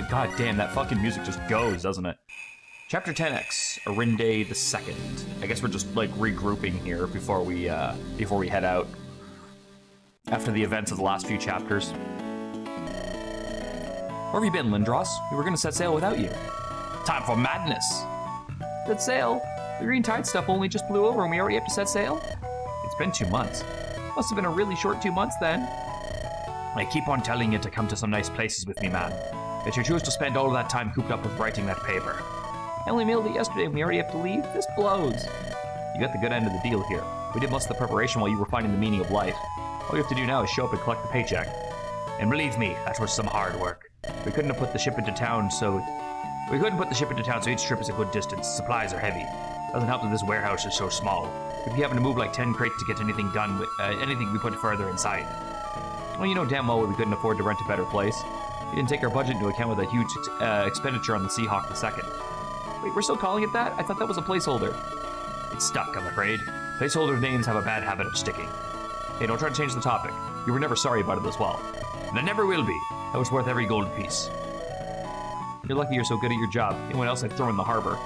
God damn, that fucking music just goes, doesn't it? Chapter 10X, Arinde II. I guess we're just like regrouping here before we head out after the events of the last few chapters. Where have you been, Lindros? We were gonna set sail without you. Time for madness. Set sail? The green tide stuff only just blew over and we already have to set sail? It's been 2 months. Must have been a really short 2 months then. I keep on telling you to come to some nice places with me, man. But you choose to spend all of that time cooped up with writing that paper. I only mailed it yesterday and we already have to leave? This blows. You got the good end of the deal here. We did most of the preparation while you were finding the meaning of life. All you have to do now is show up and collect the paycheck. And believe me, that was some hard work. We couldn't put the ship into town, so each trip is a good distance. Supplies are heavy. Doesn't help that this warehouse is so small. We'd be having to move like 10 crates to get anything done with anything we put further inside. Well, you know damn well we couldn't afford to rent a better place. We didn't take our budget into account with a huge expenditure on the Seahawk II. Wait, we're still calling it that? I thought that was a placeholder. It's stuck, I'm afraid. Placeholder names have a bad habit of sticking. Hey, don't try to change the topic. You were never sorry about it as well. And I never will be. That was worth every gold piece. You're lucky you're so good at your job. Anyone else I'd throw in the harbor.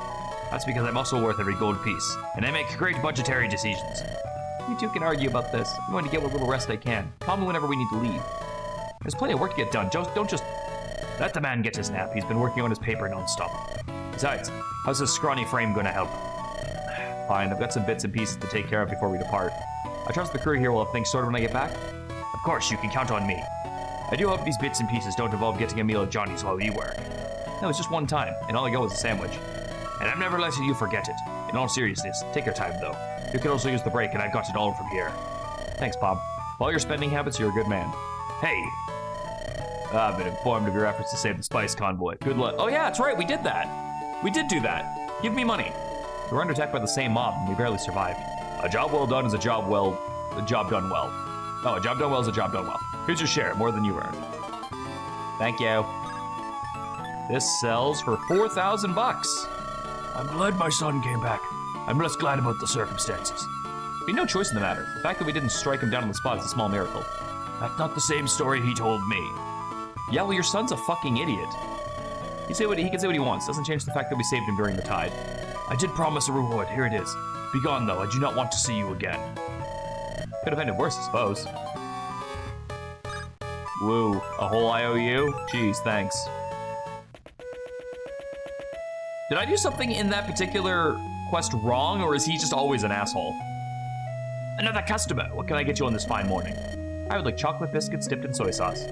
That's because I'm also worth every gold piece. And I make great budgetary decisions. You two can argue about this. I'm going to get what little rest I can. Call me whenever we need to leave. There's plenty of work to get done. Don't just... Let the man get his nap. He's been working on his paper non-stop. Besides, how's his scrawny frame gonna help? Fine, I've got some bits and pieces to take care of before we depart. I trust the crew here will have things sorted when I get back. Of course, you can count on me. I do hope these bits and pieces don't involve getting a meal at Johnny's while you work. That was just one time, and all I got was a sandwich. And I'm never letting you forget it. In all seriousness, take your time though. You can also use the break, and I've got it all from here. Thanks, Bob. For all your spending habits, you're a good man. Hey! I've been informed of your efforts to save the spice convoy. Good luck. Oh yeah, that's right, we did that. We did do that. Give me money. We were under attack by the same mob, and we barely survived. A job well done is a job done well. Oh, a job done well is a job done well. Here's your share, more than you earned. Thank you. This sells for 4,000 bucks. I'm glad my son came back. I'm less glad about the circumstances. Be no choice in the matter. The fact that we didn't strike him down on the spot is a small miracle. That's not the same story he told me. Yeah, well, your son's a fucking idiot. He can say what he wants. Doesn't change the fact that we saved him during the tide. I did promise a reward. Here it is. Be gone, though. I do not want to see you again. Could have ended worse, I suppose. Woo. A whole IOU? Jeez, thanks. Did I do something in that particular quest wrong, or is he just always an asshole? Another customer. What can I get you on this fine morning? I would like chocolate biscuits dipped in soy sauce.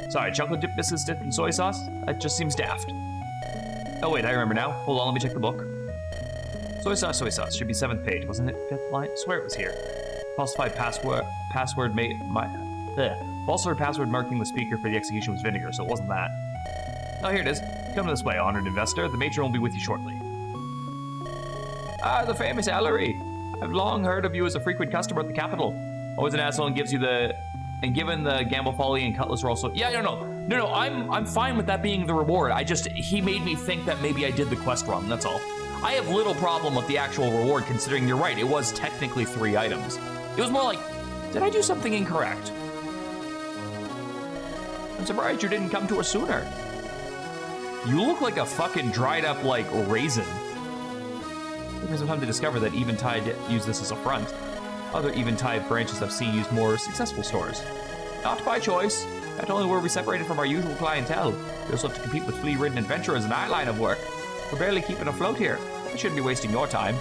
Sorry, chocolate dip biscuits dipped in soy sauce? That just seems daft. Oh wait, I remember now. Hold on, let me check the book. Soy sauce. Should be 7th page, wasn't it? 5th line? I swear it was here. Falsified password marking the speaker for the execution was vinegar, so it wasn't that. Oh, here it is. Come this way, honored investor. The matron will be with you shortly. Ah, the famous Ellery. I've long heard of you as a frequent customer at the Capitol. Always an asshole and gives you the... And given the Gamble Folly and Cutlass are also... Yeah, no, I'm fine with that being the reward. He made me think that maybe I did the quest wrong, that's all. I have little problem with the actual reward, considering you're right, it was technically 3 items. It was more like, did I do something incorrect? I'm surprised you didn't come to us sooner. You look like a fucking dried up, like, raisin. It took me some time to discover that Eventide used this as a front. Other Eventide branches I've seen use more successful stores. Not by choice. Not only were we separated from our usual clientele, we also have to compete with flea-ridden adventurers in our line of work. We're barely keeping afloat here. I shouldn't be wasting your time.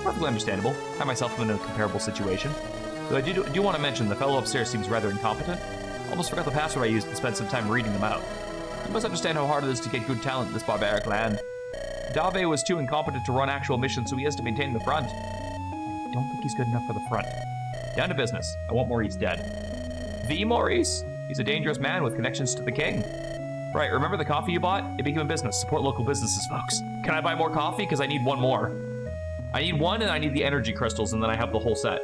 Perfectly understandable. I myself am in a comparable situation. Though I do want to mention the fellow upstairs seems rather incompetent. Almost forgot the password I used and spent some time reading them out. You must understand how hard it is to get good talent in this barbaric land. Dave was too incompetent to run actual missions, so he has to maintain the front. I don't think he's good enough for the front. Down to business. I want Maurice dead. The Maurice? He's a dangerous man with connections to the king. Right, remember the coffee you bought? It became a business. Support local businesses, folks. Can I buy more coffee? Because I need one more. I need one, and I need the energy crystals, and then I have the whole set.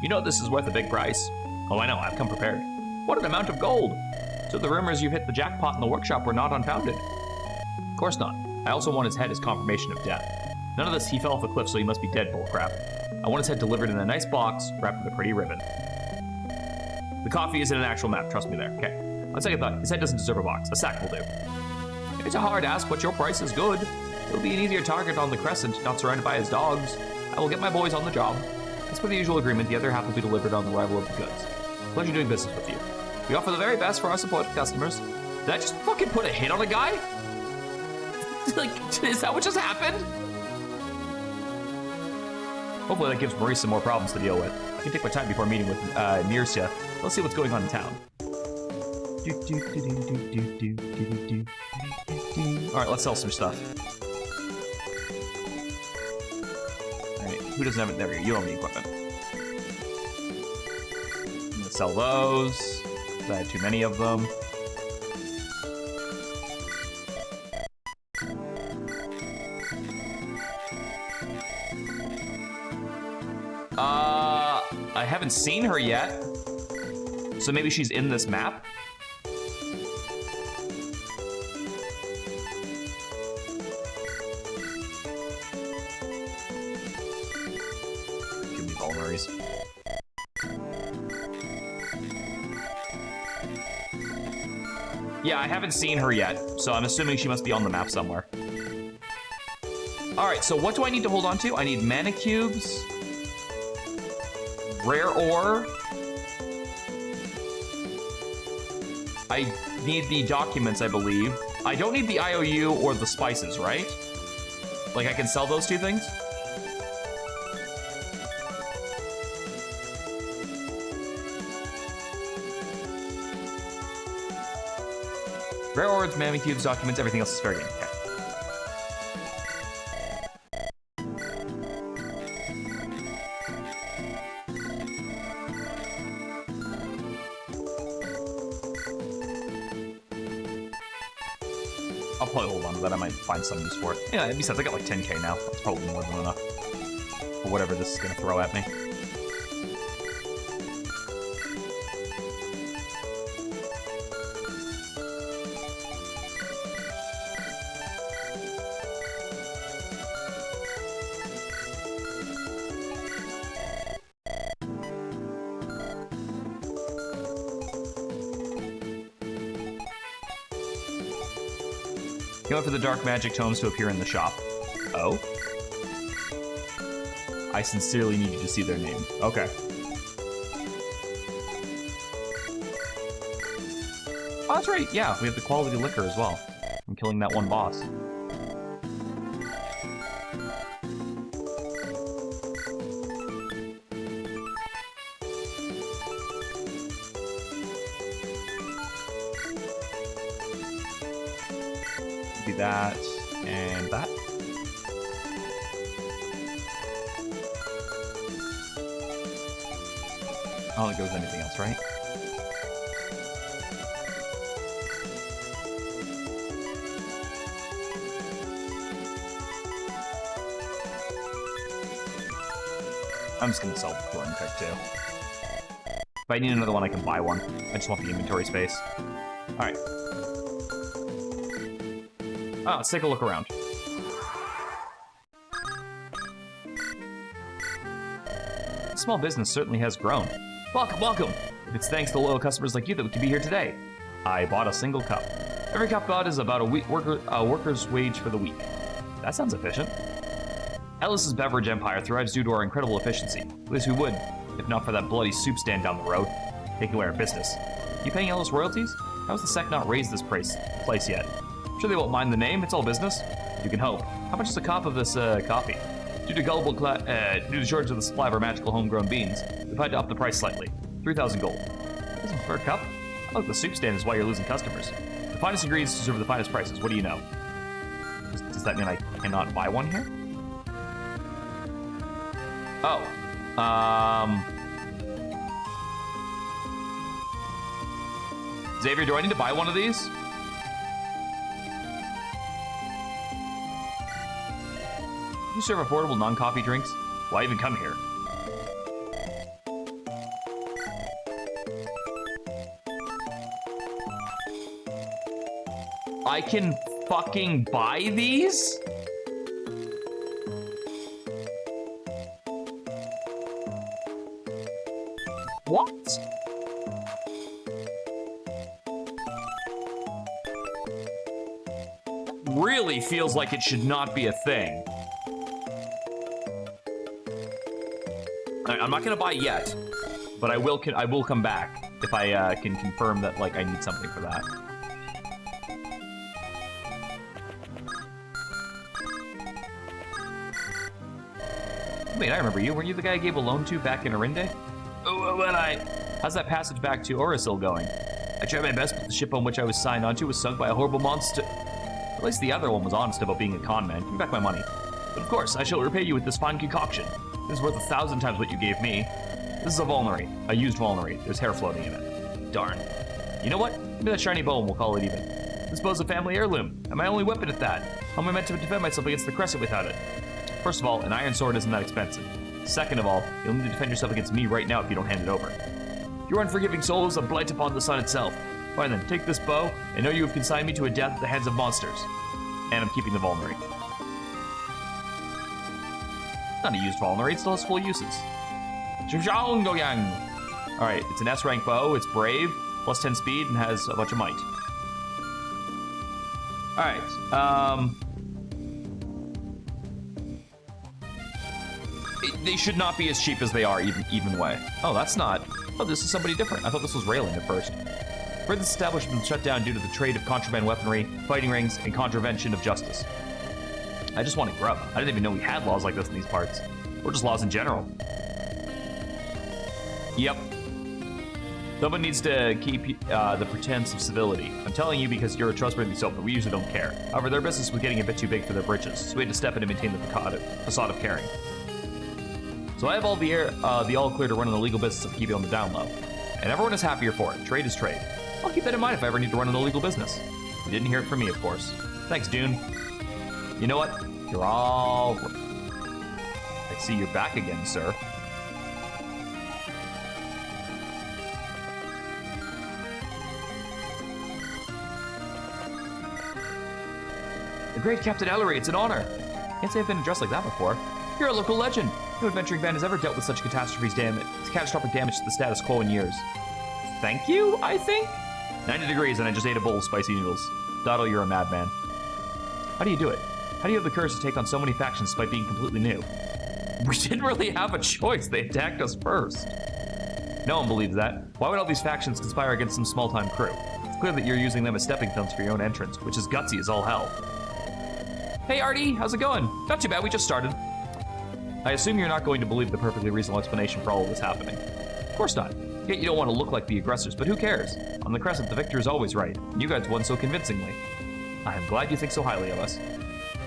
You know this is worth a big price. Oh, I know. I've come prepared. What an amount of gold! So the rumors you've hit the jackpot in the workshop were not unfounded. Of course not. I also want his head as confirmation of death. None of this, he fell off a cliff, so he must be dead bullcrap. I want his head delivered in a nice box, wrapped with a pretty ribbon. The coffee isn't an actual map, trust me there. Okay. On second thought, his head doesn't deserve a box. A sack will do. If it's a hard ask, but your price is good, he'll be an easier target on the Crescent, not surrounded by his dogs. I will get my boys on the job. As per the usual agreement, the other half will be delivered on the arrival of the goods. Pleasure doing business with you. We offer the very best for our supported customers. Did I just fucking put a hit on a guy? Like, is that what just happened? Hopefully that gives Maurice some more problems to deal with. I can take my time before meeting with Nirsia. Let's see what's going on in town. Alright, let's sell some stuff. Alright, who doesn't have it? There we go. You don't need equipment. I'm gonna sell those. I had too many of them. I haven't seen her yet. So maybe she's in this map? Too many vulneraries. Yeah, I haven't seen her yet, so I'm assuming she must be on the map somewhere. Alright, so what do I need to hold on to? I need mana cubes, rare ore. I need the documents, I believe. I don't need the IOU or the spices, right? Like, I can sell those two things? Rare ores, mana cubes, documents, everything else is fair game. Okay. I'll probably hold on to that. I might find some use for it. Yeah, besides, I got like 10k now. That's probably more than enough for whatever this is gonna throw at me. Wait for the dark magic tomes to appear in the shop. Oh? I sincerely need you to see their name. Okay. Oh, that's right. Yeah, we have the quality liquor as well. I'm killing that one boss. That and that. I don't think there was anything else, right? I'm just gonna sell the Thorn Pick too. If I need another one, I can buy one. I just want the inventory space. Alright. Oh, let's take a look around. Small business certainly has grown. Welcome, welcome! It's thanks to loyal customers like you that we can be here today. I bought a single cup. Every cup bought is about a worker's wage for the week. That sounds efficient. Ellis's beverage empire thrives due to our incredible efficiency. At least we would, if not for that bloody soup stand down the road, taking away our business. You paying Ellis royalties? How has the sect not raised this place yet? Sure they won't mind the name, it's all business. You can hope. How much is a cup of this coffee? Due to shortage of the supply of our magical homegrown beans, we've had to up the price slightly. 3,000 gold. Isn't for a cup? I look, the soup stand is why you're losing customers. The finest ingredients deserve the finest prices. What do you know? Does that mean I cannot buy one here? Oh. Xavier, do I need to buy one of these? You serve affordable non-coffee drinks? Why even come here? I can fucking buy these? What? Really feels like it should not be a thing. I'm not gonna buy yet, but I will come back if I can confirm that like I need something for that. Wait, I remember you. Weren't you the guy I gave a loan to back in Arinde? Oh, when how's that passage back to Orisil going? I tried my best, but the ship on which I was signed onto was sunk by a horrible monster. At least the other one was honest about being a con man. Give me back my money. But of course, I shall repay you with this fine concoction. This is worth 1,000 times what you gave me. This is a vulnerary. A used vulnerary. There's hair floating in it. Darn. You know what? Give me that shiny bow and we'll call it even. This bow's a family heirloom, and my only weapon at that. How am I meant to defend myself against the Crescent without it? First of all, an iron sword isn't that expensive. Second of all, you'll need to defend yourself against me right now if you don't hand it over. Your unforgiving soul is a blight upon the sun itself. Fine then, take this bow, and know you have consigned me to a death at the hands of monsters. And I'm keeping the vulnerary. Not a used vulnerary, it still has full uses. Alright, it's an S-rank bow, it's brave, plus 10 speed, and has a bunch of might. Alright, they should not be as cheap as they are, even way. Oh, that's not... Oh, this is somebody different. I thought this was Raylan at first. Heard this establishment shut down due to the trade of contraband weaponry, fighting rings, and contravention of justice. I just want to grub. I didn't even know we had laws like this in these parts. Or just laws in general. Yep. Someone needs to keep the pretense of civility. I'm telling you because you're a trustworthy soap, but we usually don't care. However, their business was getting a bit too big for their britches, so we had to step in and maintain the facade of caring. So I have all the all clear to run on the legal business of keeping on the down low. And everyone is happier for it. Trade is trade. I'll keep that in mind if I ever need to run an illegal business. You didn't hear it from me, of course. Thanks, Dune. You know what? You're all... I see you're back again, sir. The great Captain Ellery, it's an honor. Can't say I've been addressed like that before. You're a local legend. No adventuring band has ever dealt with such catastrophic damage to the status quo in years. Thank you, I think? 90 degrees and I just ate a bowl of spicy noodles. Dotto, you're a madman. How do you do it? How do you have the courage to take on so many factions despite being completely new? We didn't really have a choice. They attacked us first. No one believes that. Why would all these factions conspire against some small-time crew? It's clear that you're using them as stepping stones for your own entrance, which is gutsy as all hell. Hey, Artie, how's it going? Not too bad, we just started. I assume you're not going to believe the perfectly reasonable explanation for all of this happening. Of course not. Yet you don't want to look like the aggressors, but who cares? On the Crescent, the victor is always right. You guys won so convincingly. I am glad you think so highly of us.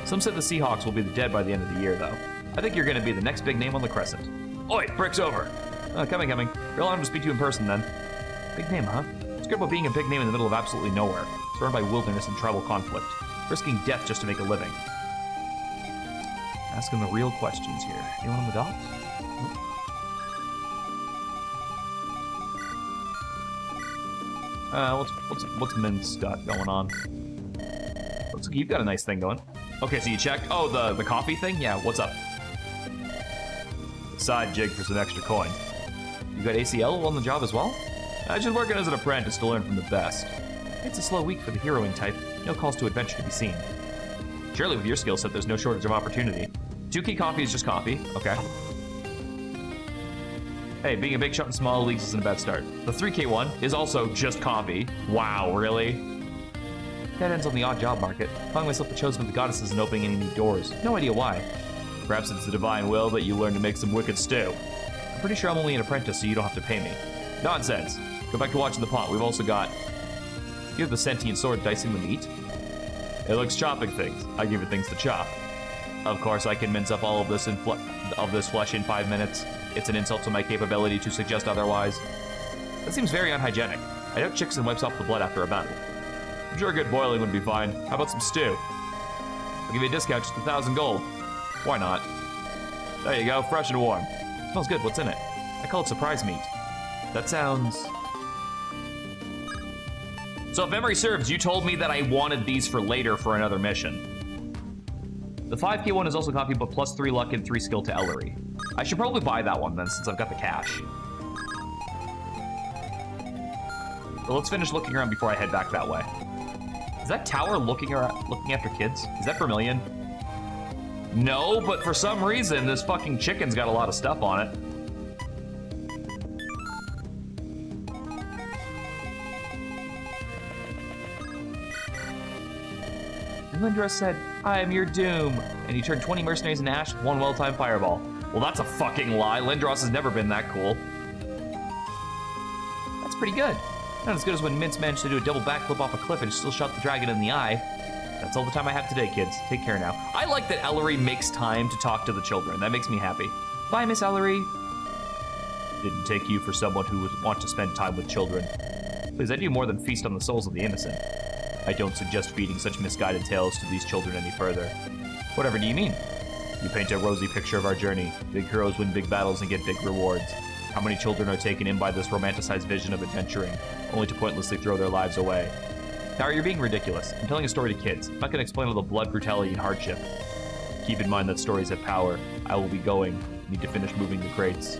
Some said the Seahawks will be the dead by the end of the year, though. I think you're going to be the next big name on the Crescent. Oi, brick's over. Coming. Real honor to speak to you in person, then. Big name, huh? It's good about being a big name in the middle of absolutely nowhere, surrounded by wilderness and tribal conflict, risking death just to make a living. Asking the real questions here. You want him adopt? What's Mint's got going on? Looks like you've got a nice thing going. Okay, so you checked. Oh, the coffee thing? Yeah, what's up? Side jig for some extra coin. You got ACL on the job as well? I just working as an apprentice to learn from the best. It's a slow week for the heroing type. No calls to adventure to be seen. Surely with your skill set, there's no shortage of opportunity. 2K coffee is just coffee. Okay. Hey, being a big shot in small leagues isn't a bad start. The 3K one is also just coffee. Wow, really? That ends on the odd job market. Finding myself the chosen of the goddesses and opening any new doors. No idea why. Perhaps it's the divine will that you learn to make some wicked stew. I'm pretty sure I'm only an apprentice, so you don't have to pay me. Nonsense. Go back to watching the pot. We've also got... You have the sentient sword dicing the meat? It looks chopping things. I give it things to chop. Of course, I can mince up all of this flesh in 5 minutes. It's an insult to my capability to suggest otherwise. That seems very unhygienic. I doubt Chickson wipes off the blood after a battle. I'm sure a good boiling would be fine. How about some stew? I'll give you a discount, just 1,000 gold. Why not? There you go, fresh and warm. Smells good, what's in it? I call it surprise meat. That sounds... So if memory serves, you told me that I wanted these for later for another mission. The 5K one is also coffee, but plus 3 luck and 3 skill to Ellery. I should probably buy that one then, since I've got the cash. But let's finish looking around before I head back that way. Is that tower looking after kids? Is that Vermilion? No, but for some reason, this fucking chicken's got a lot of stuff on it. And Lindros said, "I am your doom." And he turned 20 mercenaries into ash with one well-timed fireball. Well, that's a fucking lie. Lindros has never been that cool. That's pretty good. Not as good as when Mintz managed to do a double backflip off a cliff and still shot the dragon in the eye. That's all the time I have today, kids. Take care now. I like that Ellery makes time to talk to the children. That makes me happy. Bye, Miss Ellery. Didn't take you for someone who would want to spend time with children. Please, I do more than feast on the souls of the innocent. I don't suggest feeding such misguided tales to these children any further. Whatever do you mean? You paint a rosy picture of our journey. Big heroes win big battles and get big rewards. How many children are taken in by this romanticized vision of adventuring, only to pointlessly throw their lives away? Tower, you're being ridiculous. I'm telling a story to kids. I'm not going to explain all the blood, brutality, and hardship. Keep in mind that stories have power. I will be going. Need to finish moving the crates.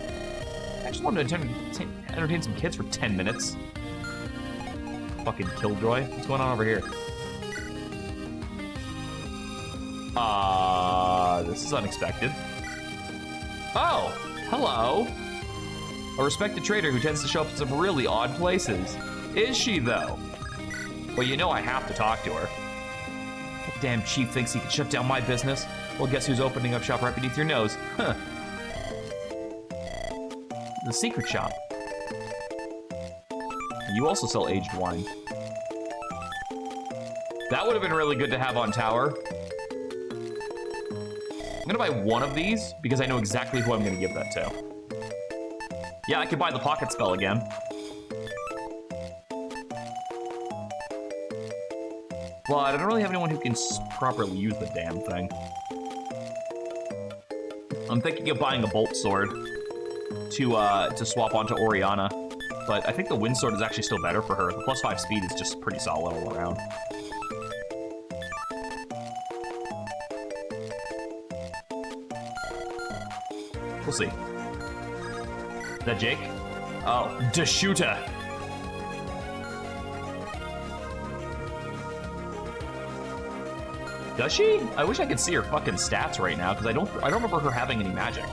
I just wanted to entertain some kids for 10 minutes. Fucking killjoy. What's going on over here? This is unexpected. Oh, hello. A respected trader who tends to show up in some really odd places. Is she, though? Well, you know I have to talk to her. That damn chief thinks he can shut down my business. Well, guess who's opening up shop right beneath your nose? Huh. The secret shop. You also sell aged wine. That would have been really good to have on tower. I'm gonna buy one of these because I know exactly who I'm gonna give that to. Yeah, I could buy the pocket spell again. But I don't really have anyone who can properly use the damn thing. I'm thinking of buying a bolt sword to swap onto Oriana. But I think the wind sword is actually still better for her. The +5 speed is just pretty solid all around. We'll see. Is that Jake? Oh, Deshuta. Does she? I wish I could see her fucking stats right now, because I don't remember her having any magic.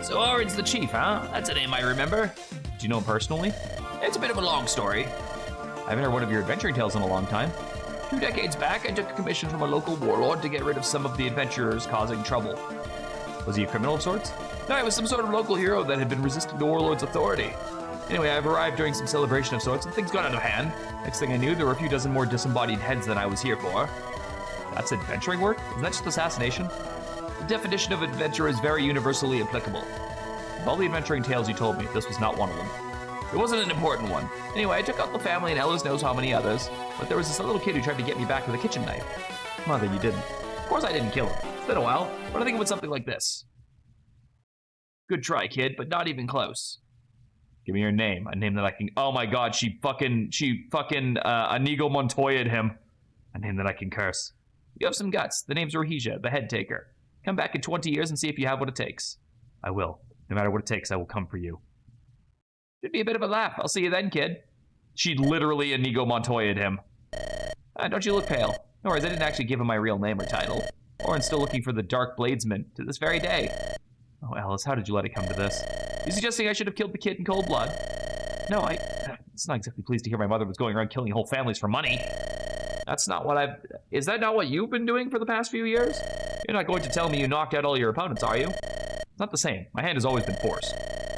So Orin's the chief, huh? That's a name I remember. Do you know him personally? It's a bit of a long story. I haven't heard one of your adventuring tales in a long time. 2 decades back, I took a commission from a local warlord to get rid of some of the adventurers causing trouble. Was he a criminal of sorts? No, he was some sort of local hero that had been resisting the warlord's authority. Anyway, I've arrived during some celebration of sorts, and things got out of hand. Next thing I knew, there were a few dozen more disembodied heads than I was here for. That's adventuring work? Isn't that just assassination? The definition of adventure is very universally applicable. Of all the adventuring tales you told me, this was not one of them. It wasn't an important one. Anyway, I took out the family and Ellis knows how many others, but there was this little kid who tried to get me back with a kitchen knife. Mother, you didn't. Of course I didn't kill him. It's been a while, but I think it was something like this. Good try, kid, but not even close. Give me your name, a name that I can... Oh my god, she fucking Inigo Montoya'd him. A name that I can curse. You have some guts. The name's Rohija, the head taker. Come back in 20 years and see if you have what it takes. I will. No matter what it takes, I will come for you. Should be a bit of a laugh. I'll see you then, kid. She literally Inigo Montoya'd him. Don't you look pale? No worries, I didn't actually give him my real name or title. Orin's still looking for the Dark Bladesman to this very day. Oh, Alice, how did you let it come to this? You suggesting I should have killed the kid in cold blood? No, it's not exactly pleased to hear my mother was going around killing whole families for money. That's not what I've... Is that not what you've been doing for the past few years? You're not going to tell me you knocked out all your opponents, are you? It's not the same. My hand has always been forced.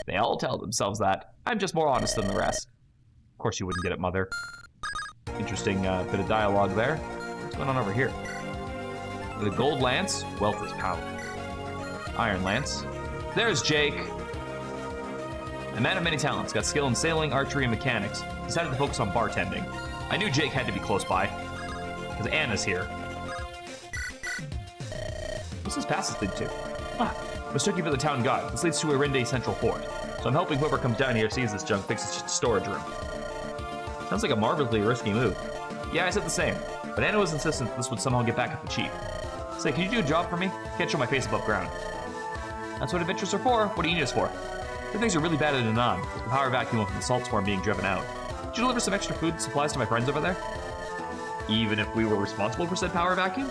They all tell themselves that. I'm just more honest than the rest. Of course you wouldn't get it, Mother. Interesting bit of dialogue there. What's going on over here? The gold lance, wealth is power. Iron lance. There's Jake. A man of many talents, got skill in sailing, archery, and mechanics. Decided to focus on bartending. I knew Jake had to be close by, because Anna's here. What's this passage lead to? Mistook you for the town guard. This leads to Irinde Central Fort. So I'm helping whoever comes down here sees this junk fix its storage room. Sounds like a marvelously risky move. Yeah, I said the same. But Anna was insistent that this would somehow get back at the chief. Say, can you do a job for me? Can't show my face above ground. That's what adventures are for. What do you need us for? things are really bad at Anon, with the power vacuum from the salt swarm being driven out. Did you deliver some extra food and supplies to my friends over there? Even if we were responsible for said power vacuum?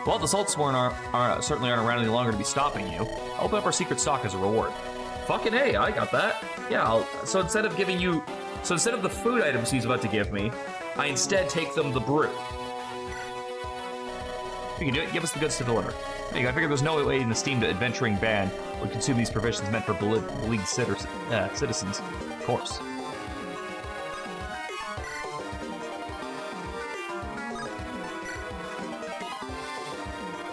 Well, the salt swarm certainly aren't around any longer to be stopping you. I'll open up our secret stock as a reward. Fucking A, I got that. Yeah, so instead of the food items he's about to give me, I instead take them the brew. You can do it, give us the goods to deliver. There you go, I figured there's no way an esteemed adventuring band would consume these provisions meant for beleaguered citizens. Of course.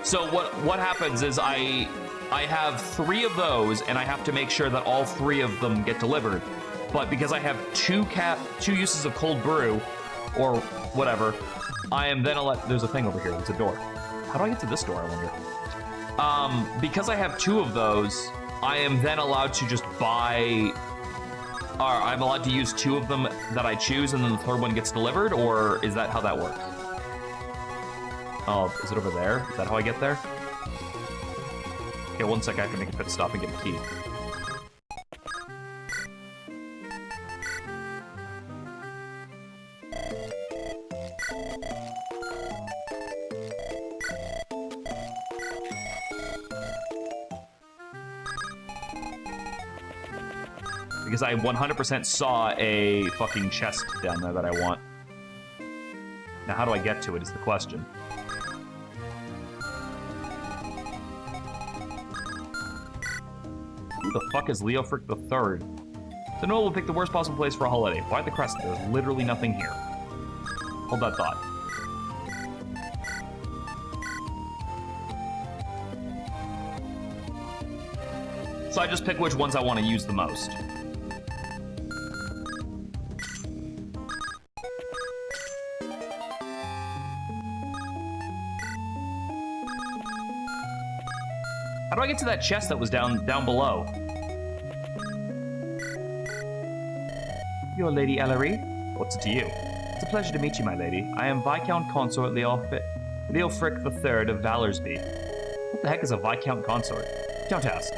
So what happens is I have 3 of those, and I have to make sure that all 3 of them get delivered. But because I have 2 uses of cold brew, or whatever, I am then allowed. There's a thing over here. There's a door. How do I get to this door, I wonder? Because I have 2 of those, I am then allowed to just buy. Or I'm allowed to use 2 of them that I choose, and then the 3rd one gets delivered, or is that how that works? Oh, is it over there? Is that how I get there? Okay, 1 sec, I have to make a pit stop and get a key. Because I 100% saw a fucking chest down there that I want. Now, how do I get to it is the question. Who the fuck is Leofric III? The Noel will pick the worst possible place for a holiday. Why the Crescent? There's literally nothing here. Hold that thought. So I just pick which ones I want to use the most. How do I get to that chest that was down below? Your Lady Ellery? What's it to you? It's a pleasure to meet you, my lady. I am Viscount Consort Leofric III of Valorsby. What the heck is a Viscount Consort? Don't ask.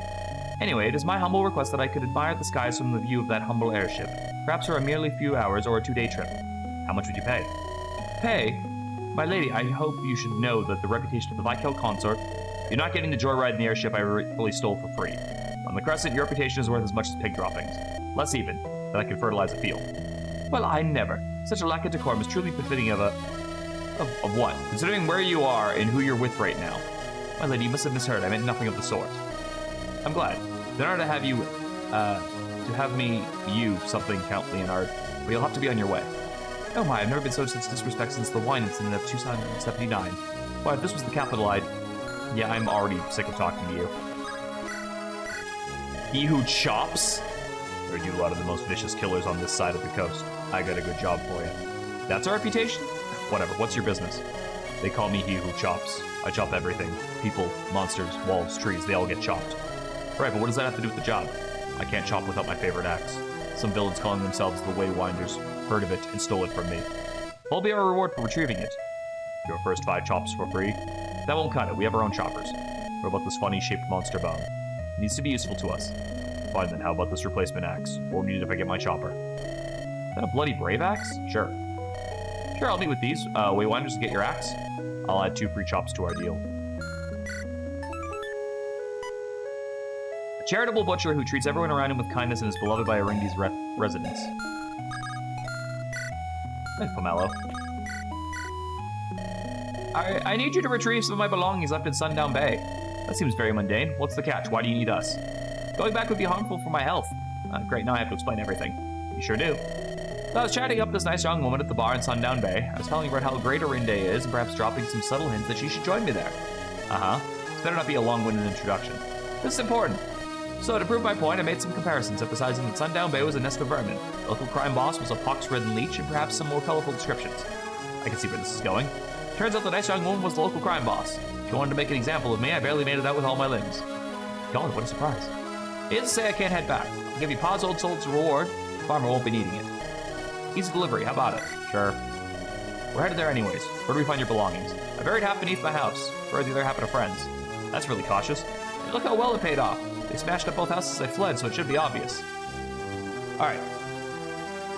Anyway, it is my humble request that I could admire the skies from the view of that humble airship. Perhaps for a merely few hours or a 2-day trip. How much would you pay? Pay? My lady, I hope you should know that the reputation of the Viscount Consort. You're not getting the joyride in the airship I rightfully stole for free. On the Crescent, your reputation is worth as much as pig droppings. Less even, that I can fertilize a field. Well, I never. Such a lack of decorum is truly befitting of what? Considering where you are and who you're with right now. My lady, you must have misheard. I meant nothing of the sort. I'm glad. In order to have you, something, Count Leonard, but you'll have to be on your way. Oh my, I've never been so disrespect since the wine incident of 279. Why, if this was the capital, Yeah, I'm already sick of talking to you. He who chops? Or you a lot of the most vicious killers on this side of the coast. I got a good job for you. That's a reputation? Whatever, what's your business? They call me he who chops. I chop everything. People, monsters, walls, trees, they all get chopped. Right, but what does that have to do with the job? I can't chop without my favorite axe. Some villains calling themselves the Waywinders heard of it and stole it from me. What'll be our reward for retrieving it? Your first 5 chops for free? That won't cut it, we have our own choppers. What about this funny-shaped monster bone? It needs to be useful to us. Fine then, how about this replacement axe? Won't need it if I get my chopper. Is that a bloody brave axe? Sure. Sure, I'll meet with these. Waywinders to get your axe. I'll add 2 free chops to our deal. A charitable butcher who treats everyone around him with kindness and is beloved by Aringi's residents. Hey, Pomelo. I need you to retrieve some of my belongings left in Sundown Bay. That seems very mundane. What's the catch? Why do you need us? Going back would be harmful for my health. Great, now I have to explain everything. You sure do. So I was chatting up this nice young woman at the bar in Sundown Bay. I was telling her about how great Arinde is, and perhaps dropping some subtle hints that she should join me there. It's better not be a long-winded introduction. This is important. So to prove my point, I made some comparisons, emphasizing that Sundown Bay was a nest of vermin. The local crime boss was a pox-ridden leech, and perhaps some more colorful descriptions. I can see where this is going. Turns out the nice young woman was the local crime boss. She wanted to make an example of me. I barely made it out with all my limbs. God, what a surprise. Needless to say, I can't head back. I'll give you Pa's old soul as a reward. The farmer won't be needing it. Easy delivery, how about it? Sure. We're headed there anyways. Where do we find your belongings? I buried half beneath my house. Buried the other half at a friend's. That's really cautious. Look how well it paid off. They smashed up both houses as I fled, so it should be obvious. All right.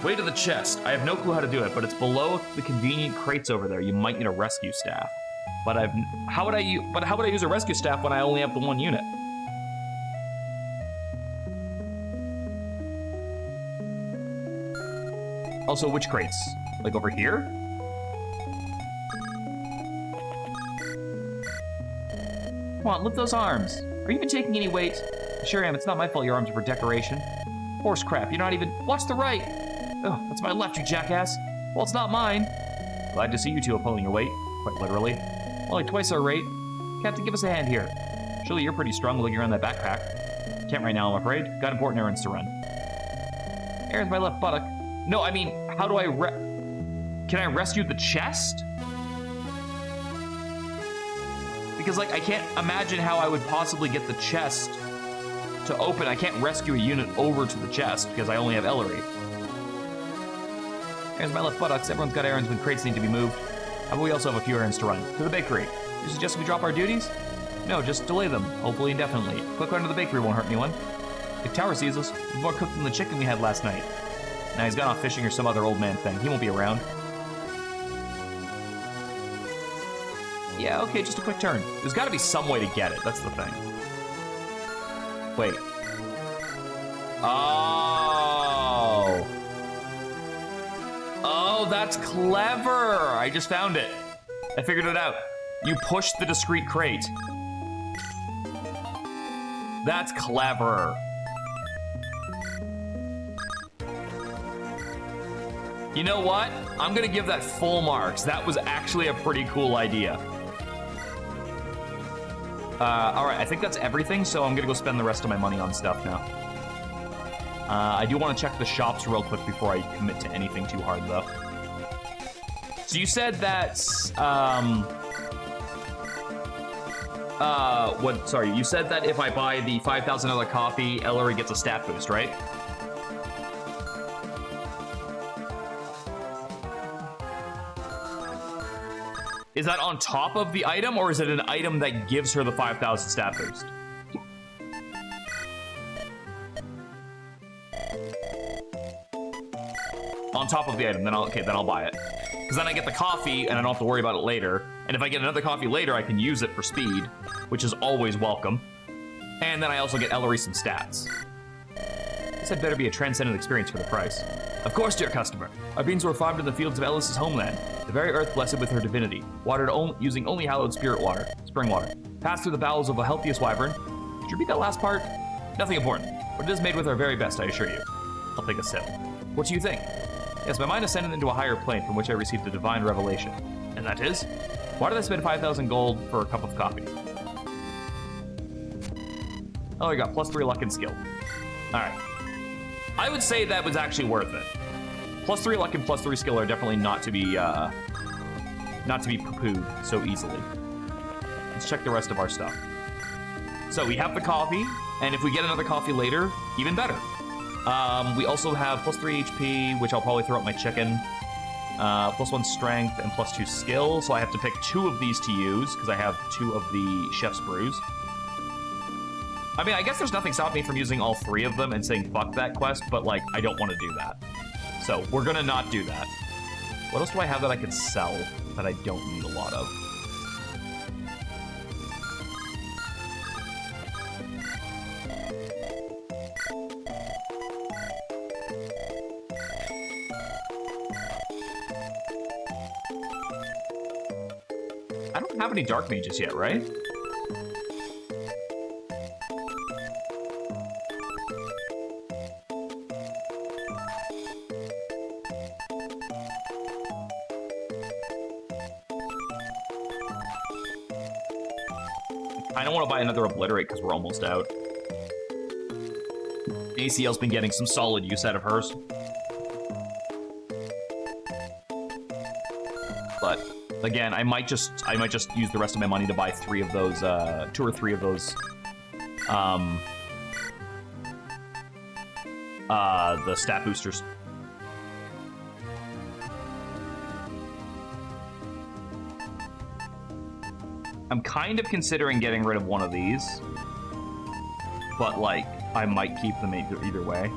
Way to the chest. I have no clue how to do it, but it's below the convenient crates over there. You might need a rescue staff. But how would I use a rescue staff when I only have the one unit? Also, which crates? Like over here? Come on, lift those arms. Are you even taking any weight? I sure am. It's not my fault your arms are for decoration. Horse crap, you're not even... Watch the right! Oh, that's my left, you jackass. Well, it's not mine. Glad to see you two are pulling your weight. Quite literally. Only twice our rate. Captain, give us a hand here. Surely you're pretty strong looking around that backpack. Can't right now, I'm afraid. Got important errands to run. Aaron's my left buttock. No, I mean, how do I Can I rescue the chest? Because, like, I can't imagine how I would possibly get the chest to open. I can't rescue a unit over to the chest because I only have Ellery. Here's my left buttocks. Everyone's got errands when crates need to be moved. How about we also have a few errands to run? To the bakery. You suggest we drop our duties? No, just delay them, hopefully indefinitely. Quick run to the bakery won't hurt anyone. If Tower sees us, we've more cooked than the chicken we had last night. Now he's gone off fishing or some other old man thing. He won't be around. Yeah, okay, just a quick turn. There's gotta be some way to get it, that's the thing. Wait. Oh. Oh, that's clever. I just found it. I figured it out. You push the discrete crate. That's clever. You know what? I'm gonna give that full marks. That was actually a pretty cool idea. All right, I think that's everything, so I'm gonna go spend the rest of my money on stuff now. I do want to check the shops real quick before I commit to anything too hard, though. So you said that, sorry, you said that if I buy the $5,000 coffee, Ellery gets a stat boost, right? Is that on top of the item, or is it an item that gives her the 5,000 stat boost? On top of the item, then I'll buy it. Because then I get the coffee, and I don't have to worry about it later. And if I get another coffee later, I can use it for speed, which is always welcome. And then I also get Ellery some stats. This had better be a transcendent experience for the price. Of course, dear customer. Our beans were farmed in the fields of Ellis's homeland, the very earth blessed with her divinity, watered using only hallowed spirit water, spring water. Passed through the bowels of the healthiest wyvern. Did you read that last part? Nothing important, but it is made with our very best, I assure you. I'll take a sip. What do you think? Yes, my mind ascended into a higher plane from which I received a divine revelation. And that is? Why did I spend 5,000 gold for a cup of coffee? Oh, I got +3 luck and skill. Alright. I would say that was actually worth it. +3 luck and +3 skill are definitely not to be poo-pooed so easily. Let's check the rest of our stuff. So we have the coffee, and if we get another coffee later, even better. We also have +3 HP, which I'll probably throw at my chicken. +1 strength and +2 skill, so I have to pick 2 of these to use, because I have 2 of the chef's brews. I mean, I guess there's nothing stopping me from using all 3 of them and saying fuck that quest, but, like, I don't want to do that. So, we're gonna not do that. What else do I have that I could sell that I don't need a lot of? I don't have any dark mages yet, right? I don't want to buy another Obliterate because we're almost out. ACL's been getting some solid use out of hers. But again, I might just use the rest of my money to buy 3 of those, 2 or 3 of those, the stat boosters. I'm kind of considering getting rid of one of these. but, like, I might keep them either way.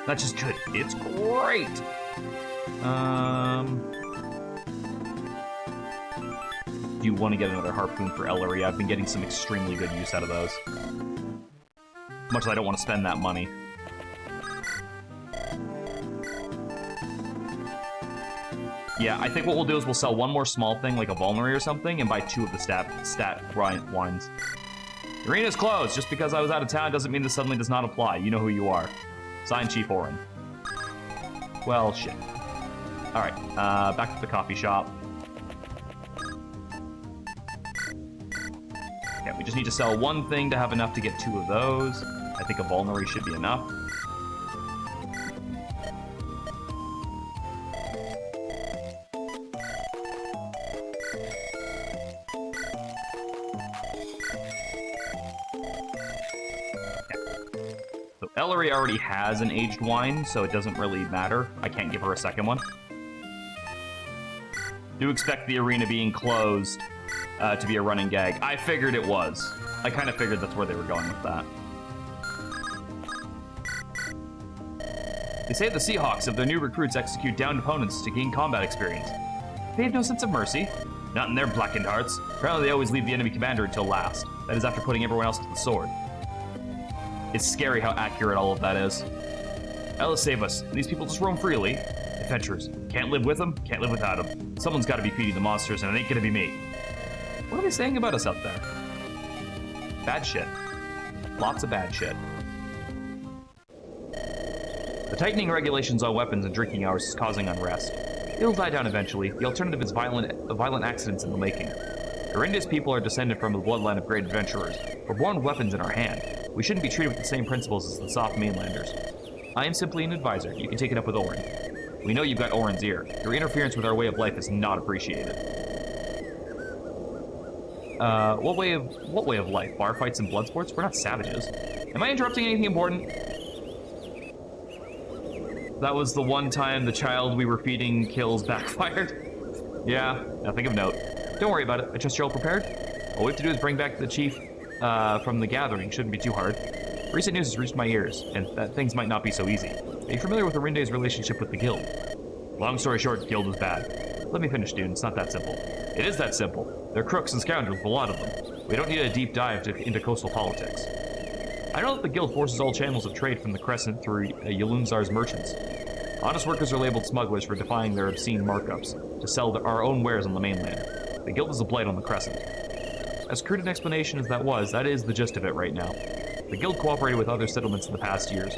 That's just good. It's great. Do you want to get another harpoon for Ellery? I've been getting some extremely good use out of those. Much as I don't want to spend that money. Yeah, I think what we'll do is we'll sell one more small thing, like a vulnerary or something, and buy 2 of the stat wines. The arena's closed. Just because I was out of town doesn't mean this suddenly does not apply. You know who you are. Signed, Chief Orin. Well, shit. Alright, back to the coffee shop. Okay, we just need to sell one thing to have enough to get 2 of those. I think a vulnerary should be enough. Ellery already has an aged wine, so it doesn't really matter. I can't give her a second one. Do expect the arena being closed to be a running gag. I figured it was. I kind of figured that's where they were going with that. They say the Seahawks of their new recruits execute downed opponents to gain combat experience. They have no sense of mercy. Not in their blackened hearts. Apparently they always leave the enemy commander until last. That is after putting everyone else to the sword. It's scary how accurate all of that is. Allah save us. These people just roam freely. Adventurers. Can't live with them, can't live without them. Someone's got to be feeding the monsters, and it ain't gonna be me. What are they saying about us up there? Bad shit. Lots of bad shit. The tightening regulations on weapons and drinking hours is causing unrest. It'll die down eventually. The alternative is violent accidents in the making. Corinda's people are descended from the bloodline of great adventurers. We're born with weapons in our hand. We shouldn't be treated with the same principles as the soft mainlanders. I am simply an advisor. You can take it up with Orin. We know you've got Orin's ear. Your interference with our way of life is not appreciated. What way of life? Bar fights and blood sports? We're not savages. Am I interrupting anything important? That was the one time the child we were feeding kills backfired. Yeah, nothing of note. Don't worry about it. I trust you're all prepared. All we have to do is bring back the chief from the gathering. Shouldn't be too hard. Recent news has reached my ears, and that things might not be so easy. Are you familiar with Orinde's relationship with the guild? Long story short, the guild is bad. Let me finish, dude. It's not that simple. It is that simple. They're crooks and scoundrels, a lot of them. We don't need a deep dive into coastal politics. I know that the guild forces all channels of trade from the Crescent through Yulunzar's merchants. Honest workers are labeled smugglers for defying their obscene markups to sell our own wares on the mainland. The guild is a blight on the Crescent. As crude an explanation as that is the gist of it right now. The guild cooperated with other settlements in the past years,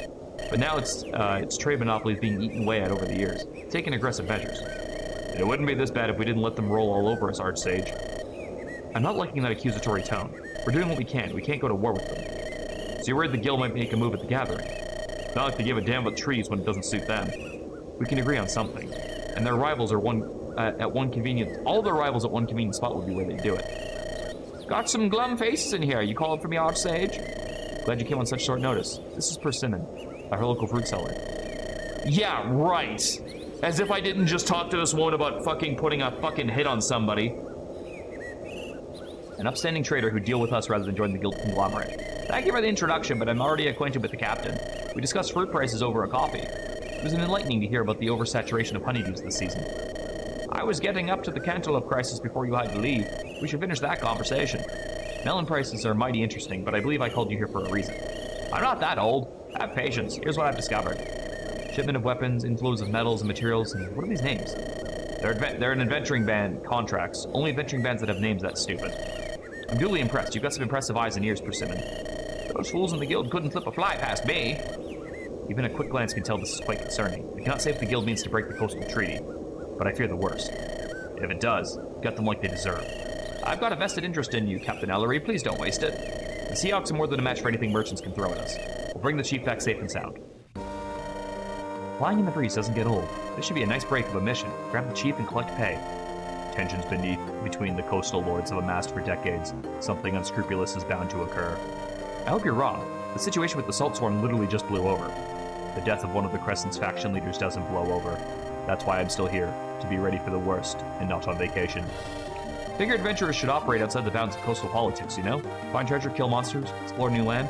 but now its trade monopoly is being eaten away at over the years, taking aggressive measures. And it wouldn't be this bad if we didn't let them roll all over us, Archsage. I'm not liking that accusatory tone. We're doing what we can. We can't go to war with them. So you're worried the guild might make a move at the gathering. It's not like they give a damn about trees when it doesn't suit them. We can agree on something. And their rivals are all their rivals at one convenient spot would be where they do it. Got some glum faces in here. You calling for me, Archsage? Glad you came on such short notice. This is Persimmon, our local fruit seller. Yeah, right. As if I didn't just talk to this woman about fucking putting a fucking hit on somebody. An upstanding trader who'd deal with us rather than join the guild conglomerate. Thank you for the introduction, but I'm already acquainted with the captain. We discussed fruit prices over a coffee. It was enlightening to hear about the oversaturation of honeydews this season. I was getting up to the cantaloupe crisis before you had to leave. We should finish that conversation. Melon prices are mighty interesting, but I believe I called you here for a reason. I'm not that old. Have patience. Here's what I've discovered. Shipment of weapons, inflows of metals and materials, and what are these names? They're an adventuring band contracts. Only adventuring bands that have names that stupid. I'm duly impressed. You've got some impressive eyes and ears, Persimmon. Those fools in the guild couldn't flip a fly past me. Even a quick glance can tell this is quite concerning. I cannot say if the guild means to break the coastal treaty, but I fear the worst. If it does, gut them like they deserve. I've got a vested interest in you, Captain Ellery. Please don't waste it. The Seahawks are more than a match for anything merchants can throw at us. We'll bring the chief back safe and sound. Flying in the breeze doesn't get old. This should be a nice break of a mission. Grab the chief and collect pay. Tensions between the coastal lords have amassed for decades. Something unscrupulous is bound to occur. I hope you're wrong. The situation with the Salt Swarm literally just blew over. The death of one of the Crescent's faction leaders doesn't blow over. That's why I'm still here, to be ready for the worst, and not on vacation. Figure adventurers should operate outside the bounds of coastal politics, you know? Find treasure, kill monsters, explore new land.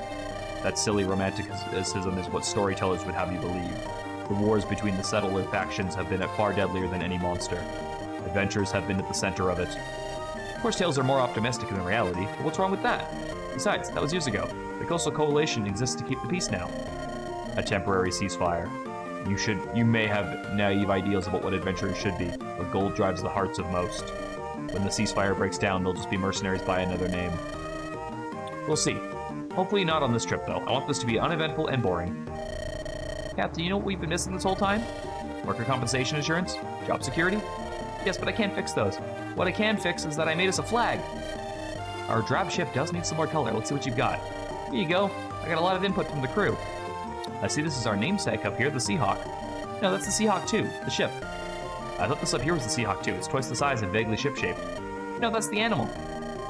That silly romanticism is what storytellers would have you believe. The wars between the settler factions have been far deadlier than any monster. Adventures have been at the center of it. Of course, tales are more optimistic than reality, but what's wrong with that? Besides, that was years ago. The Coastal Coalition exists to keep the peace now. A temporary ceasefire. You may have naive ideals about what adventurers should be, but gold drives the hearts of most. When the ceasefire breaks down, they'll just be mercenaries by another name. We'll see. Hopefully not on this trip, though. I want this to be uneventful and boring. Captain, you know what we've been missing this whole time? Worker compensation insurance? Job security? Yes, but I can't fix those. What I can fix is that I made us a flag. Our drab ship does need some more color. Let's see what you've got. Here you go. I got a lot of input from the crew. I see this is our namesake up here, the Seahawk. No, that's the Seahawk 2, the ship. I thought this up here was the Seahawk 2. It's twice the size and vaguely ship-shaped. No, that's the animal.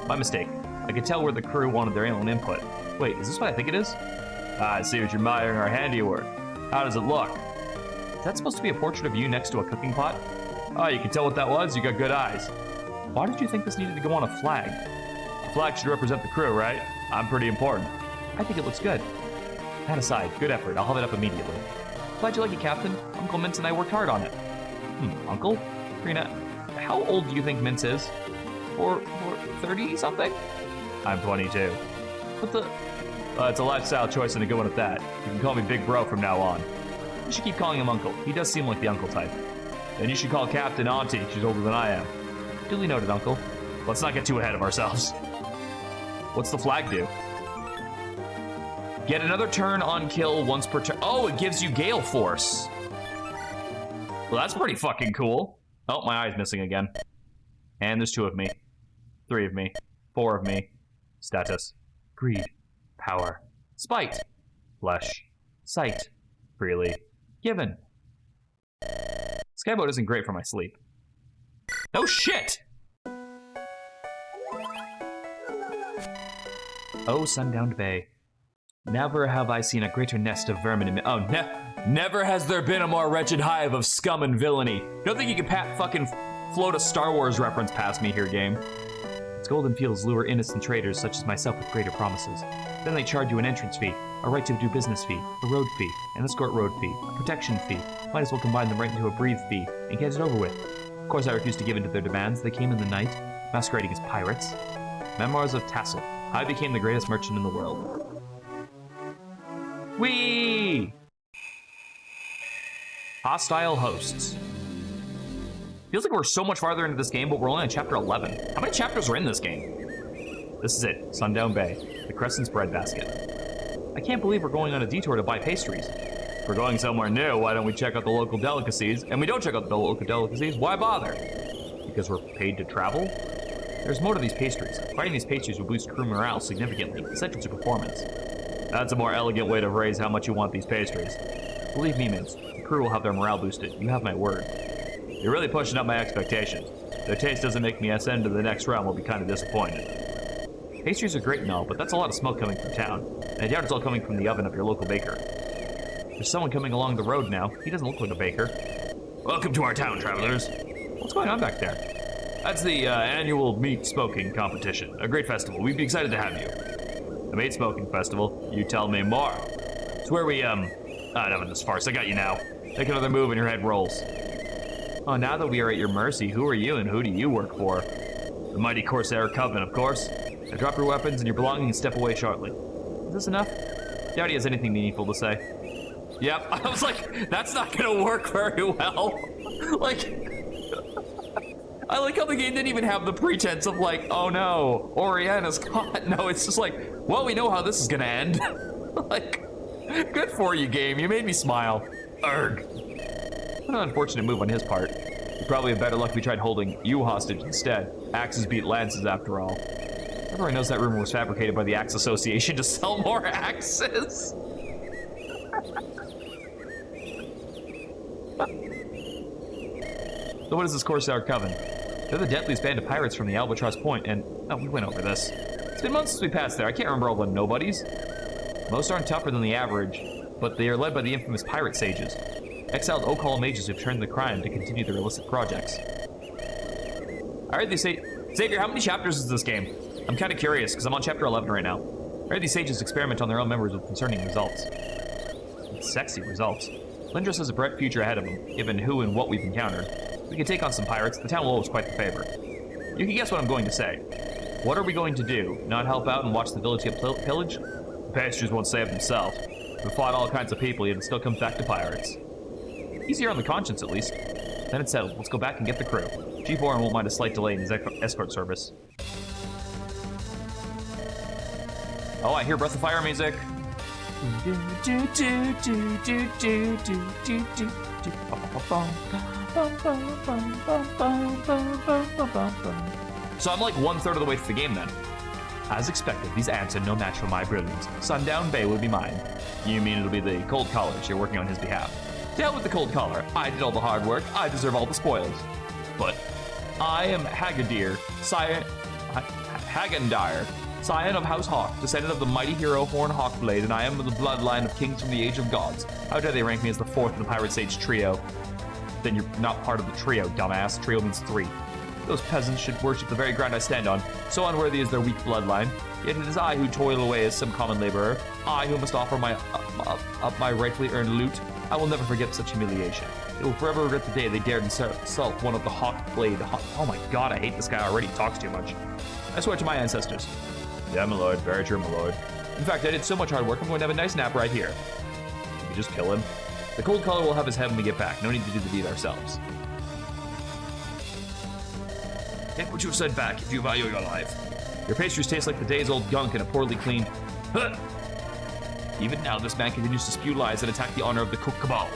My mistake. I could tell where the crew wanted their own input. Wait, is this what I think it is? Ah, I see what you're admiring our handiwork. How does it look? Is that supposed to be a portrait of you next to a cooking pot? Oh, you can tell what that was? You got good eyes. Why did you think this needed to go on a flag? A flag should represent the crew, right? I'm pretty important. I think it looks good. That aside, good effort. I'll have it up immediately. Glad you like it, Captain. Uncle Mince and I worked hard on it. Uncle? Karina, how old do you think Mince is? Or 30-something? I'm 22. What the... it's a lifestyle choice and a good one at that. You can call me Big Bro from now on. You should keep calling him Uncle. He does seem like the uncle type. Then you should call Captain Auntie. She's older than I am. Duly noted, Uncle. Let's not get too ahead of ourselves. What's the flag do? Get another turn on kill once per turn. Oh, it gives you Gale Force. Well, that's pretty fucking cool. Oh, my eye's missing again. And there's 2 of me. 3 of me. 4 of me. Status. Greed. Power. Spite. Flesh. Sight. Freely. Given. Skyboat isn't great for my sleep. Oh shit! Oh, sundowned bay. Never have I seen a greater nest of vermin in oh, never has there been a more wretched hive of scum and villainy. Don't think you can fucking float a Star Wars reference past me here, game. Its golden fields lure innocent traders such as myself with greater promises. Then they charge you an entrance fee, a right to do business fee, a road fee, an escort road fee, a protection fee. Might as well combine them right into a breathe fee and get it over with. Of course, I refused to give in to their demands. They came in the night, masquerading as pirates. Memoirs of Tassel. I became the greatest merchant in the world. Whee! Hostile hosts. Feels like we're so much farther into this game, but we're only on chapter 11. How many chapters are in this game? This is it, Sundown Bay, the Crescent's breadbasket. I can't believe we're going on a detour to buy pastries. If we're going somewhere new, why don't we check out the local delicacies? And we don't check out the local delicacies, why bother? Because we're paid to travel? There's more to these pastries. Finding these pastries will boost crew morale significantly, essential to performance. That's a more elegant way to phrase how much you want these pastries. Believe me, Mince, the crew will have their morale boosted. You have my word. You're really pushing up my expectations. If their taste doesn't make me ascend to the next realm, we'll be kind of disappointed. Pastries are great and all, but that's a lot of smoke coming from town. And I doubt it's all coming from the oven of your local baker. There's someone coming along the road now. He doesn't look like a baker. Welcome to our town, travelers. What's going on back there? That's the annual meat smoking competition. A great festival. We'd be excited to have you. The meat smoking festival? You tell me more. It's where we, enough of this farce. I got you now. Make another move and your head rolls. Oh, now that we are at your mercy, who are you and who do you work for? The mighty Corsair Coven, of course. Now drop your weapons and your belongings and step away shortly. Is this enough? Doubt he has anything meaningful to say. Yep, I was like, that's not gonna work very well. Like, I like how the game didn't even have the pretense of like, oh no, Oriana's caught. No, it's just like, well, we know how this is gonna end. Like, good for you, game. You made me smile. Urgh. What an unfortunate move on his part. You probably have better luck if we tried holding you hostage instead. Axes beat lances after all. Everyone knows that rumor was fabricated by the Axe Association to sell more axes. So what is this Corsair Coven? They're the deadliest band of pirates from the Albatross Point, and... Oh, we went over this. It's been months since we passed there. I can't remember all the nobodies. Most aren't tougher than the average, but they are led by the infamous pirate sages. Exiled Occult mages who've turned the crime to continue their illicit projects. I heard they say... Xavier, how many chapters is this game? I'm kind of curious, because I'm on chapter 11 right now. I heard these sages experiment on their own members with concerning results. Sexy results. Lindros has a bright future ahead of him, given who and what we've encountered. We can take on some pirates, the town will owe us quite the favor. You can guess what I'm going to say. What are we going to do? Not help out and watch the village get pillaged? The pastors won't save themselves. We've fought all kinds of people, yet it still comes back to pirates. Easier on the conscience, at least. Then it's settled. Let's go back and get the crew. Chief Warren won't mind a slight delay in his escort service. Oh, I hear Breath of Fire music. So I'm like 1/3 of the way through the game then. As expected, these ants are no match for my brilliance. Sundown Bay will be mine. You mean it'll be the cold collars you're working on his behalf? To hell with the cold collar. I did all the hard work. I deserve all the spoils. But I am Haggadir, Hagendire, scion of House Hawk, descendant of the mighty hero Horn Hawkblade, and I am of the bloodline of kings from the age of gods. How dare they rank me as the 4th in the Pirate Sage trio? Then you're not part of the trio, dumbass. Trio means 3. Those peasants should worship the very ground I stand on. So unworthy is their weak bloodline. Yet it is I who toil away as some common laborer. I who must offer my rightfully earned loot. I will never forget such humiliation. They will forever regret the day they dared insult one of the Hawkblade. Oh my god, I hate this guy already. He talks too much. I swear to my ancestors. Yeah, my lord. Very true, my lord. In fact, I did so much hard work, I'm going to have a nice nap right here. We just kill him. The cold collar will have his head when we get back. No need to do the deed ourselves. Take what you've said back if you value your life. Your pastries taste like the days-old gunk in a poorly cleaned... Huh! Even now, this man continues to spew lies and attack the honor of the cook cabal.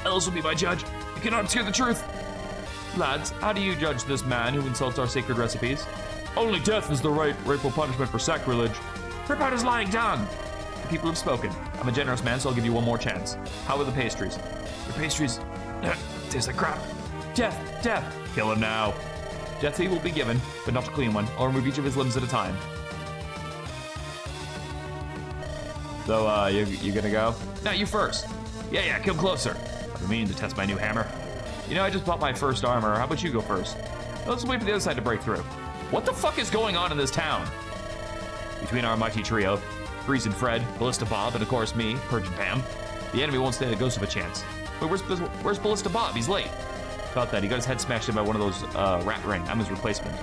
Ellis will be my judge. You cannot obscure the truth. Lads, how do you judge this man who insults our sacred recipes? Only death is the rightful punishment for sacrilege. Rip out his lying tongue. The people have spoken. I'm a generous man, so I'll give you one more chance. How are the pastries? Your pastries taste like crap. Death, death. Kill him now. Death he will be given, but not a clean one. I'll remove each of his limbs at a time. So, you gonna go? No, you first. Yeah, come closer. I've been meaning to test my new hammer. You know, I just bought my first armor. How about you go first? Let's wait for the other side to break through. What the fuck is going on in this town? Between our mighty trio, Breeze and Fred, Ballista Bob, and of course me, Purge and Pam, the enemy won't stand a ghost of a chance. Wait, where's Ballista Bob? He's late. About that, he got his head smashed in by one of those rat ring. I'm his replacement.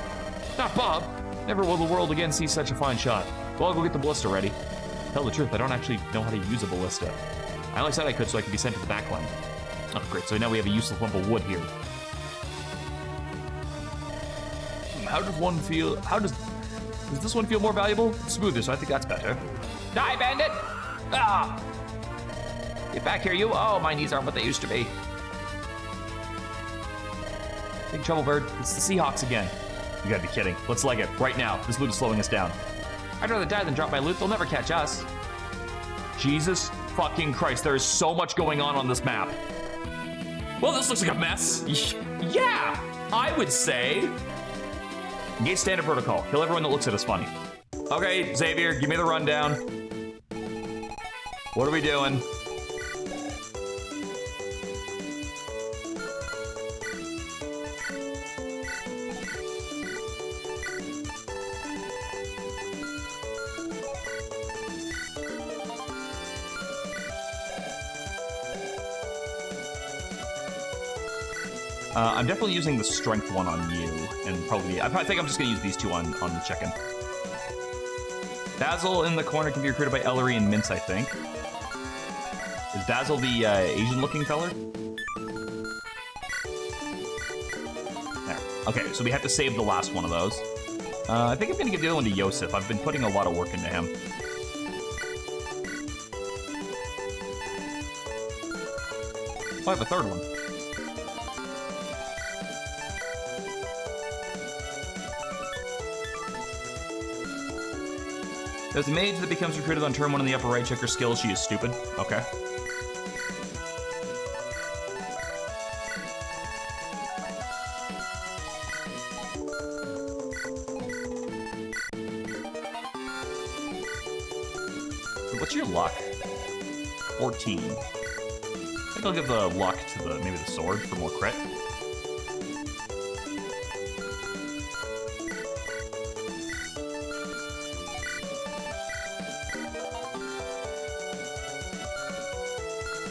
Not Bob. Never will the world again see such a fine shot. Well, I'll go get the ballista ready. Tell the truth, I don't actually know how to use a ballista. I only said I could so I could be sent to the backline. Oh, great, so now we have a useless lump of wood here. How does one feel... Does this one feel more valuable? Smoother, so I think that's better. Die, bandit! Ah! Get back here, you! Oh, my knees aren't what they used to be. Big trouble, bird. It's the Seahawks again. You gotta be kidding. Let's leg it, right now. This loot is slowing us down. I'd rather die than drop my loot. They'll never catch us. Jesus fucking Christ, there is so much going on this map. Well, this looks like a mess. Yeah, I would say. Engage standard protocol. Kill everyone that looks at us funny. Okay, Xavier, give me the rundown. What are we doing? I'm definitely using the strength one on you, and I probably think I'm just gonna use these two on the chicken. Dazzle in the corner can be recruited by Ellery and Mince, I think. Is Dazzle the Asian-looking feller? There. Okay, so we have to save the last one of those. I think I'm gonna give the other one to Yosef. I've been putting a lot of work into him. Oh, I have a third one. There's a mage that becomes recruited on turn 1 in the upper right. Check her skills. She is stupid. Okay. What's your luck? 14. I think I'll give the luck to maybe the sword for more crit.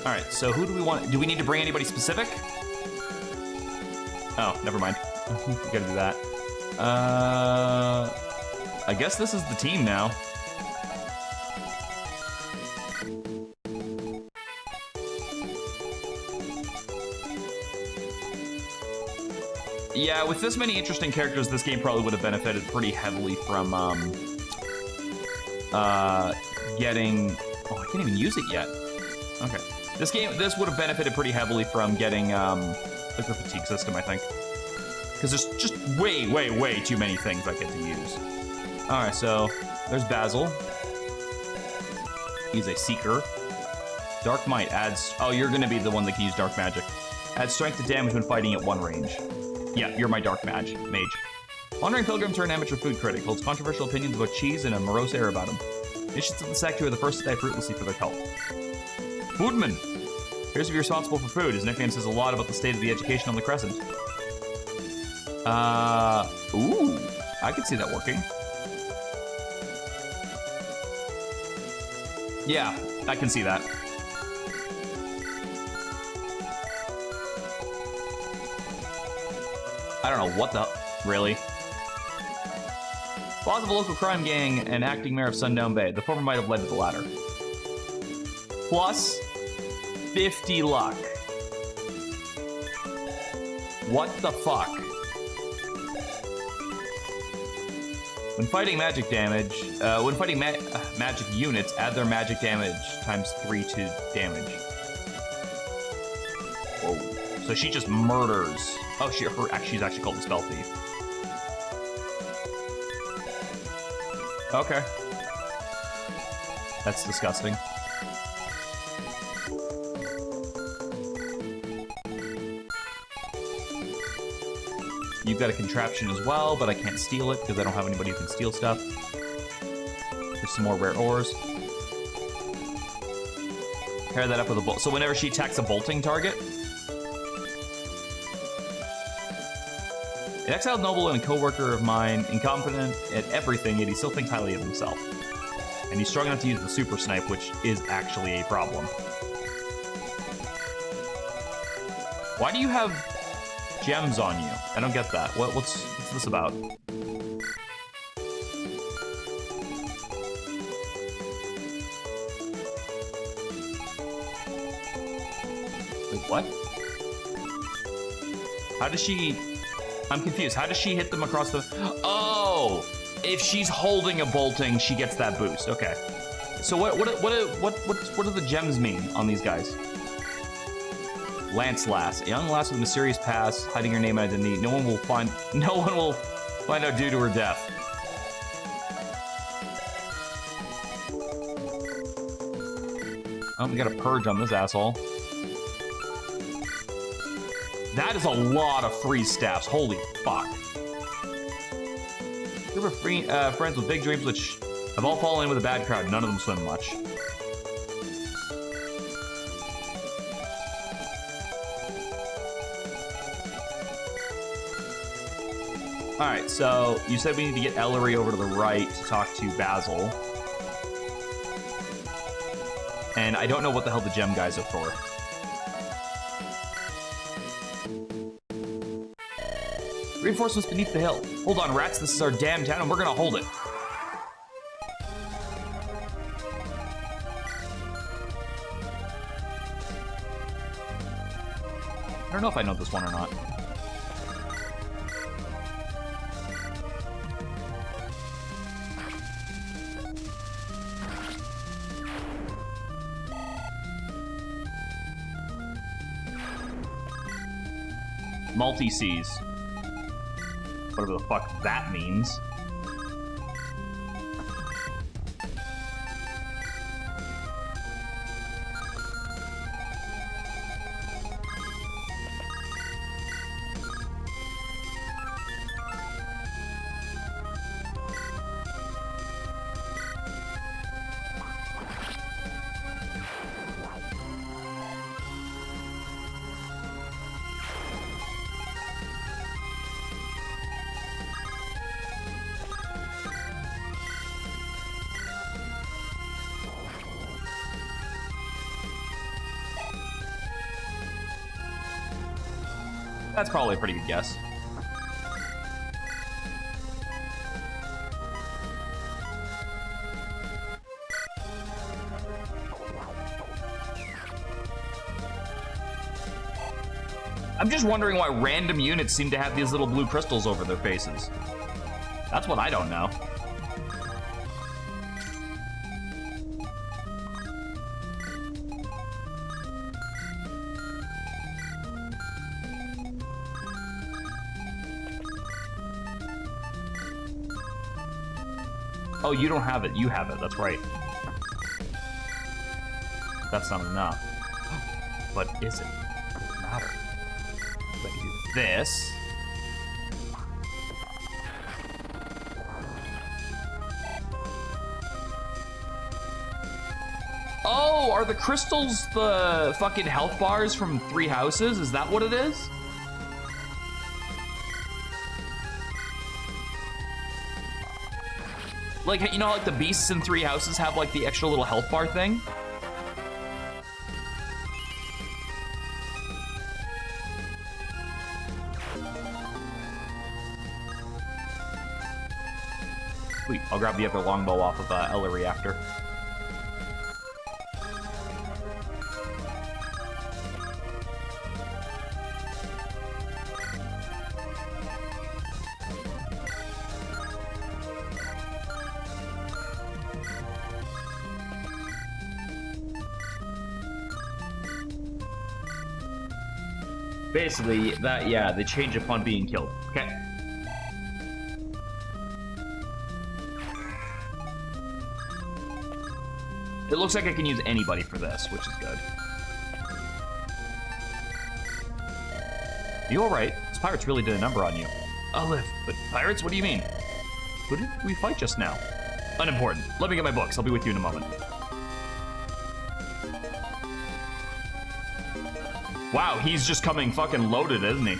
All right, so who do we want? Do we need to bring anybody specific? Oh, never mind. We gotta do that. I guess this is the team now. Yeah, with this many interesting characters, this game probably would have benefited pretty heavily from getting. Oh, I can't even use it yet. Okay, this would have benefited pretty heavily from getting like the fatigue system, I think, because there's just way too many things I get to use. All right, so there's Basil. He's a seeker. Dark Might adds. Oh, you're gonna be the one that can use dark magic. Adds strength to damage when fighting at one range. Yeah, you're my dark mage. Wandering pilgrims are an amateur food critic. Holds controversial opinions about cheese and a morose air about him. Missions of the sect who are the first to die fruitlessly for their cult. Foodman appears to be responsible for food. His nickname says a lot about the state of the education on the Crescent. Ooh, I could see that working. Yeah, I can see that. I don't know what the... Really? Boss of a local crime gang and acting mayor of Sundown Bay. The former might have led to the latter. Plus 50 luck. What the fuck? When fighting magic damage, when fighting magic units, add their magic damage times 3 to damage. Whoa. So she just murders. Oh, she's actually called the Spell Thief. Okay. That's disgusting. You've got a contraption as well, but I can't steal it because I don't have anybody who can steal stuff. There's some more rare ores. Pair that up with a bolt. So whenever she attacks a bolting target, an exiled noble and a co-worker of mine, incompetent at everything, yet he still thinks highly of himself. And he's strong enough to use the super snipe, which is actually a problem. Why do you have gems on you? I don't get that. What's this about? Wait, what? How does she... I'm confused. How does she hit them across the... Oh! If she's holding a bolting, she gets that boost. Okay. So what do the gems mean on these guys? Lance Lass. A young lass with a mysterious past, hiding her name and identity. No one will find out due to her death. Oh, we got a purge on this asshole. That is a lot of freeze staffs. Holy fuck. Group of friends with big dreams which have all fallen in with a bad crowd. None of them swim much. Alright, so you said we need to get Ellery over to the right to talk to Basil. And I don't know what the hell the gem guys are for. Reinforcements beneath the hill. Hold on, rats, this is our damn town and we're gonna hold it. I don't know if I know this one or not. Multi-seas. Whatever the fuck that means. That's probably a pretty good guess. I'm just wondering why random units seem to have these little blue crystals over their faces. That's what I don't know. Oh, you don't have it. You have it. That's right. That's not enough. But is it? Doesn't matter. Let me do this. Oh, are the crystals the fucking health bars from Three Houses? Is that what it is? Like, you know, like the beasts in Three Houses have like the extra little health bar thing? Sweet, I'll grab the other longbow off of Ellery after. Basically, that, yeah, they change upon being killed. Okay. It looks like I can use anybody for this, which is good. Are you alright? These pirates really did a number on you. Olive, but pirates? What do you mean? Who did we fight just now? Unimportant. Let me get my books. I'll be with you in a moment. Wow, he's just coming fucking loaded, isn't he?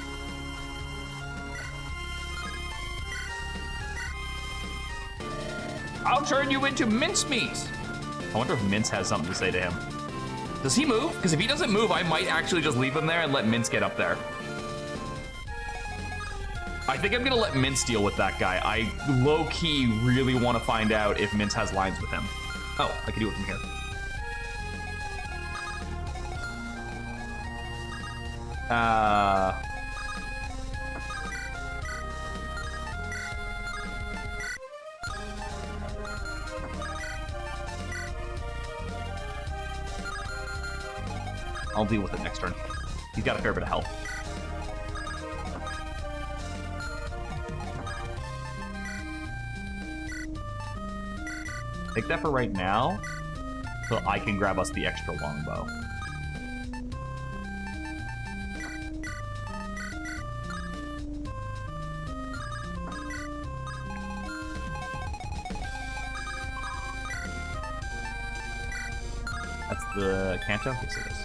I'll turn you into mincemeat. I wonder if Mince has something to say to him. Does he move? Because if he doesn't move, I might actually just leave him there and let Mince get up there. I think I'm gonna let Mince deal with that guy. I low-key really want to find out if Mince has lines with him. Oh, I can do it from here. I'll deal with it next turn. He's got a fair bit of health. Take that for right now, so I can grab us the extra longbow. That's the Kanto? Yes, it is.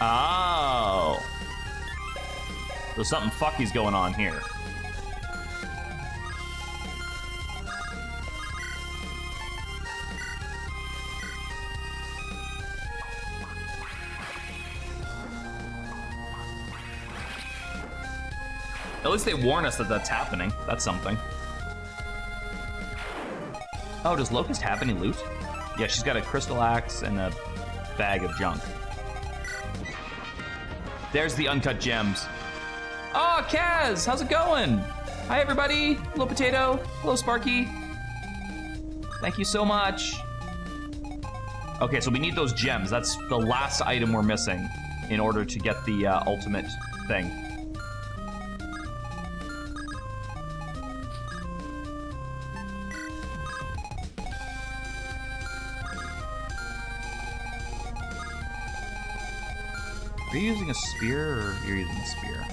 Oh. So something fucky's going on here. At least they warn us that that's happening. That's something. Oh, does Locust have any loot? Yeah, she's got a crystal axe and a bag of junk. There's the uncut gems. Oh, Kaz, how's it going? Hi, everybody. Hello, Potato. Hello, Sparky. Thank you so much. Okay, so we need those gems. That's the last item we're missing in order to get the ultimate thing. Are you using a spear, or you're using a spear?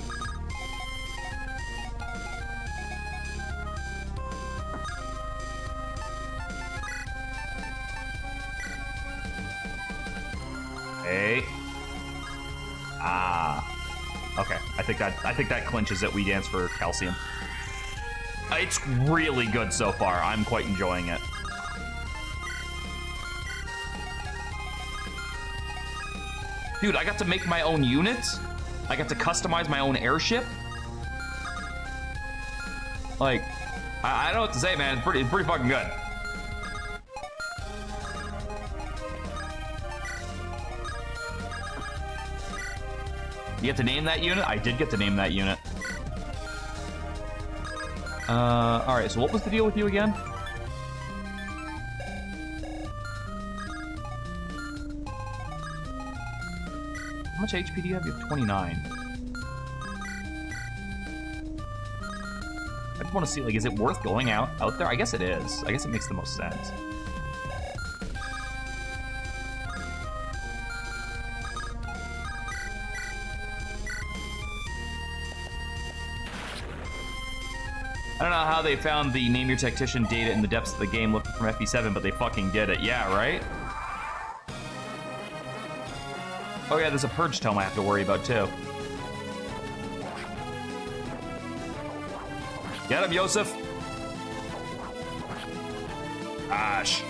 Hey. Ah. Okay, I think that clinches it. We dance for calcium. It's really good so far. I'm quite enjoying it. Dude, I got to make my own units. I got to customize my own airship. Like, I don't know what to say, man. It's pretty fucking good. You get to name that unit? I did get to name that unit. Alright, so what was the deal with you again? How much HP do you have? You have 29. I just want to see, like, is it worth going out there? I guess it is. I guess it makes the most sense. I don't know how they found the Name Your Tactician data in the depths of the game looking from FP7, but they fucking did it. Yeah, right? Oh yeah, there's a Purge Tome I have to worry about, too. Get him, Yosef! Smash!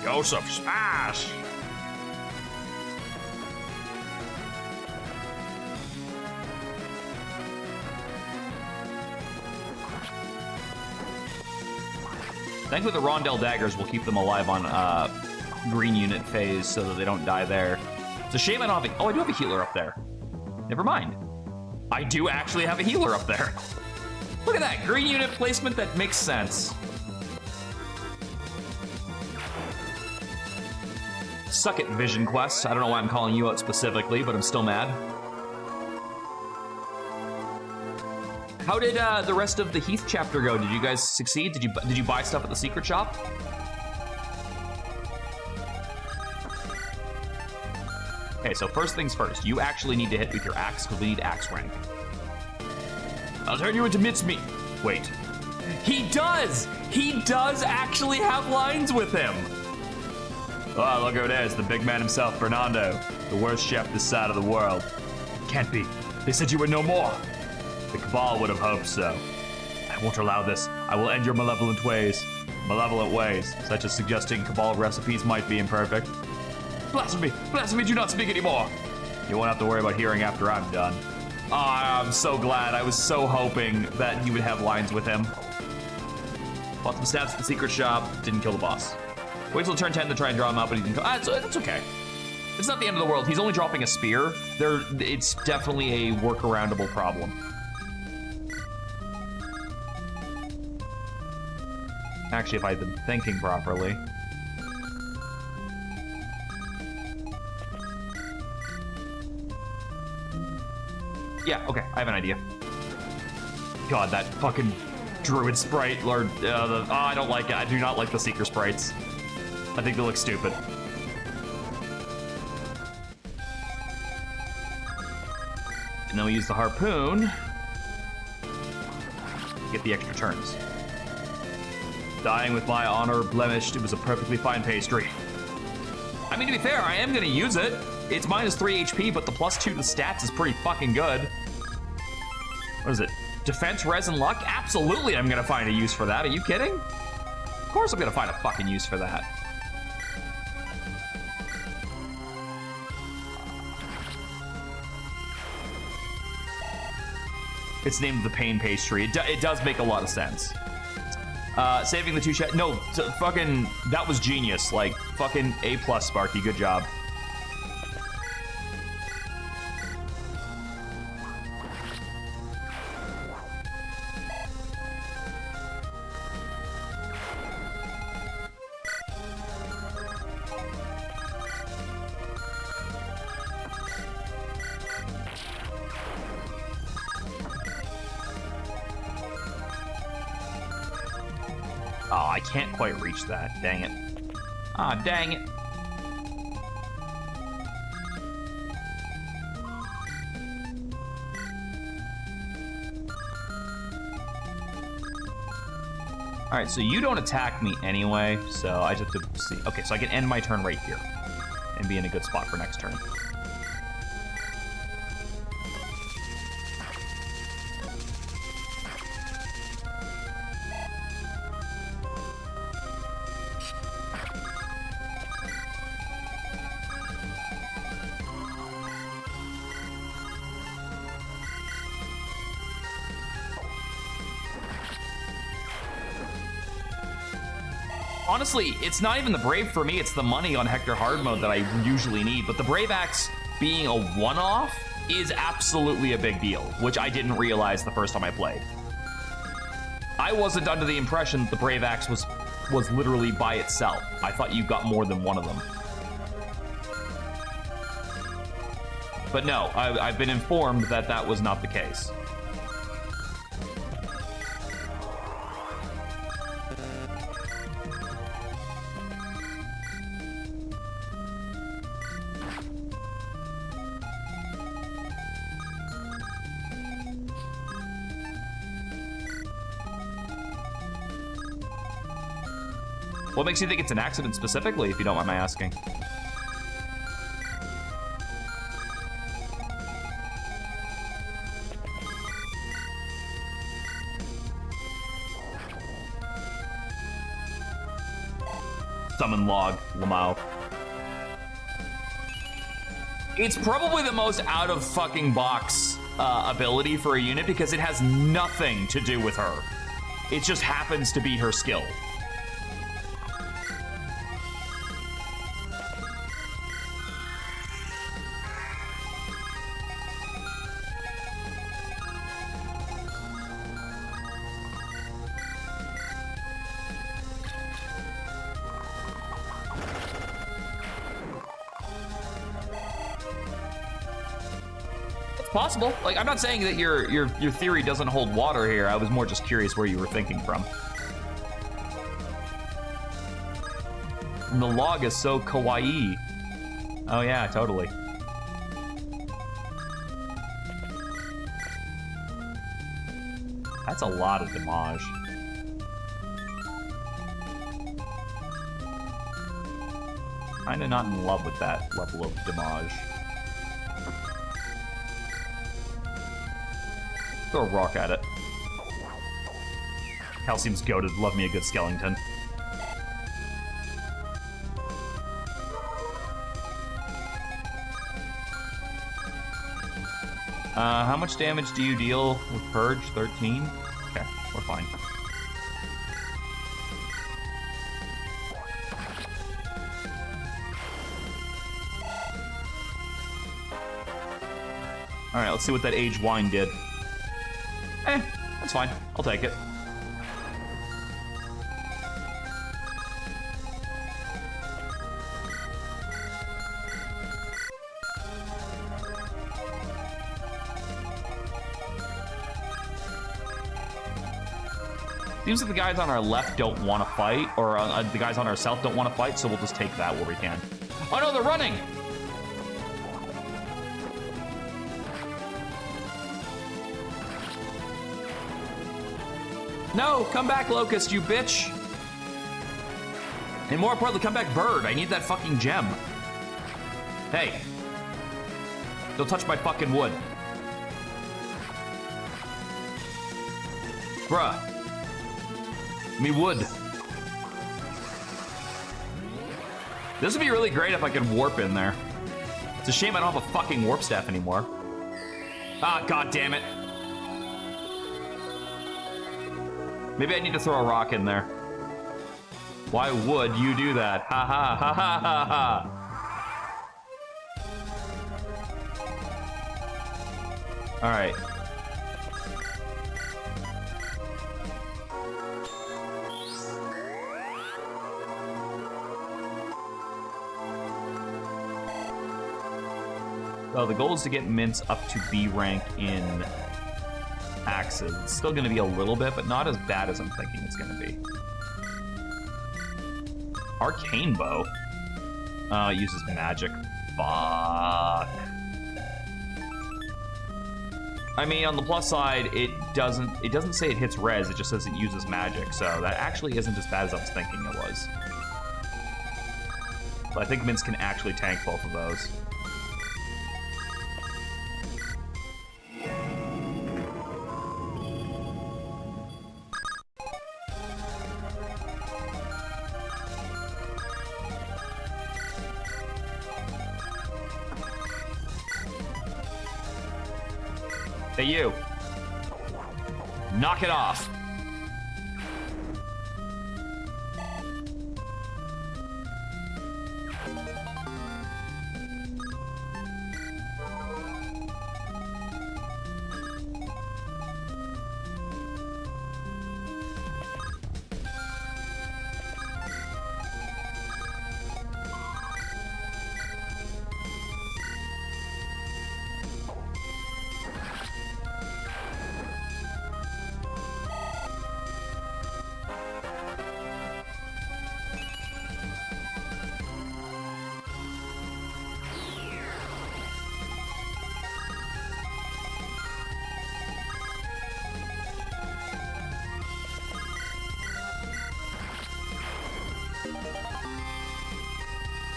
Yosef, smash! Thankfully, the Rondell Daggers will keep them alive on green unit phase so that they don't die there. It's a shame I don't have a... Oh, I do have a healer up there. Never mind. I do actually have a healer up there. Look at that. Green unit placement that makes sense. Suck it, Vision Quest. I don't know why I'm calling you out specifically, but I'm still mad. How did the rest of the Heath chapter go? Did you guys succeed? Did you buy stuff at the secret shop? Okay, so first things first. You actually need to hit with your axe because we need axe rank. I'll turn you into mincemeat. Wait. He does! He does actually have lines with him! Oh, look who it is, the big man himself, Fernando. The worst chef this side of the world. Can't be. They said you were no more. The Cabal would have hoped so. I won't allow this. I will end your malevolent ways. Malevolent ways, such as suggesting Cabal recipes might be imperfect. Blasphemy! Blasphemy, do not speak anymore! You won't have to worry about hearing after I'm done. Oh, I'm so glad. I was so hoping that he would have lines with him. Bought some stats at the secret shop, didn't kill the boss. Wait till turn 10 to try and draw him up, and he can that's okay. It's not the end of the world. He's only dropping a spear. It's definitely a workaroundable problem. Actually, if I had been thinking properly. Yeah, okay, I have an idea. God, that fucking druid sprite, or I don't like it. I do not like the seeker sprites. I think they look stupid. And then we use the harpoon to get the extra turns. Dying with my honor blemished, it was a perfectly fine pastry. I mean, to be fair, I am gonna use it. It's minus 3 HP, but the plus 2 to stats is pretty fucking good. What is it? Defense, res, and luck? Absolutely I'm gonna find a use for that. Are you kidding? Of course I'm gonna find a fucking use for that. It's named the Pain Pastry. It does make a lot of sense. Saving the 2 shot. No, fucking, that was genius. Like, fucking A+, Sparky. Good job. Oh, I can't quite reach that. Dang it. Ah, dang it. All right, so you don't attack me anyway, so I just have to see. Okay, so I can end my turn right here and be in a good spot for next turn. Honestly, it's not even the Brave for me, it's the money on Hector hard mode that I usually need, but the Brave Axe being a one-off is absolutely a big deal, which I didn't realize the first time I played. I wasn't under the impression that the Brave Axe was literally by itself. I thought you got more than one of them. But no, I've been informed that that was not the case. What makes you think it's an accident specifically, if you don't mind my asking? Summon log, Lamau. It's probably the most out of fucking box ability for a unit because it has nothing to do with her. It just happens to be her skill. Possible. Like, I'm not saying that your theory doesn't hold water here. I was more just curious where you were thinking from. And the log is so kawaii. Oh yeah, totally. That's a lot of damage. Kinda not in love with that level of damage. Throw a rock at it. Calcium's goated. Love me a good skeleton. How much damage do you deal with Purge? 13? Okay, we're fine. Alright, let's see what that aged wine did. That's fine. I'll take it. Seems like the guys on our left don't want to fight, or the guys on our south don't want to fight, so we'll just take that where we can. Oh no, they're running! No, come back, Locust, you bitch. And more importantly, come back, Bird. I need that fucking gem. Hey. Don't touch my fucking wood. Bruh. Me wood. This would be really great if I could warp in there. It's a shame I don't have a fucking warp staff anymore. Ah, god damn it. Maybe I need to throw a rock in there. Why would you do that? Ha ha ha ha ha ha. All right. Well, the goal is to get Mints up to B rank in axes. It's still going to be a little bit, but not as bad as I'm thinking it's going to be. Arcane bow. Oh, it uses magic. Fuck. I mean, on the plus side, it doesn't say it hits res, it just says it uses magic, so that actually isn't as bad as I was thinking it was. But I think Mints can actually tank both of those. Hey, you. Knock it off.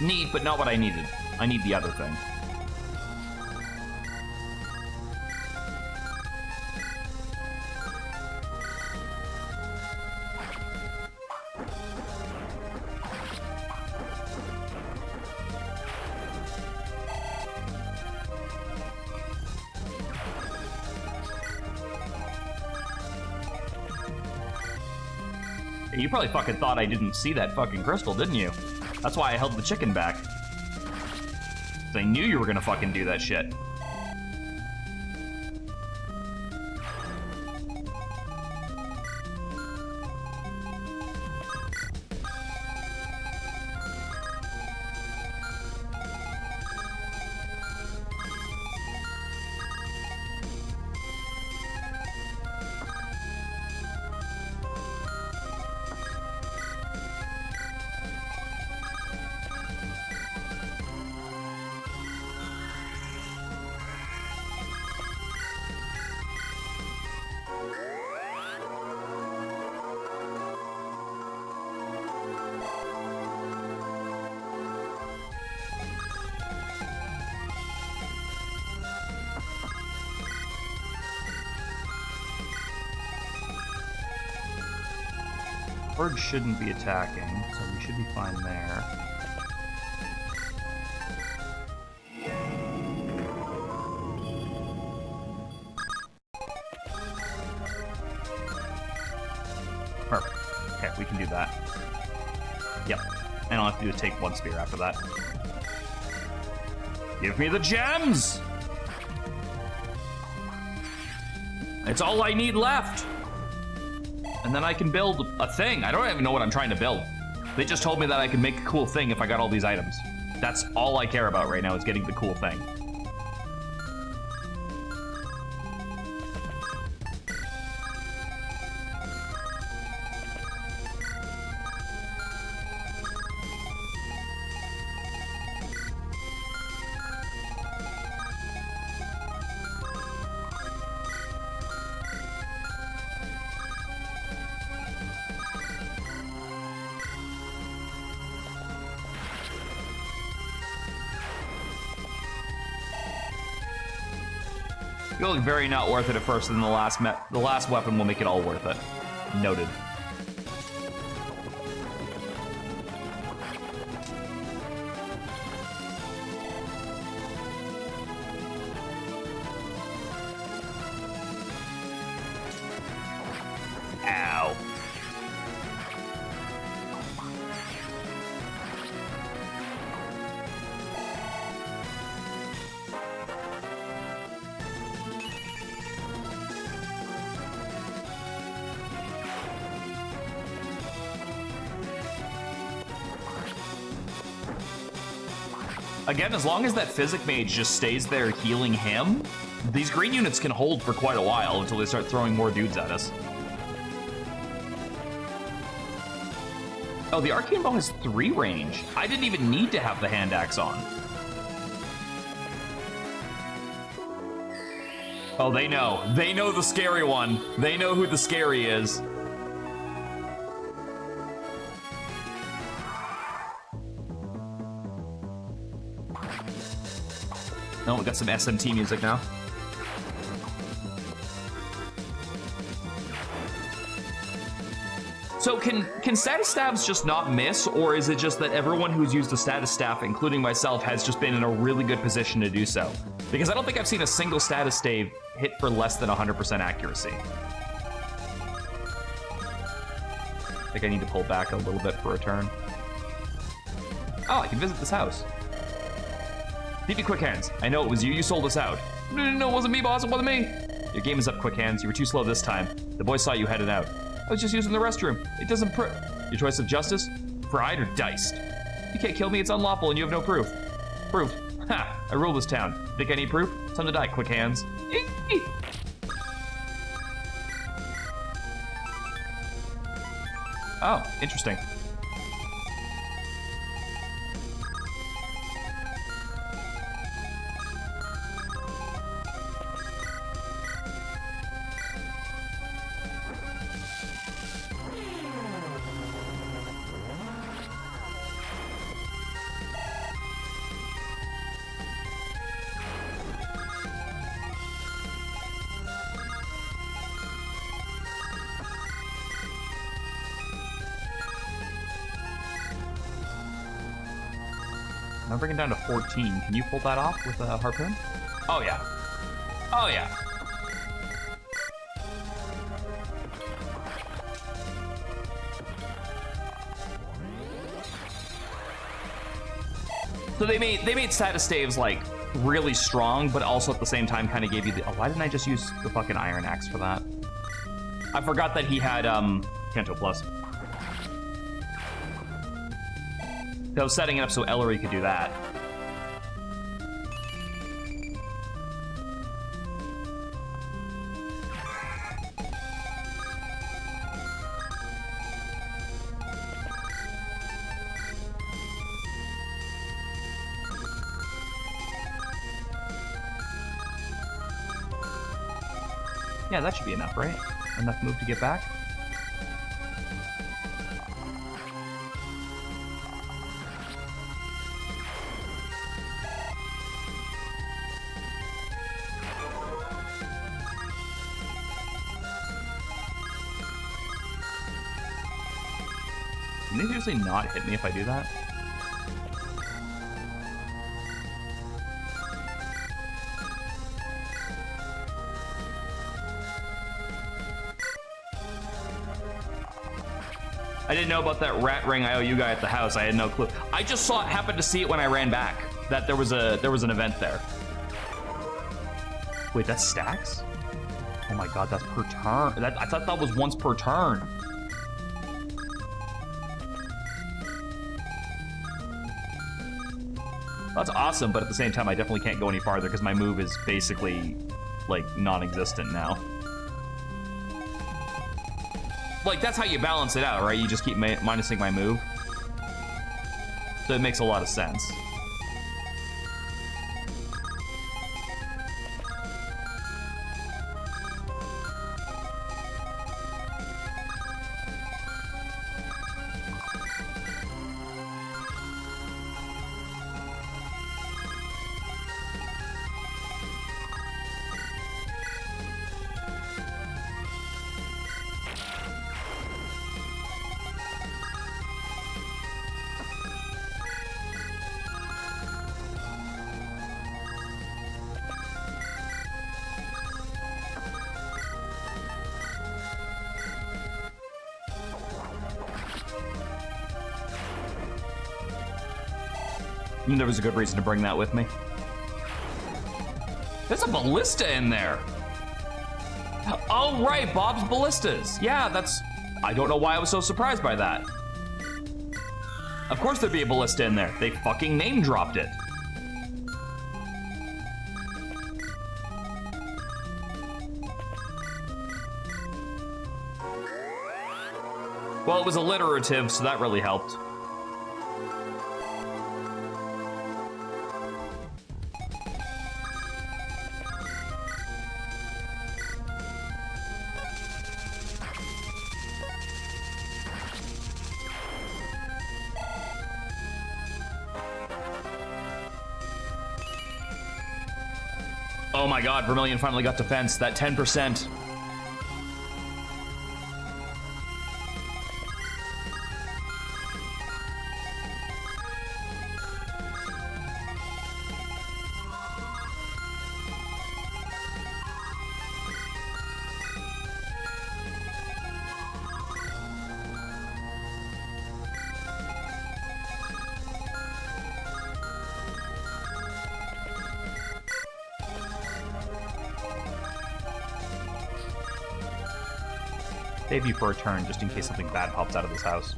Neat, but not what I needed. I need the other thing. You probably fucking thought I didn't see that fucking crystal, didn't you? That's why I held the chicken back. 'Cause I knew you were gonna fucking do that shit. Bird shouldn't be attacking, so we should be fine there. Perfect. Okay, we can do that. Yep. And all I have to do is take one spear after that. Give me the gems! It's all I need left! And then I can build a thing. I don't even know what I'm trying to build. They just told me that I could make a cool thing if I got all these items. That's all I care about right now, is getting the cool thing. Feeling very not worth it at first, and the last weapon will make it all worth it. Noted. Ow. Again, as long as that Physic Mage just stays there healing him, these green units can hold for quite a while until they start throwing more dudes at us. Oh, the Arcane Bow has 3 range. I didn't even need to have the Hand Axe on. Oh, they know. They know the scary one. They know who the scary is. No, we got some SMT music now. So can status stabs just not miss, or is it just that everyone who's used a status staff, including myself, has just been in a really good position to do so? Because I don't think I've seen a single status stave hit for less than 100% accuracy. I think I need to pull back a little bit for a turn. Oh, I can visit this house. DP Quick Hands, I know it was you. You sold us out. No, it wasn't me, boss. It wasn't me. Your game is up, Quick Hands. You were too slow this time. The boys saw you headed out. I was just using the restroom. It doesn't Your choice of justice? Fried or diced? You can't kill me. It's unlawful and you have no proof. Proof? Ha! I rule this town. Think I need proof? Time to die, Quick Hands. Oh, interesting. I'm bringing it down to 14. Can you pull that off with a harpoon? Oh, yeah. Oh, yeah. So they made status staves, like, really strong, but also at the same time kind of gave you the... Oh, why didn't I just use the fucking Iron Axe for that? I forgot that he had, Canto Plus. I was setting it up so Ellery could do that. Yeah, that should be enough, right? Enough move to get back? Can they usually not hit me if I do that? I didn't know about that rat ring IOU guy at the house. I had no clue. I just happened to see it when I ran back. That there was an event there. Wait, that's stacks? Oh my god, that's per turn. I thought that was once per turn. That's awesome, but at the same time, I definitely can't go any farther because my move is basically, like, non-existent now. Like, that's how you balance it out, right? You just keep minusing my move. So it makes a lot of sense. And there was a good reason to bring that with me. There's a ballista in there. Oh, right, Bob's Ballistas. Yeah, that's... I don't know why I was so surprised by that. Of course there'd be a ballista in there. They fucking name-dropped it. Well, it was alliterative, so that really helped. Oh my god, Vermilion finally got defense. That 10%. Save you for a turn, just in case something bad pops out of this house.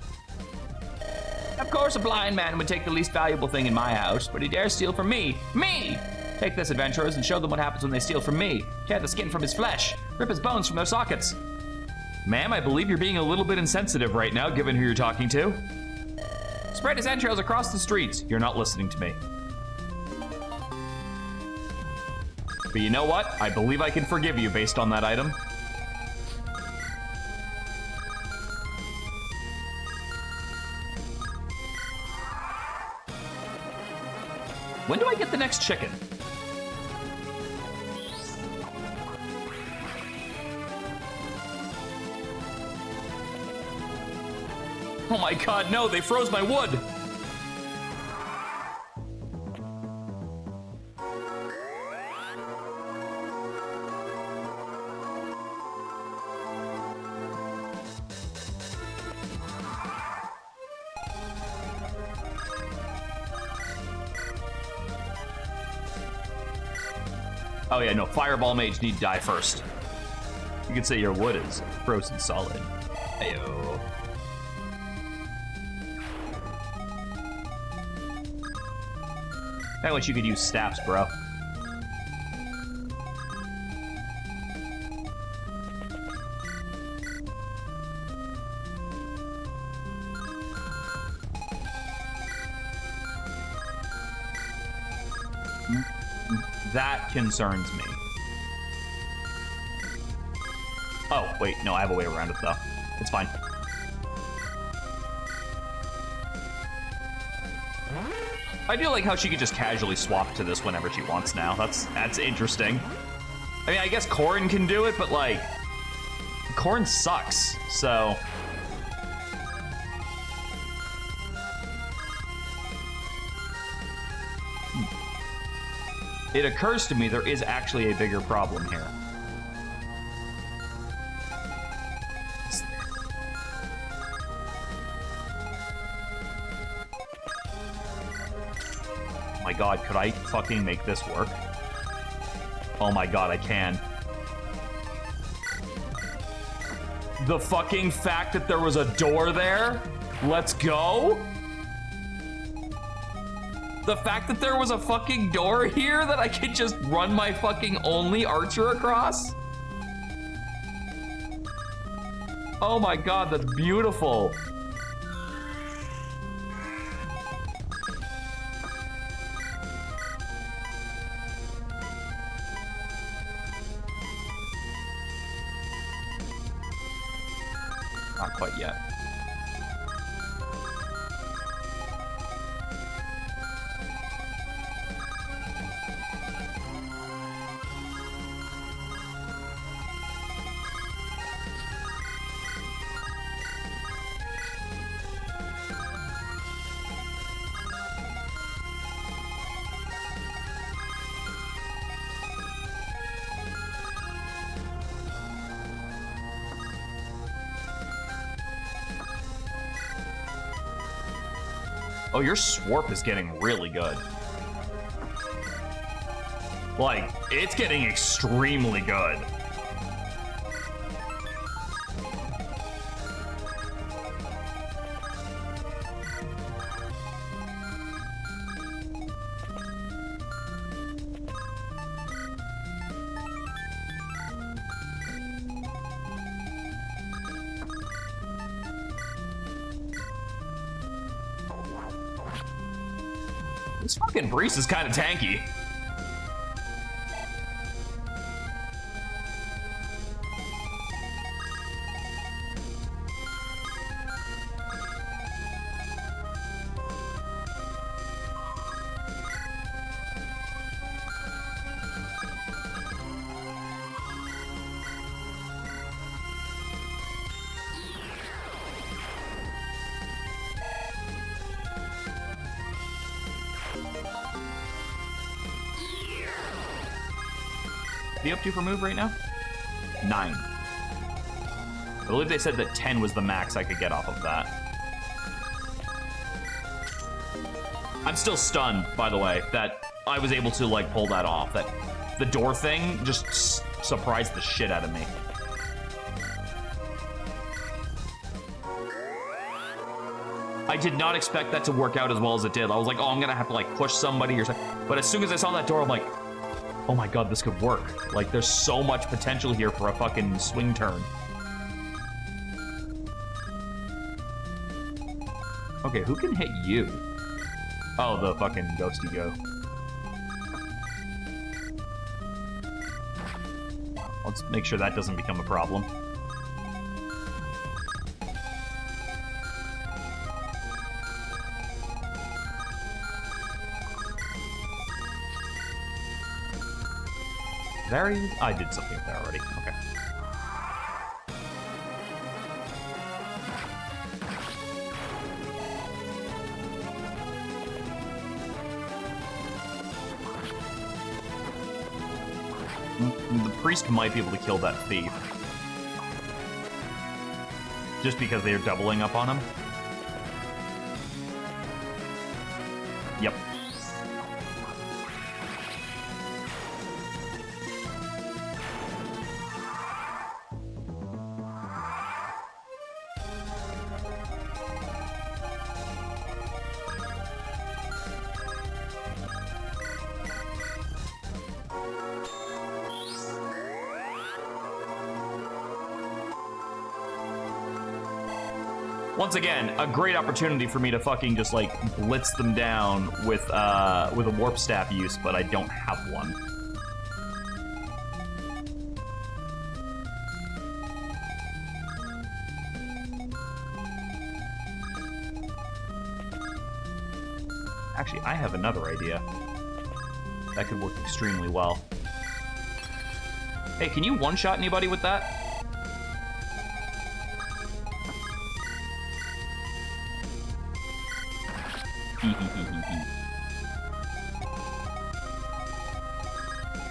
Of course a blind man would take the least valuable thing in my house, but he dares steal from me. Me! Take this, adventurers, and show them what happens when they steal from me. Tear the skin from his flesh. Rip his bones from their sockets. Ma'am, I believe you're being a little bit insensitive right now, given who you're talking to. Spread his entrails across the streets. You're not listening to me. But you know what? I believe I can forgive you based on that item. When do I get the next chicken? Oh my god, no, they froze my wood! Oh yeah, no, Fireball Mage need to die first. You could say your wood is frozen solid. Ayo. I wish you could use staffs, bro. That concerns me. Oh, wait, no, I have a way around it, though. It's fine. I do like how she could just casually swap to this whenever she wants now. That's interesting. I mean, I guess Corrin can do it, but, like, Corrin sucks, so... It occurs to me there is actually a bigger problem here. Oh my god, could I fucking make this work? Oh my god, I can. The fucking fact that there was a door there? Let's go? The fact that there was a fucking door here that I could just run my fucking only archer across? Oh my god, that's beautiful. Not quite yet. Oh, your Swarp is getting really good. Like, it's getting extremely good. This fucking Breeze is kind of tanky. What are you up to for move right now? 9. I believe they said that 10 was the max I could get off of that. I'm still stunned, by the way, that I was able to, like, pull that off. That the door thing just surprised the shit out of me. I did not expect that to work out as well as it did. I was like, oh, I'm gonna have to, like, push somebody or something. But as soon as I saw that door, I'm like, oh my god, this could work. Like, there's so much potential here for a fucking swing turn. Okay, who can hit you? Oh, the fucking ghosty go. Let's make sure that doesn't become a problem. I did something with that already. Okay. The priest might be able to kill that thief. Just because they are doubling up on him. Yep. Once again, a great opportunity for me to fucking just like blitz them down with a warp staff use, but I don't have one. Actually, I have another idea. That could work extremely well. Hey, can you one-shot anybody with that?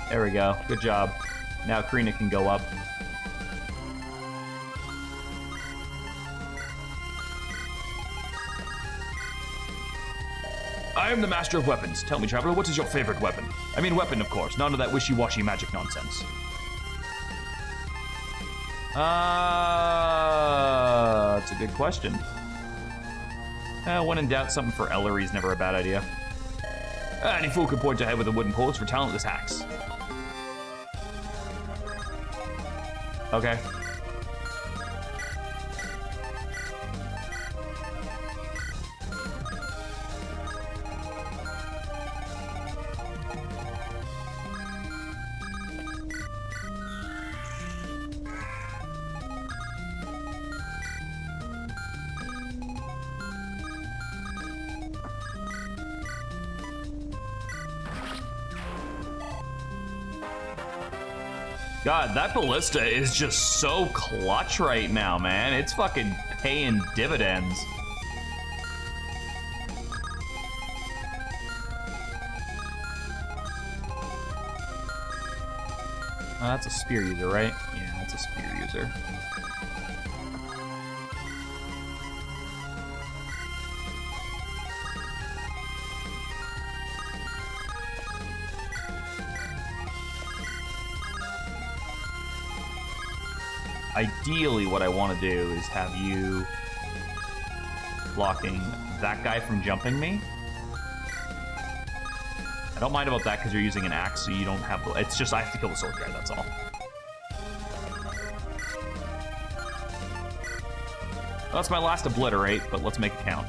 There we go. Good job. Now Karina can go up. I am the master of weapons. Tell me, traveler, what is your favorite weapon? I mean weapon, of course. None of that wishy-washy magic nonsense. That's a good question. When in doubt, something for Ellery is never a bad idea. Any fool can point ahead with a wooden pole for talentless hacks. Okay. God, that ballista is just so clutch right now, man. It's fucking paying dividends. Oh, that's a spear user, right? Yeah, that's a spear user. Ideally, what I want to do is have you blocking that guy from jumping me. I don't mind about that because you're using an axe, so you don't have... It's just I have to kill the sword guy, that's all. Well, that's my last obliterate, but let's make it count.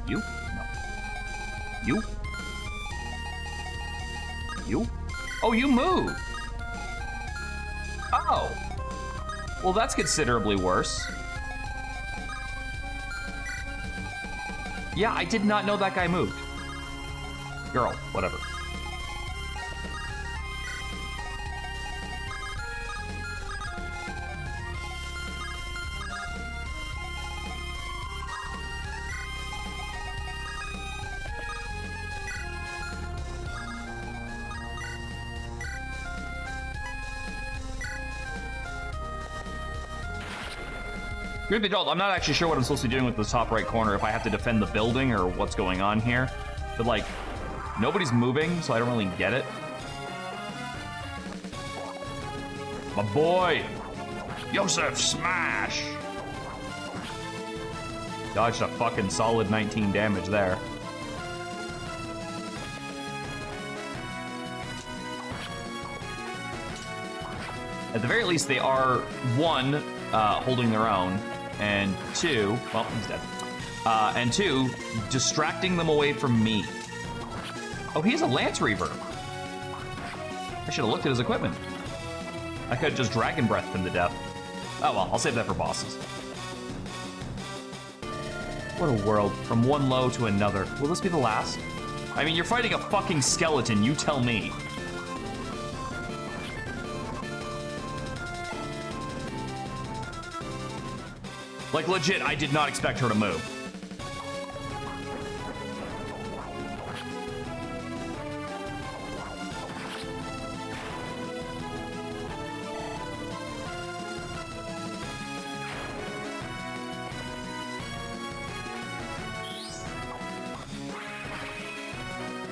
You? No. You? You? Oh, you move! Oh! Well, that's considerably worse. Yeah, I did not know that guy moved. Girl, whatever. Truth be told, I'm not actually sure what I'm supposed to be doing with the top right corner, if I have to defend the building or what's going on here. But, like, nobody's moving, so I don't really get it. My boy! Yosef, smash! Dodged a fucking solid 19 damage there. At the very least, they are, one, holding their own, and two, well, he's dead. And two, distracting them away from me. Oh, he's a Lance Reaver. I should have looked at his equipment. I could have just Dragon Breathed him to death. Oh well, I'll save that for bosses. What a world, from one low to another. Will this be the last? I mean, you're fighting a fucking skeleton, you tell me. Like, legit, I did not expect her to move.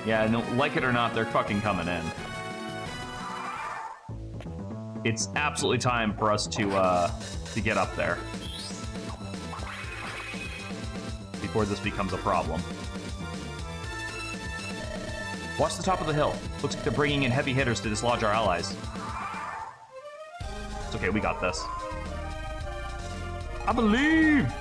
Yeah, no, like it or not, they're fucking coming in. It's absolutely time for us to get up there before this becomes a problem. Watch the top of the hill. Looks like they're bringing in heavy hitters to dislodge our allies. It's okay, we got this. I believe!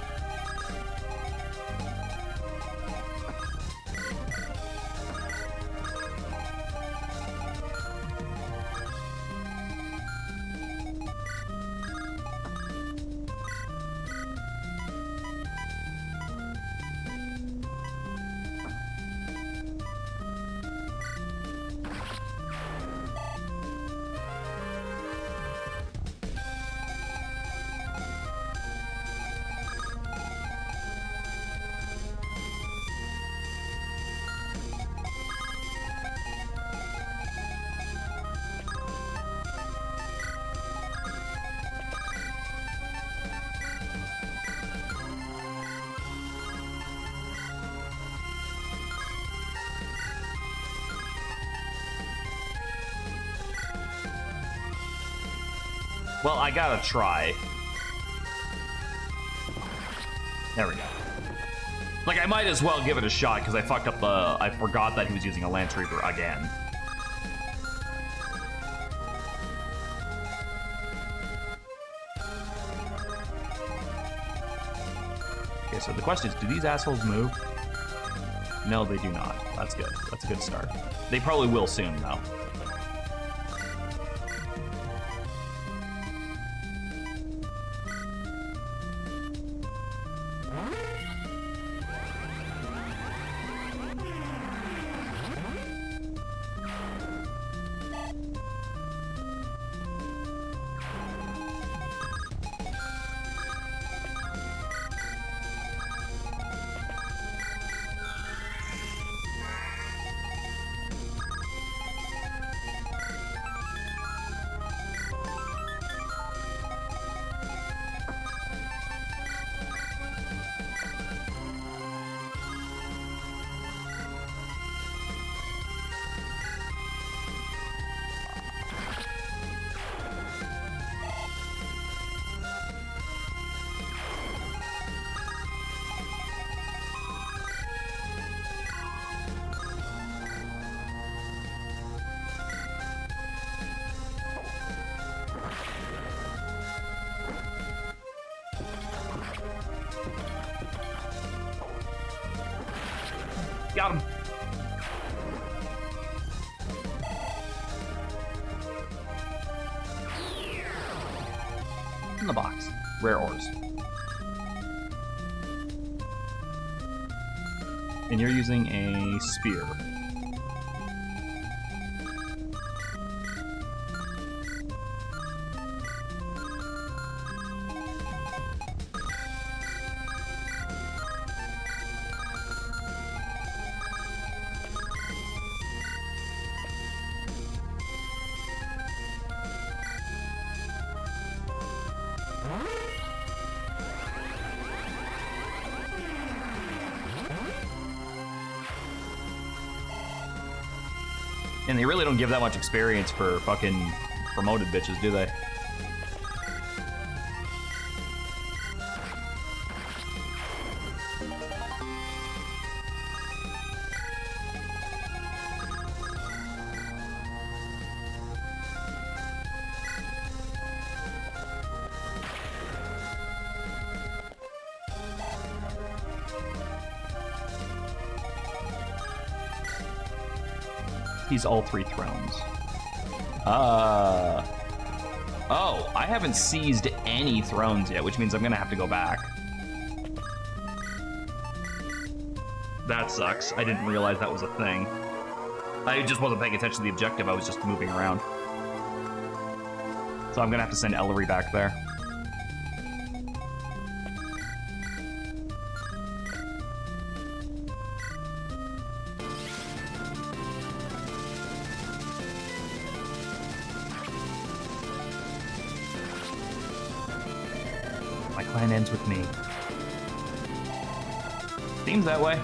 Well, I gotta try. There we go. Like, I might as well give it a shot, because I fucked up the... I forgot that he was using a Lance Reaper again. Okay, so the question is, do these assholes move? No, they do not. That's good. That's a good start. They probably will soon, though. Got him. In the box. Rare ores. And you're using a spear. And they really don't give that much experience for fucking promoted bitches, do they? All three thrones. Oh, I haven't seized any thrones yet, which means I'm gonna have to go back. That sucks. I didn't realize that was a thing. I just wasn't paying attention to the objective. I was just moving around. So I'm gonna have to send Ellery back there. Plan ends with me. Seems that way.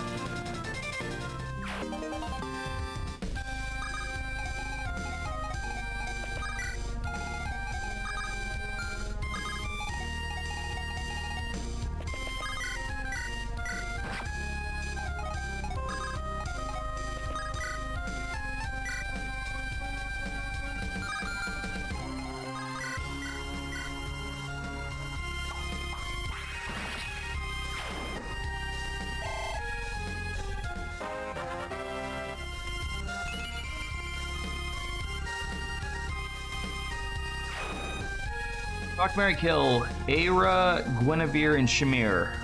Fuck, marry, kill. Aira, Guinevere, and Shamir.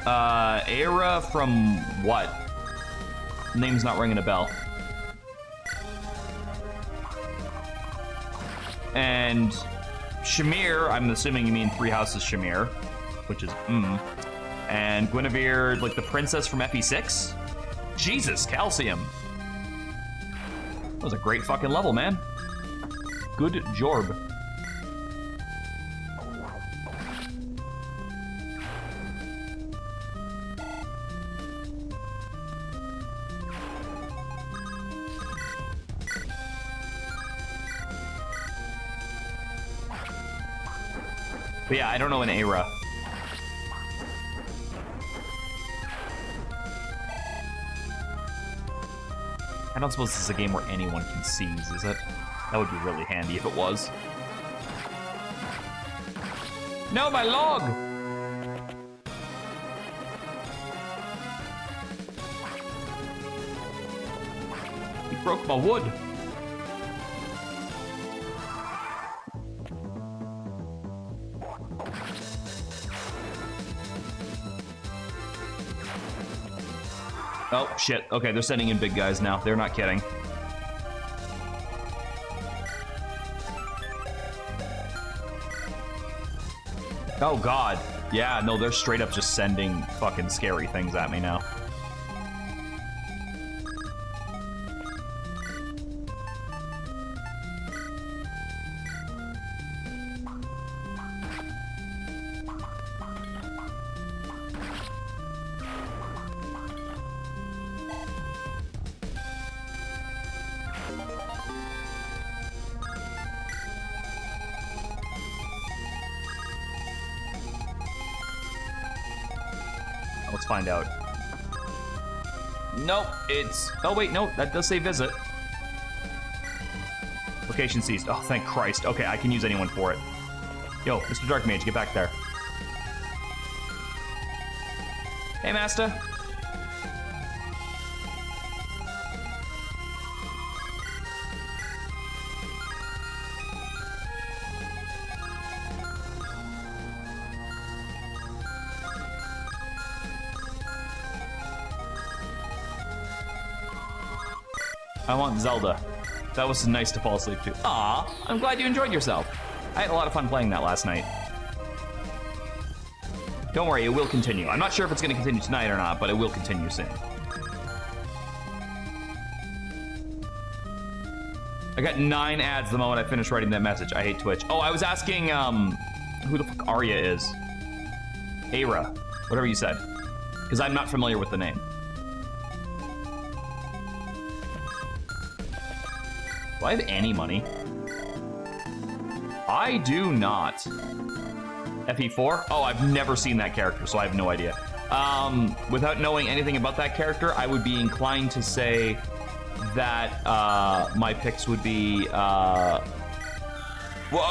Aira from what? Name's not ringing a bell. And Shamir, I'm assuming you mean Three Houses Shamir, which is And Guinevere, like the princess from FE6? Jesus, Calcium. That was a great fucking level, man. Good jorb. But yeah, I don't know an Aira. I don't suppose this is a game where anyone can seize, is it? That would be really handy if it was. No, my log! He broke my wood. Oh, shit. Okay, they're sending in big guys now. They're not kidding. Oh, God. Yeah, no, they're straight up just sending fucking scary things at me now. Let's find out. Nope, it's... Oh, wait, no, that does say visit. Location seized. Oh, thank Christ. Okay, I can use anyone for it. Yo, Mr. Dark Mage, get back there. Hey, Master. I want Zelda. That was nice to fall asleep to. Aw, I'm glad you enjoyed yourself. I had a lot of fun playing that last night. Don't worry, it will continue. I'm not sure if it's going to continue tonight or not, but it will continue soon. I got 9 ads the moment I finished writing that message. I hate Twitch. Oh, I was asking who the fuck Arya is. Aira, whatever you said. Because I'm not familiar with the name. Do I have any money? I do not. FE4? Oh, I've never seen that character, so I have no idea. Without knowing anything about that character, I would be inclined to say that my picks would be... Well,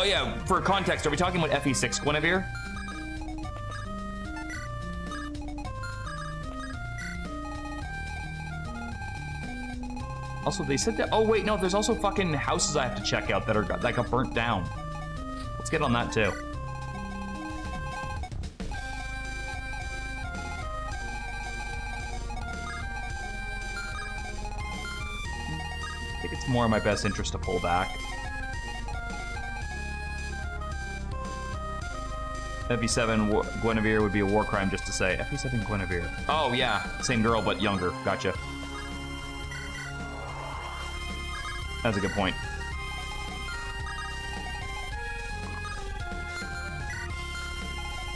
yeah, for context, are we talking about FE6 Guinevere? Also, they said that... Oh, wait, no, there's also fucking houses I have to check out that got burnt down. Let's get on that, too. I think it's more in my best interest to pull back. FE7 Guinevere would be a war crime just to say. FE7 Guinevere. Oh, yeah. Same girl, but younger. Gotcha. That's a good point.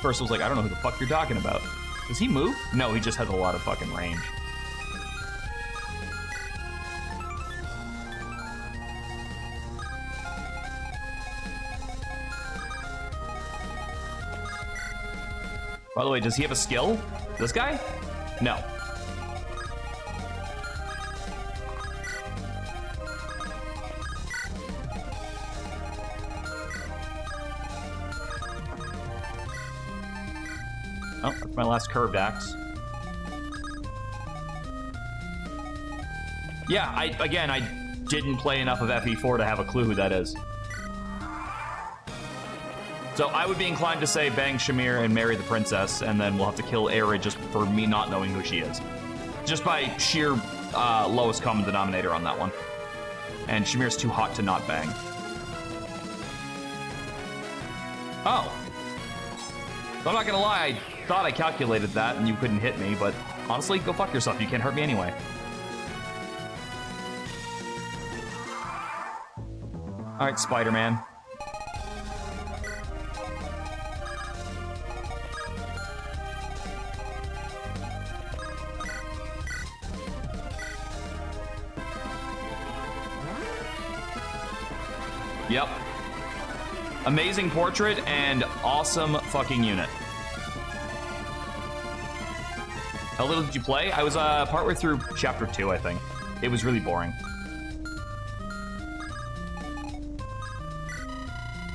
First, I was like, I don't know who the fuck you're talking about. Does he move? No, he just has a lot of fucking range. By the way, does he have a skill? This guy? No. Oh, that's my last curved axe. Yeah, I didn't play enough of FE4 to have a clue who that is. So I would be inclined to say bang Shamir and marry the princess, and then we'll have to kill Arid just for me not knowing who she is. Just by sheer lowest common denominator on that one. And Shamir's too hot to not bang. Oh. So I'm not gonna lie, I thought I calculated that and you couldn't hit me, but honestly, go fuck yourself. You can't hurt me anyway. All right, Spider-Man. Yep. Amazing portrait and awesome fucking unit. How little did you play? I was partway through chapter 2, I think. It was really boring.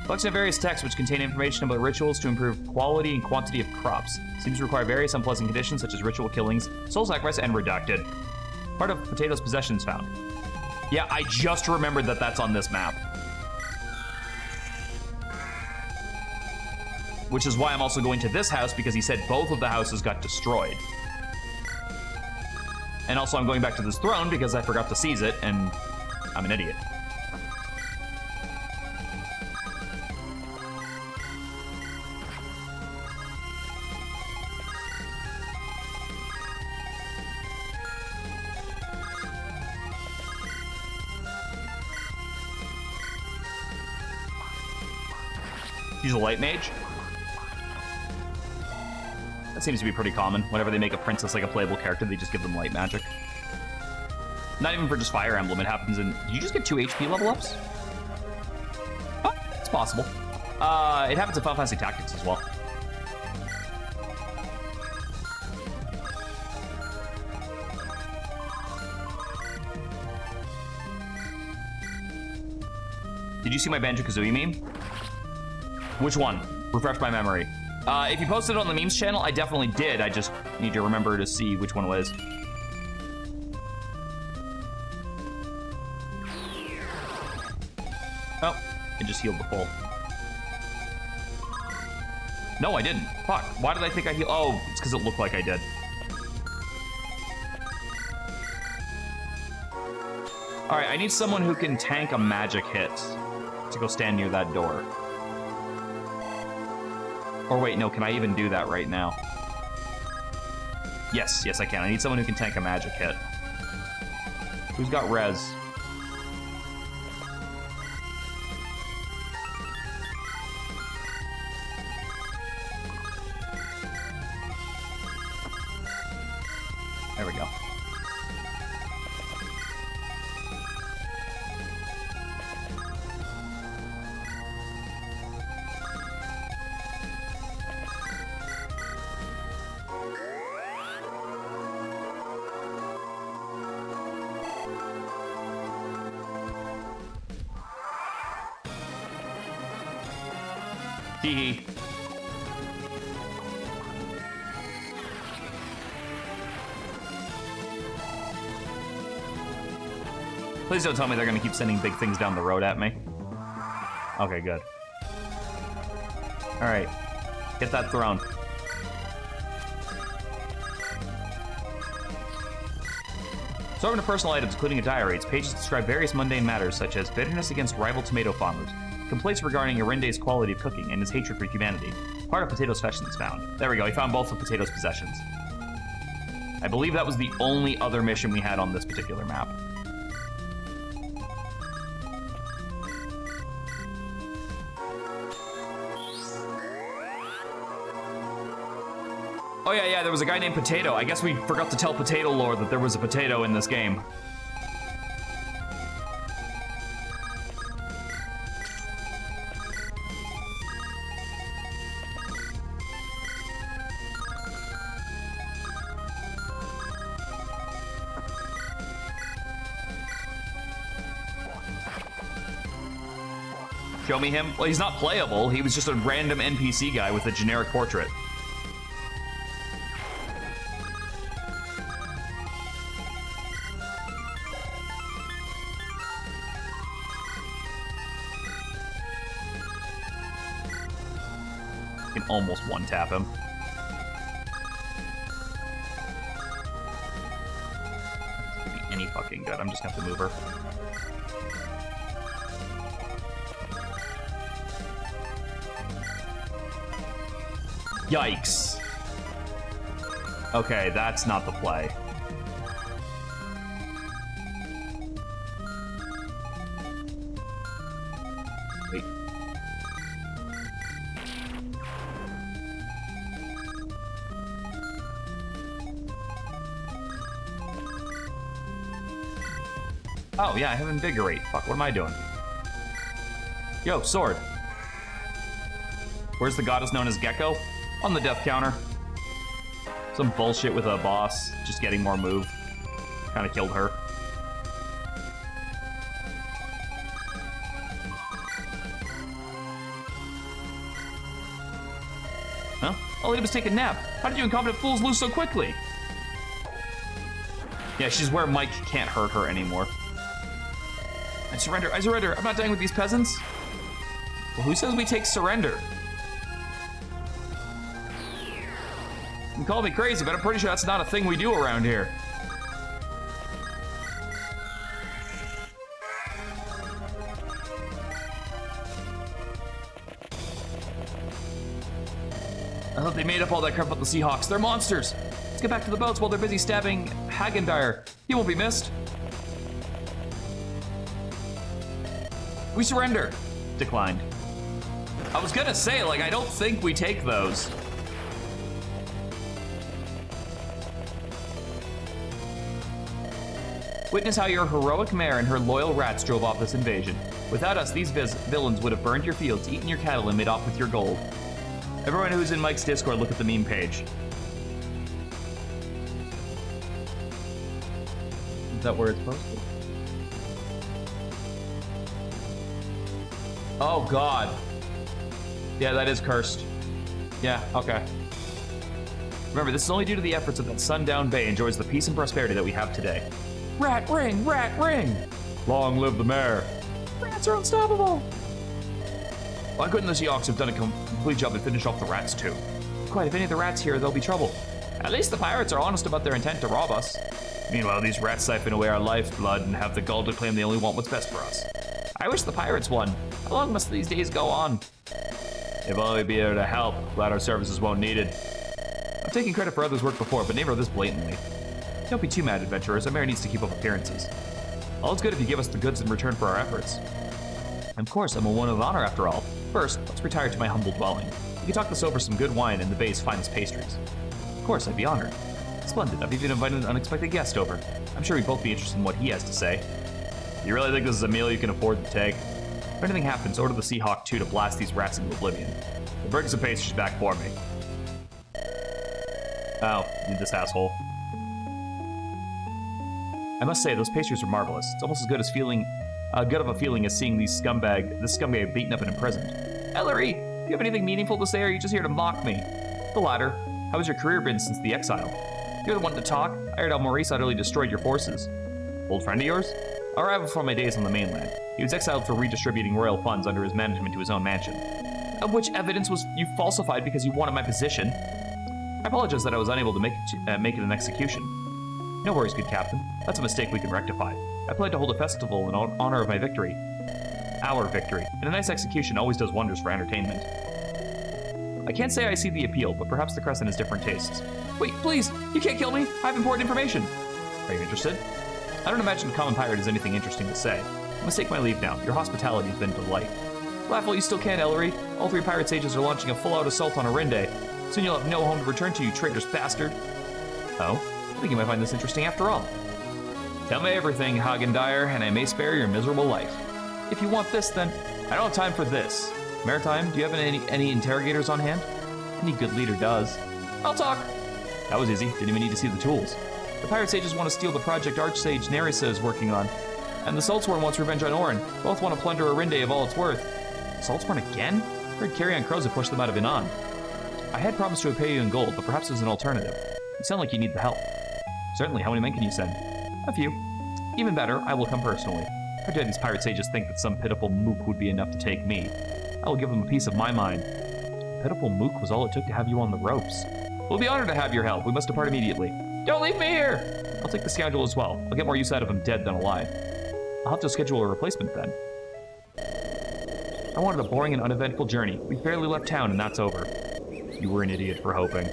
Collection of various texts which contain information about rituals to improve quality and quantity of crops. Seems to require various unpleasant conditions such as ritual killings, soul sacrifice, and redacted. Part of Potato's possessions found. Yeah, I just remembered that that's on this map. Which is why I'm also going to this house, because he said both of the houses got destroyed. And also I'm going back to this throne because I forgot to seize it, and I'm an idiot. She's a light mage. That seems to be pretty common. Whenever they make a princess like a playable character, they just give them light magic. Not even for just Fire Emblem, it happens in... Did you just get 2 HP level ups? Oh, it's possible. It happens in Final Fantasy Tactics as well. Did you see my Banjo-Kazooie meme? Which one? Refresh my memory. If you posted it on the memes channel, I definitely did. I just need to remember to see which one it was. Oh, it just healed the full. No, I didn't. Fuck. Why did I think I healed? Oh, it's because it looked like I did. All right, I need someone who can tank a magic hit to go stand near that door. Or wait, no, can I even do that right now? Yes, yes I can. I need someone who can tank a magic hit. Who's got res? There we go. Hee. Please don't tell me they're gonna keep sending big things down the road at me. Okay, good. All right, get that throne. Assortment of personal items, including a diary. Its pages describe various mundane matters, such as bitterness against rival tomato farmers, complaints regarding Arinde's quality of cooking, and his hatred for humanity. Part of Potato's possessions found. There we go, he found both of Potato's possessions. I believe that was the only other mission we had on this particular map. Oh yeah, there was a guy named Potato. I guess we forgot to tell Potato Lore that there was a potato in this game. Show me him? Well, he's not playable. He was just a random NPC guy with a generic portrait. can almost one-tap him. This could be any fucking good. I'm just gonna have to move her. Yikes. Okay, that's not the play. Wait. Oh, yeah, I have Invigorate. Fuck, what am I doing? Yo, sword. Where's the goddess known as Gecko? On the death counter. Some bullshit with a boss, just getting more move. Kinda killed her. Huh? All I did was take a nap. How did you incompetent fools lose so quickly? Yeah, she's where Mike can't hurt her anymore. I surrender, I surrender. I'm not dying with these peasants. Well, who says we take surrender? You can call me crazy, but I'm pretty sure that's not a thing we do around here. I thought they made up all that crap about the Seahawks. They're monsters. Let's get back to the boats while they're busy stabbing Hagendire. He won't be missed. We surrender. Declined. I was gonna say, like, I don't think we take those. Witness how your heroic mare and her loyal rats drove off this invasion. Without us, these villains would have burned your fields, eaten your cattle, and made off with your gold. Everyone who's in Mike's Discord, look at the meme page. Is that where it's posted? Oh, God. Yeah, that is cursed. Yeah, okay. Remember, this is only due to the efforts of that Sundown Bay enjoys the peace and prosperity that we have today. Rat ring, rat ring! Long live the mayor. Rats are unstoppable! Why couldn't the Seahawks have done a complete job and finish off the rats too? Quite, if any of the rats here, there'll be trouble. At least the pirates are honest about their intent to rob us. Meanwhile, these rats siphon away our lifeblood and have the gall to claim they only want what's best for us. I wish the pirates won. How long must these days go on? If only be able to help, glad our services won't need it. I've taken credit for others' work before, but never this blatantly. Don't be too mad, adventurers. Our mayor needs to keep up appearances. All is good if you give us the goods in return for our efforts. Of course, I'm a one of honor after all. First, let's retire to my humble dwelling. We can talk this over some good wine and the bay's finest pastries. Of course, I'd be honored. Splendid. I've even invited an unexpected guest over. I'm sure we'd both be interested in what he has to say. You really think this is a meal you can afford to take? If anything happens, order the Seahawk 2 to blast these rats into oblivion. We'll bring some pastries back for me. Oh, need this asshole. I must say, those pastries are marvelous. It's almost as good as good of a feeling as seeing this scumbag beaten up and imprisoned. Ellery, do you have anything meaningful to say, or are you just here to mock me? The latter. How has your career been since the exile? You're the one to talk. I heard how Maurice utterly destroyed your forces. Old friend of yours? I arrived from my days on the mainland. He was exiled for redistributing royal funds under his management to his own mansion. Of which evidence was you falsified because you wanted my position. I apologize that I was unable to make it an execution. No worries, good captain. That's a mistake we can rectify. I plan to hold a festival in honor of my victory. Our victory. And a nice execution always does wonders for entertainment. I can't say I see the appeal, but perhaps the Crescent has different tastes. Wait, please! You can't kill me! I have important information! Are you interested? I don't imagine a common pirate has anything interesting to say. I must take my leave now. Your hospitality has been a delight. Laugh while you still can, Ellery. All 3 pirate sages are launching a full-out assault on Arinde. Soon you'll have no home to return to, you traitorous bastard. Oh? I think you might find this interesting after all. Tell me everything, Hagendire, and I may spare your miserable life. If you want this, then I don't have time for this. Maritime, do you have any interrogators on hand? Any good leader does. I'll talk. That was easy. Didn't even need to see the tools. The pirate sages want to steal the project Archsage Nerissa is working on. And the Saltsworn wants revenge on Orin. Both want to plunder Arinde of all it's worth. Saltsworn again? I heard Carrion Crows have pushed them out of Inan. I had promised to repay you in gold, but perhaps there's an alternative. You sound like you need the help. Certainly, how many men can you send? A few. Even better, I will come personally. How dare these pirate sages think that some pitiful mook would be enough to take me? I will give them a piece of my mind. Pitiful mook was all it took to have you on the ropes. We'll be honored to have your help. We must depart immediately. Don't leave me here! I'll take the scoundrel as well. I'll get more use out of him dead than alive. I'll have to schedule a replacement then. I wanted a boring and uneventful journey. We barely left town and that's over. You were an idiot for hoping.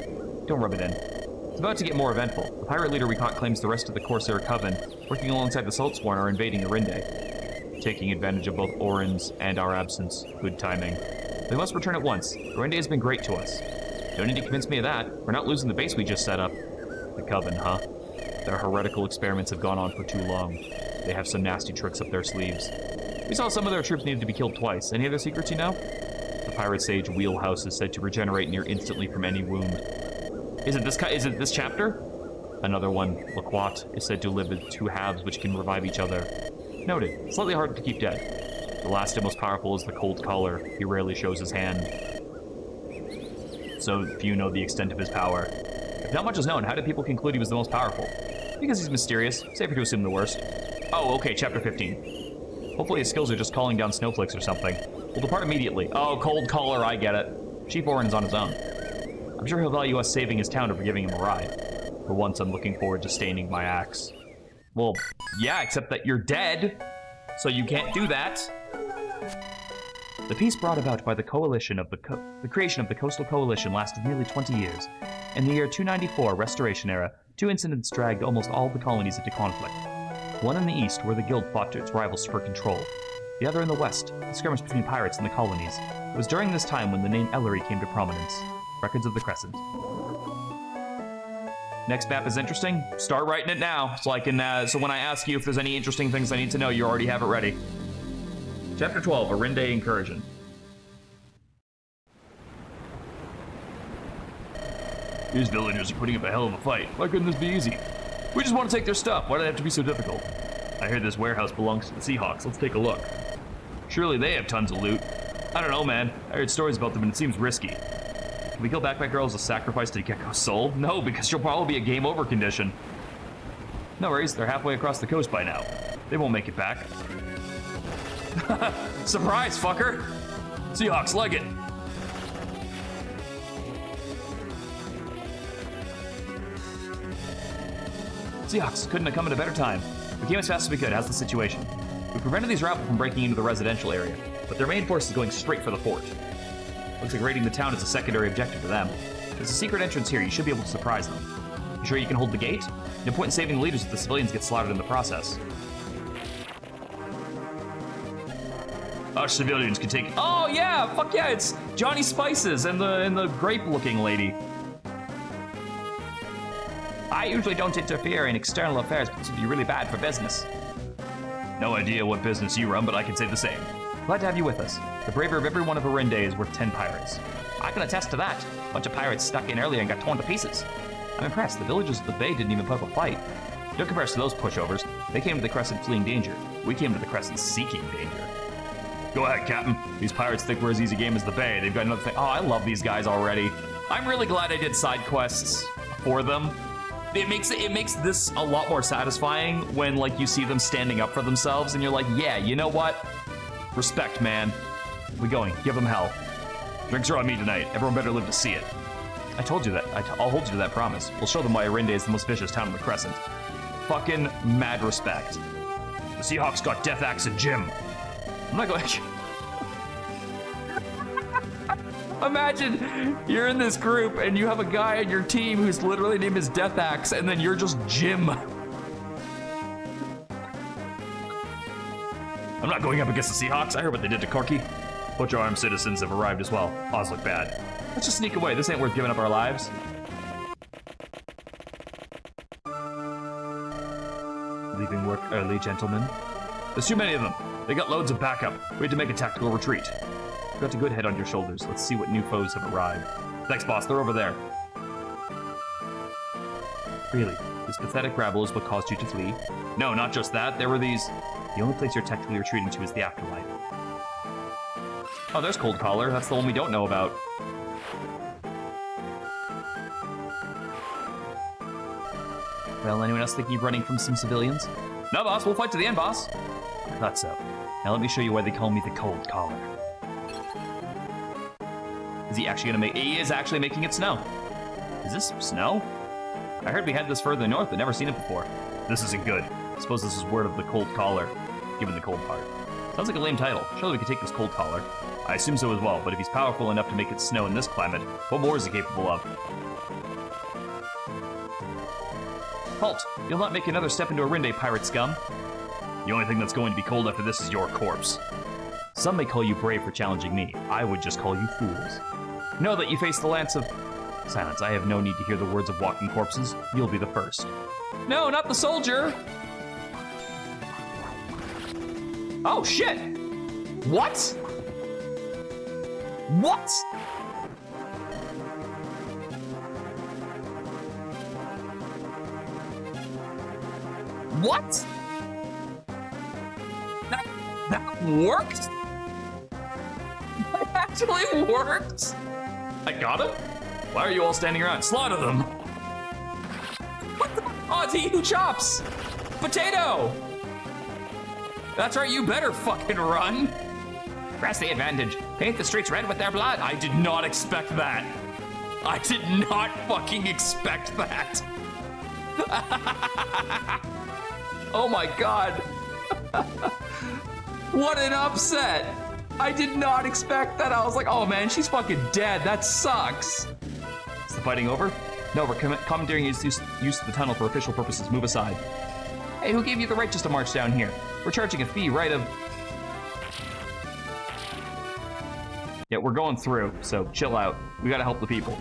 Don't rub it in. It's about to get more eventful. The pirate leader we caught claims the rest of the Corsair Coven, working alongside the Saltsworn, are invading Orinde. Taking advantage of both Orin's and our absence. Good timing. We must return at once. Orinde has been great to us. Don't need to convince me of that. We're not losing the base we just set up. The Coven, huh? Their heretical experiments have gone on for too long. They have some nasty tricks up their sleeves. We saw some of their troops needed to be killed twice. Any other secrets you know? The pirate sage Wheelhouse is said to regenerate near instantly from any wound. Is it this chapter? Another one, Laquat, is said to live with two halves which can revive each other. Noted. Slightly hard to keep dead. The last and most powerful is the Cold Collar. He rarely shows his hand. So few know the extent of his power. If not much is known, how did people conclude he was the most powerful? Because he's mysterious. Safer to assume the worst. Oh, okay, chapter 15. Hopefully his skills are just calling down snowflakes or something. We'll depart immediately. Oh, Cold Collar, I get it. Chief Orin's on his own. I'm sure he'll value us saving his town over giving him a ride. For once, I'm looking forward to staining my axe. Well, yeah, except that you're dead, so you can't do that. The peace brought about by the coalition of the creation of the Coastal Coalition lasted nearly 20 years. In the year 294, Restoration Era, two incidents dragged almost all the colonies into conflict. One in the east, where the guild fought to its rivals for control. The other in the west, the skirmish between pirates and the colonies. It was during this time when the name Ellery came to prominence. Records of the Crescent. Next map is interesting. Start writing it now, so I can. So when I ask you if there's any interesting things I need to know, you already have it ready. Chapter 12: Orinde Incursion. These villagers are putting up a hell of a fight. Why couldn't this be easy? We just want to take their stuff. Why do they have to be so difficult? I hear this warehouse belongs to the Seahawks. Let's take a look. Surely they have tons of loot. I don't know, man. I heard stories about them and it seems risky. Can we kill Backpack Girl as a sacrifice to Gecko's soul? No, because she'll probably be a game over condition. No worries, they're halfway across the coast by now. They won't make it back. Surprise, fucker! Seahawks, leg it! Seahawks, couldn't have come at a better time. We came as fast as we could. How's the situation? We prevented these rabble from breaking into the residential area, but their main force is going straight for the fort. Looks like raiding the town is a secondary objective for them. There's a secret entrance here. You should be able to surprise them. You sure you can hold the gate? No point in saving the leaders if the civilians get slaughtered in the process. Us civilians can take... Oh, yeah! Fuck yeah! It's Johnny Spices and the grape-looking lady. I usually don't interfere in external affairs, but this would be really bad for business. No idea what business you run, but I can say the same. Glad to have you with us. The bravery of every one of Orinde is worth 10 pirates. I can attest to that. A bunch of pirates stuck in earlier and got torn to pieces. I'm impressed. The villagers of the bay didn't even put up a fight. Don't compare us to those pushovers. They came to the Crescent fleeing danger. We came to the Crescent seeking danger. Go ahead, Captain. These pirates think we're as easy game as the bay. They've got another thing. Oh, I love these guys already. I'm really glad I did side quests for them. It makes this a lot more satisfying when, like, you see them standing up for themselves and you're like, yeah, you know what? Respect, man. We going. Give them hell. Drinks are on me tonight. Everyone better live to see it. I told you that. I'll hold you to that promise. We'll show them why Orinde is the most vicious town on the Crescent. Fucking mad respect. The Seahawks got Death Axe and Jim. I'm not going... Imagine you're in this group and you have a guy on your team whose literally name is Death Axe, and then you're just Jim. I'm not going up against the Seahawks. I heard what they did to Corky. Bunch of armed citizens have arrived as well. Odds look bad. Let's just sneak away. This ain't worth giving up our lives. Leaving work early, gentlemen. There's too many of them. They got loads of backup. We had to make a tactical retreat. You've got a good head on your shoulders. Let's see what new foes have arrived. Thanks, boss. They're over there. Really? This pathetic rabble is what caused you to flee? No, not just that. There were these... The only place you're technically retreating to is the afterlife. Oh, there's Cold Collar. That's the one we don't know about. Well, anyone else thinking of running from some civilians? No, boss. We'll fight to the end, boss. I thought so. Now let me show you why they call me the Cold Collar. Is he actually gonna make? He is actually making it snow. Is this snow? I heard we had this further north, but never seen it before. This isn't good. I suppose this is word of the cold collar, given the cold part. Sounds like a lame title. Surely we could take this cold collar. I assume so as well, but if he's powerful enough to make it snow in this climate, what more is he capable of? Halt! You'll not make another step into Arinde, pirate scum. The only thing that's going to be cold after this is your corpse. Some may call you brave for challenging me. I would just call you fools. Know that you face the lance of... Silence, I have no need to hear the words of walking corpses. You'll be the first. No, not the soldier! Oh, shit! What? What? What? That worked? That actually worked? I got him? Why are you all standing around? Slaughter them! What the? Oh, it's you chops! Potato! That's right, you better fucking run! Press the advantage. Paint the streets red with their blood. I did not expect that. I did not fucking expect that. Oh my god. What an upset. I did not expect that. I was like, oh man, she's fucking dead. That sucks. Is the fighting over? No, we're commandeering use of the tunnel for official purposes. Move aside. Hey, who gave you the right just to march down here? We're charging a fee, right of... Yeah, we're going through, so chill out. We gotta help the people.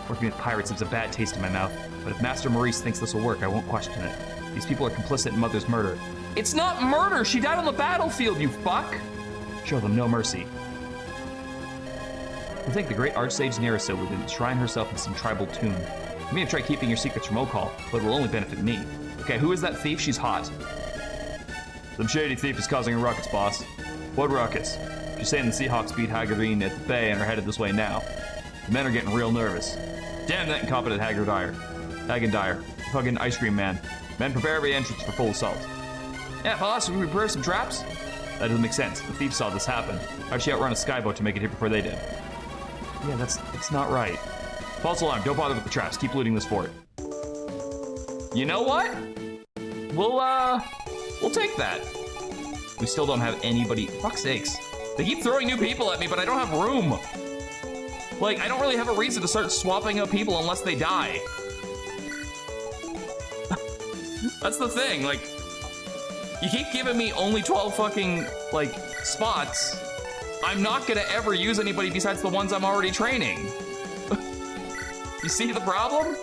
Working with pirates leaves a bad taste in my mouth, but if Master Maurice thinks this will work, I won't question it. These people are complicit in Mother's murder. It's not murder! She died on the battlefield, you fuck! Show them no mercy. I think the great Archsage Nerissa would enshrine herself in some tribal tomb. You may have tried keeping your secrets from Okal, but it will only benefit me. Okay, who is that thief? She's hot. Some shady thief is causing a ruckus, boss. What ruckus? She's saying the Seahawks beat Hagridine at the bay and are headed this way now. The men are getting real nervous. Damn that incompetent Hagridire. Fucking ice cream man. Men prepare every entrance for full assault. Yeah, boss, we prepare some traps? That doesn't make sense. The thief saw this happen. How'd she outrun a skyboat to make it here before they did? Yeah, that's not right. False alarm, don't bother with the traps. Keep looting this fort. You know what? We'll take that. We still don't have anybody. Fuck's sakes. They keep throwing new people at me, but I don't have room. Like, I don't really have a reason to start swapping out people unless they die. That's the thing, like, you keep giving me only 12 fucking, like, spots. I'm not gonna ever use anybody besides the ones I'm already training. You see the problem?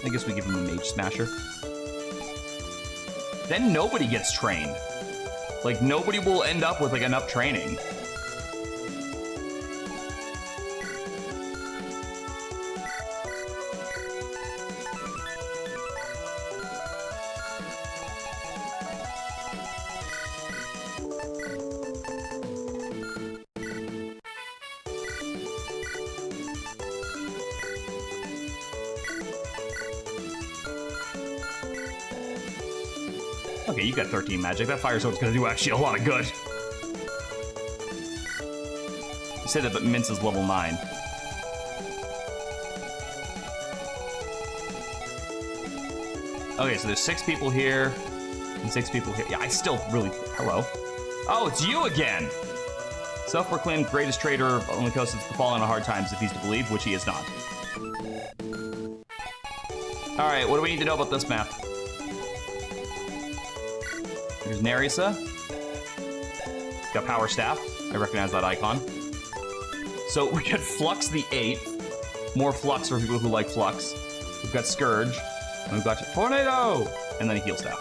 I guess we give him a Mage Smasher. Then nobody gets trained. Like, nobody will end up with, like, enough training. Okay, you got 13 magic. That fire sword's gonna do actually a lot of good. You said that, but Mince is level 9. Okay, so there's 6 people here, and 6 people here. Yeah, I still really... Hello. Oh, it's you again! Self-proclaimed greatest trader on the coast has fallen on hard times, if he's to believe, which he is not. Alright, what do we need to know about this map? There's Nerissa. Got Power Staff. I recognize that icon. So we got Flux the 8th. More Flux for people who like Flux. We've got Scourge. And we've got Tornado! And then a Heal Staff.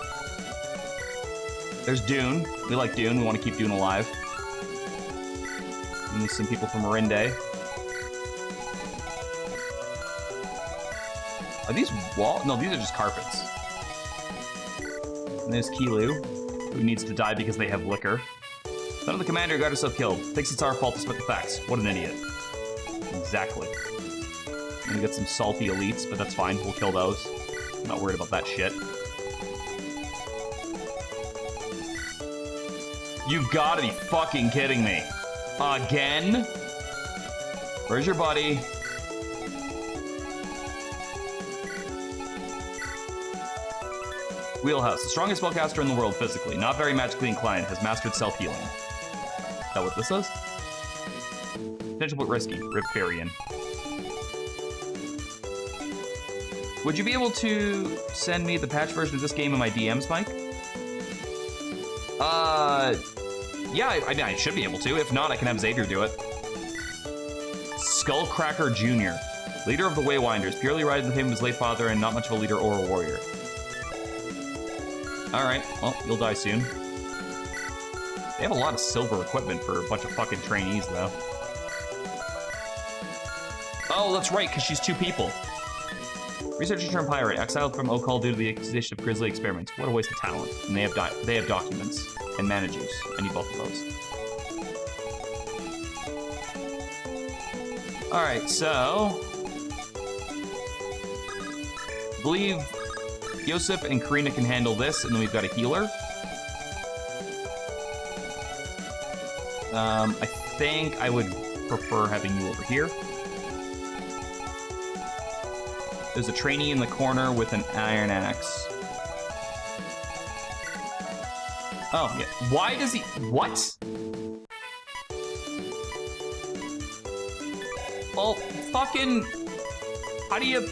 There's Dune. We like Dune. We want to keep Dune alive. And there's some people from Arinde. Are these wall? No, these are just carpets. And there's Kilu. who needs to die because they have liquor. Son of the commander who got herself killed. Thinks it's our fault to spit the facts. What an idiot. Exactly. I'm gonna get some salty elites, but that's fine. We'll kill those. I'm not worried about that shit. You've gotta be fucking kidding me. Again? Where's your buddy? Wheelhouse. The strongest spellcaster in the world physically. Not very magically inclined. Has mastered self-healing. Is that what this is? Potential but risky. Riparian. Would you be able to send me the patch version of this game in my DMs, Mike? Yeah, I mean, I should be able to. If not, I can have Xavier do it. Skullcracker Jr. Leader of the Waywinders. Purely riding the fame of his late father and not much of a leader or a warrior. Alright, well, you'll die soon. They have a lot of silver equipment for a bunch of fucking trainees, though. Oh, that's right, because she's 2 people. Researcher turned pirate, exiled from Okal due to the accusation of grisly experiments. What a waste of talent. And they have documents and mana juice. I need both of those. Alright, so... I believe Yosef and Karina can handle this, and then we've got a healer. I think I would prefer having you over here. There's a trainee in the corner with an iron axe. Oh, yeah. Why does he... What? Well, fucking... How do you...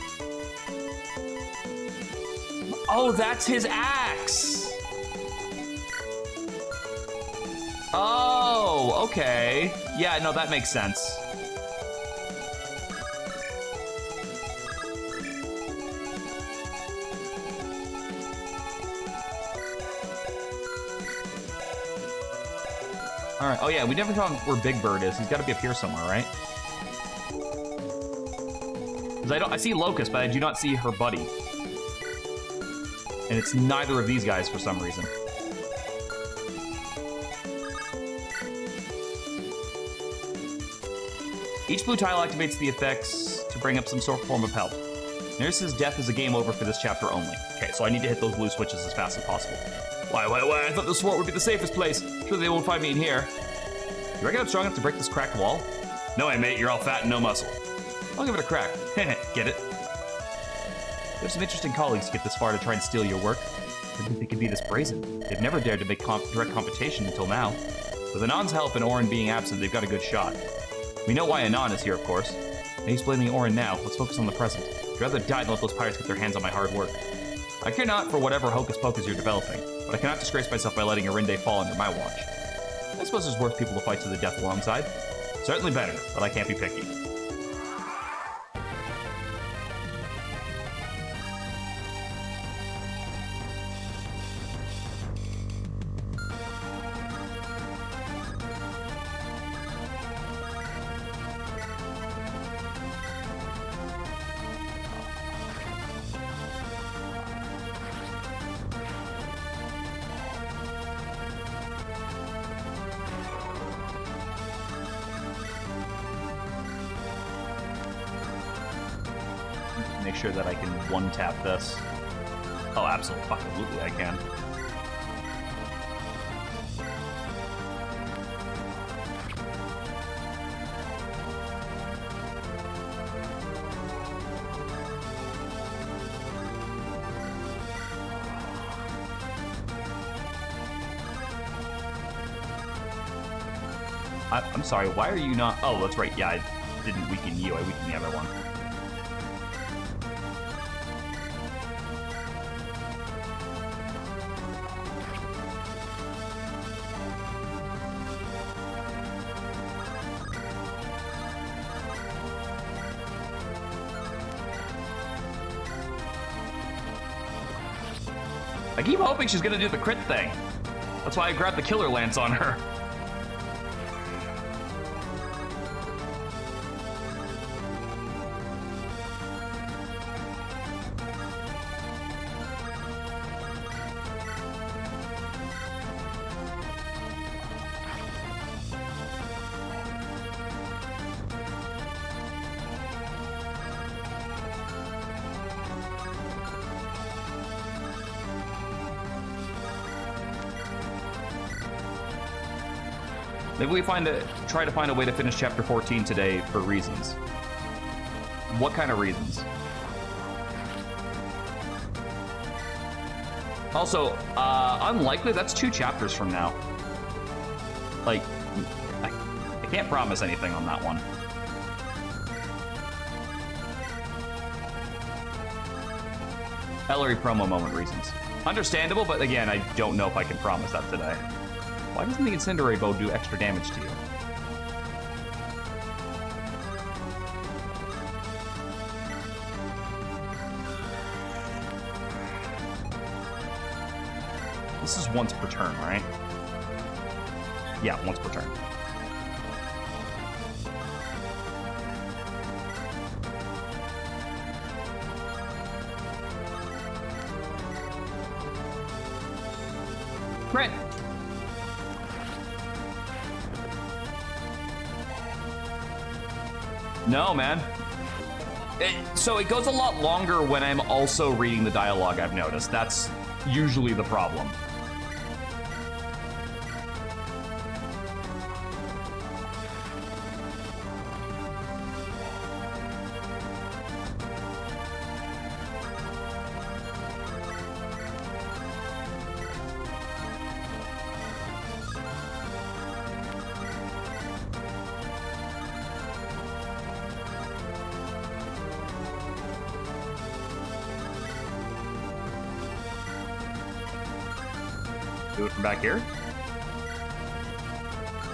Oh, that's his axe! Oh, okay. Yeah, no, that makes sense. All right. Oh yeah, we never found where Big Bird is. He's got to be up here somewhere, right? Because I see Locust, but I do not see her buddy. And it's neither of these guys for some reason. Each blue tile activates the effects to bring up some sort of form of health. Nurse's death is a game over for this chapter only. Okay, so I need to hit those blue switches as fast as possible. Why? I thought this fort would be the safest place. Surely they won't find me in here. You reckon I'm strong enough to break this cracked wall? No way, mate. You're all fat and no muscle. I'll give it a crack. Get it? You have some interesting colleagues to get this far to try and steal your work. I didn't think they could be this brazen. They've never dared to make direct competition until now. With Anon's help and Orin being absent, they've got a good shot. We know why Anon is here, of course. And he's blaming Orin now. Let's focus on the present. I'd rather die than let those pirates get their hands on my hard work. I care not for whatever hocus-pocus you're developing, but I cannot disgrace myself by letting Arinde fall under my watch. I suppose there's worse people to fight to the death alongside. Certainly better, but I can't be picky. Make sure that I can one-tap this. Oh, absolutely I can. I'm sorry, why are you not... Oh, that's right, yeah, I didn't weaken you, I weakened the other one. I keep hoping she's gonna do the crit thing. That's why I grabbed the Killer Lance on her. Maybe we try to find a way to finish chapter 14 today for reasons. What kind of reasons? Also, unlikely, that's 2 chapters from now. Like, I can't promise anything on that one. Ellery promo moment reasons. Understandable, but again, I don't know if I can promise that today. Why doesn't the incendiary bow do extra damage to you? This is once per turn, right? Yeah, once per turn. Right. No, man. So it goes a lot longer when I'm also reading the dialogue, I've noticed. That's usually the problem. Do it from back here?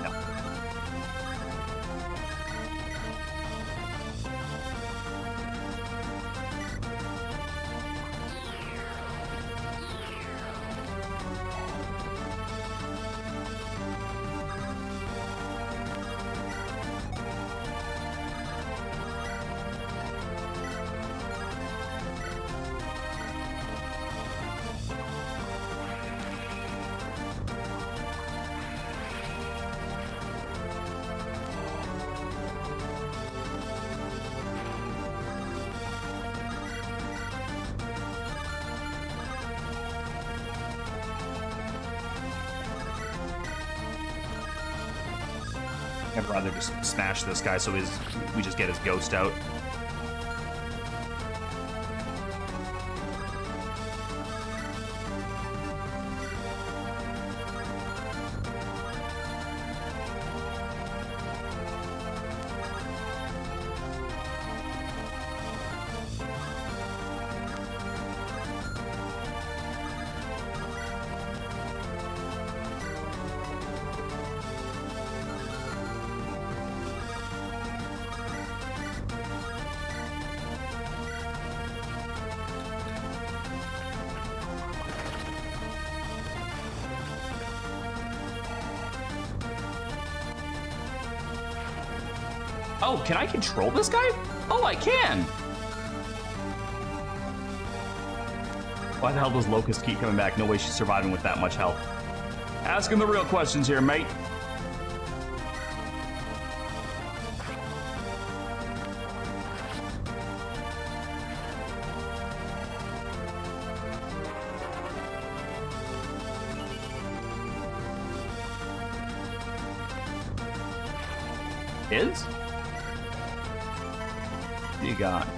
No. I'd rather just smash this guy so we just get his ghost out. Oh, can I control this guy? Oh, I can! Why the hell does Locust keep coming back? No way she's surviving with that much health. Asking the real questions here, mate. Is? What do you got?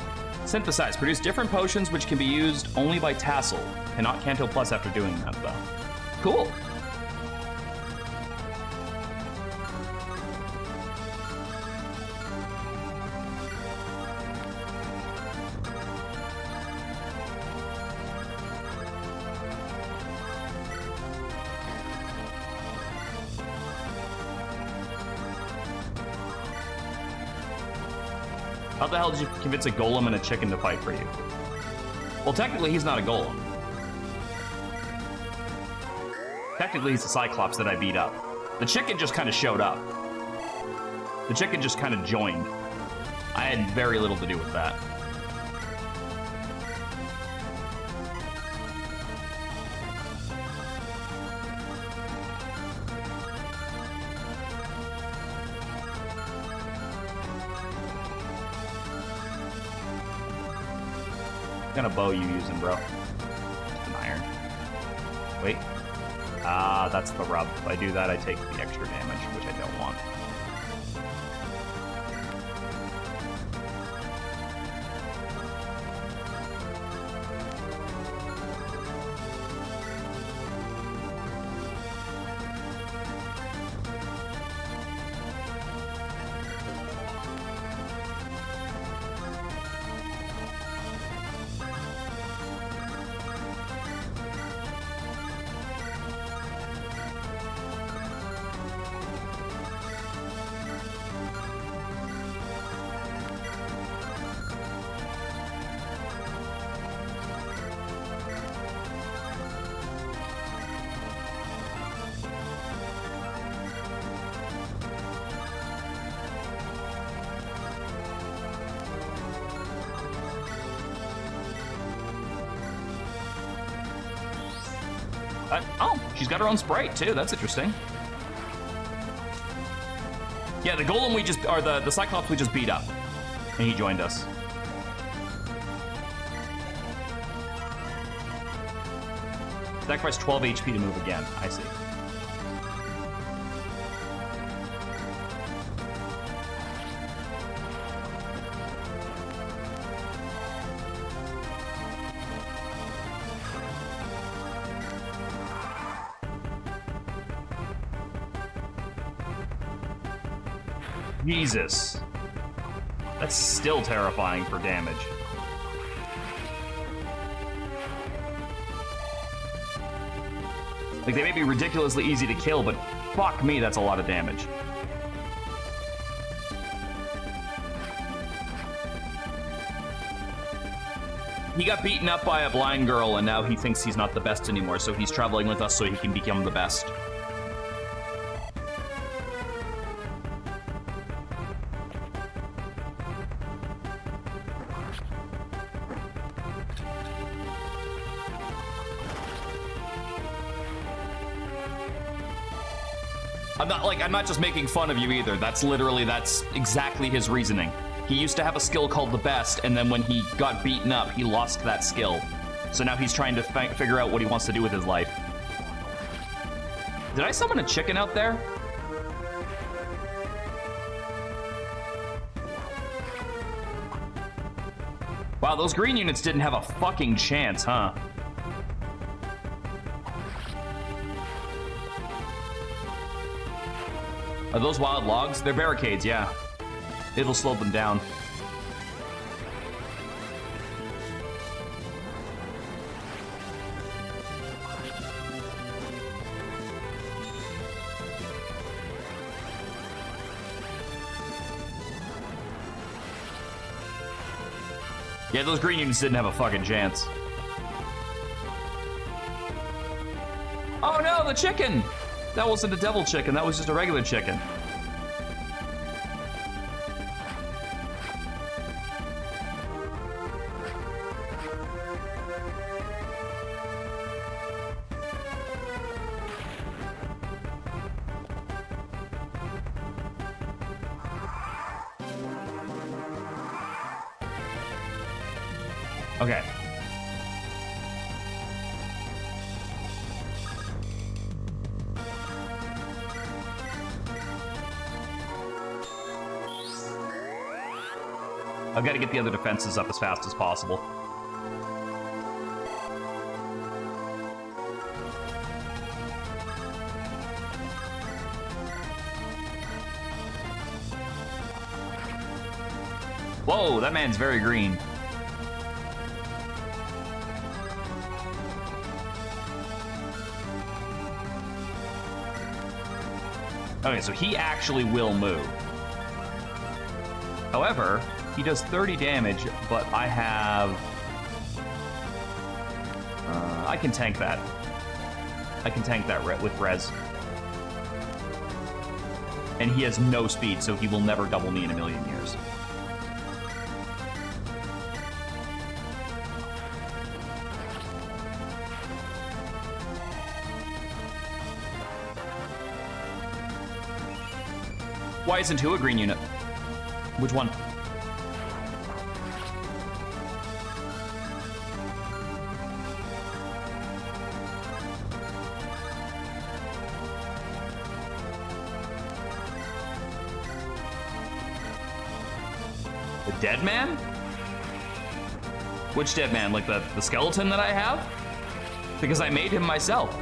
Synthesize. Produce different potions which can be used only by Tassel. Cannot Canto Plus after doing that, though. Cool. How the hell did you convince a golem and a chicken to fight for you? Well, technically, he's not a golem. Technically, he's a Cyclops that I beat up. The chicken just kind of showed up. The chicken just kind of joined. I had very little to do with that. What kind of bow you using, bro? Just an iron. Wait. Ah, that's the rub. If I do that, I take the extra damage, which I don't want. Oh, she's got her own sprite too. That's interesting. Yeah, the golem the Cyclops we just beat up, and he joined us. Sacrifice 12 HP to move again. I see. Jesus. That's still terrifying for damage. Like, they may be ridiculously easy to kill, but fuck me, that's a lot of damage. He got beaten up by a blind girl, and now he thinks he's not the best anymore, so he's traveling with us so he can become the best. I'm not just making fun of you either. That's exactly his reasoning. He used to have a skill called the best, and then when he got beaten up, he lost that skill. So now he's trying to figure out what he wants to do with his life. Did I summon a chicken out there? Wow, those green units didn't have a fucking chance, huh? Are those wild logs? They're barricades, yeah. It'll slow them down. Yeah, those green units didn't have a fucking chance. Oh no, the chicken! That wasn't a devil chicken, that was just a regular chicken. Okay. I've got to get the other defenses up as fast as possible. Whoa, that man's very green. Okay, so he actually will move. However, he does 30 damage, but I have... I can tank that. I can tank that with res. And he has no speed, so he will never double me in a million years. Why isn't 2 a green unit? Which one? dead man? Which dead man? Like the skeleton that I have? Because I made him myself.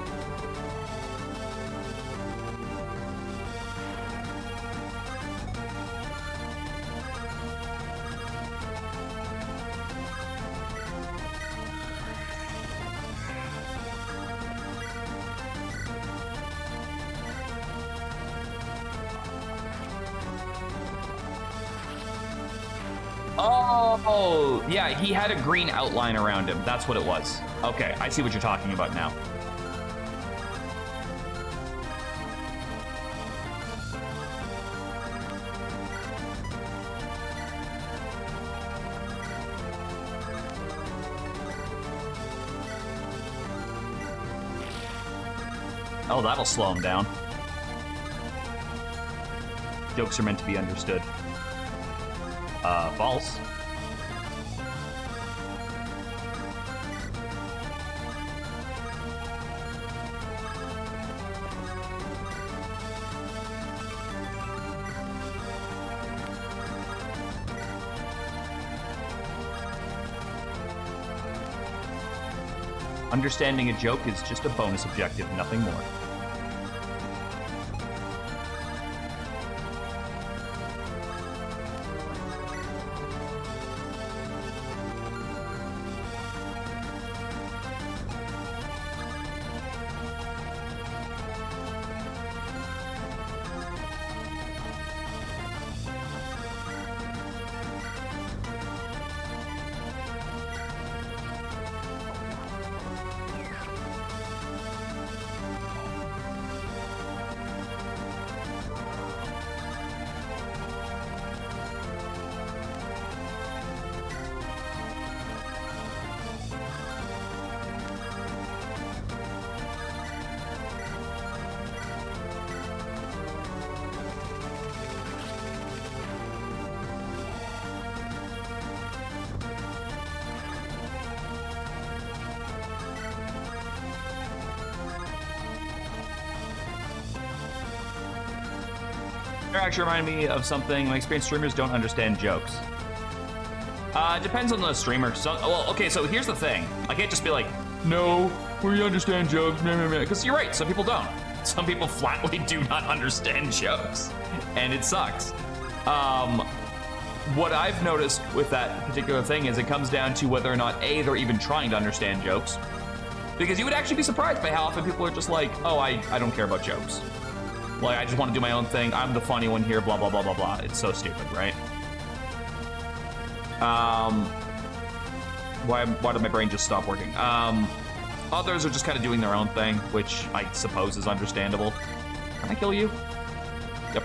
Oh, yeah, he had a green outline around him. That's what it was. Okay, I see what you're talking about now. Oh, that'll slow him down. Jokes are meant to be understood. False. Understanding a joke is just a bonus objective, nothing more. It actually reminded me of something. My experienced streamers don't understand jokes. It depends on the streamer. Well, okay, so here's the thing. I can't just be like, no, we understand jokes, because you're right, some people don't. Some people flatly do not understand jokes, and it sucks. What I've noticed with that particular thing is it comes down to whether or not, A, they're even trying to understand jokes. Because you would actually be surprised by how often people are just like, oh, I don't care about jokes. Like, I just want to do my own thing. I'm the funny one here, blah, blah, blah, blah, blah. It's so stupid, right? Why did my brain just stop working? Others are just kind of doing their own thing, which I suppose is understandable. Can I kill you? Yep.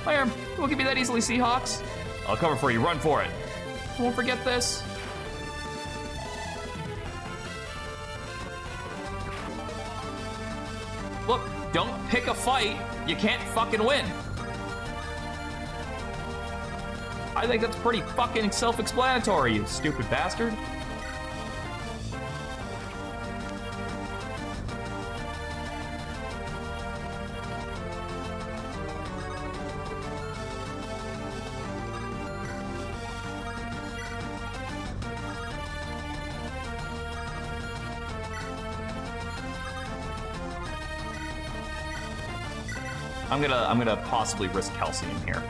My arm. It won't give me that easily, Seahawks. I'll cover for you. Run for it. Won't forget this. Look, don't pick a fight. You can't fucking win. I think that's pretty fucking self-explanatory, you stupid bastard. I'm gonna possibly risk calcium here.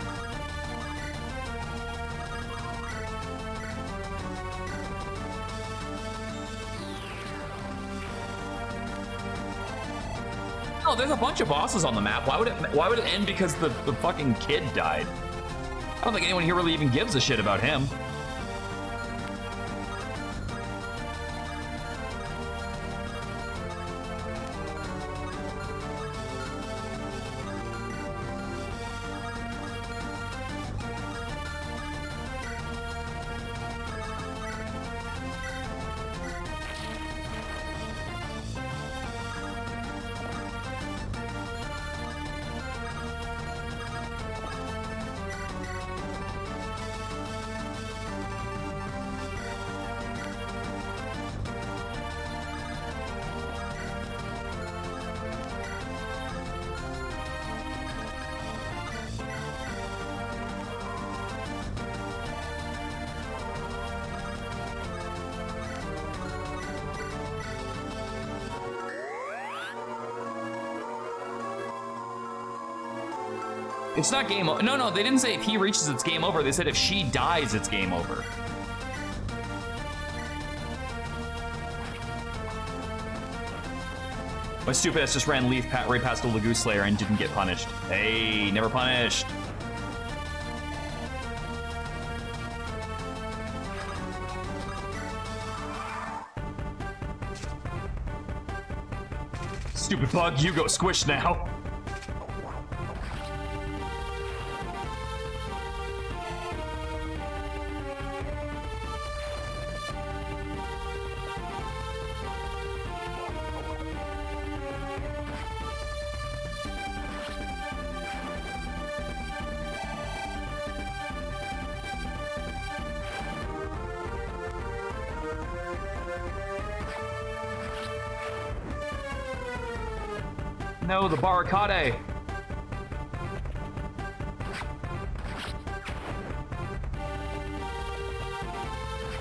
Oh, there's a bunch of bosses on the map. Why would it end because the fucking kid died? I don't think anyone here really even gives a shit about him. It's not game over. No, they didn't say if he reaches it's game over. They said if she dies, it's game over. My stupid ass just ran Leaf right past the Lagoose Slayer and didn't get punished. Hey, never punished. Stupid bug, you go squish now. No, the barricade.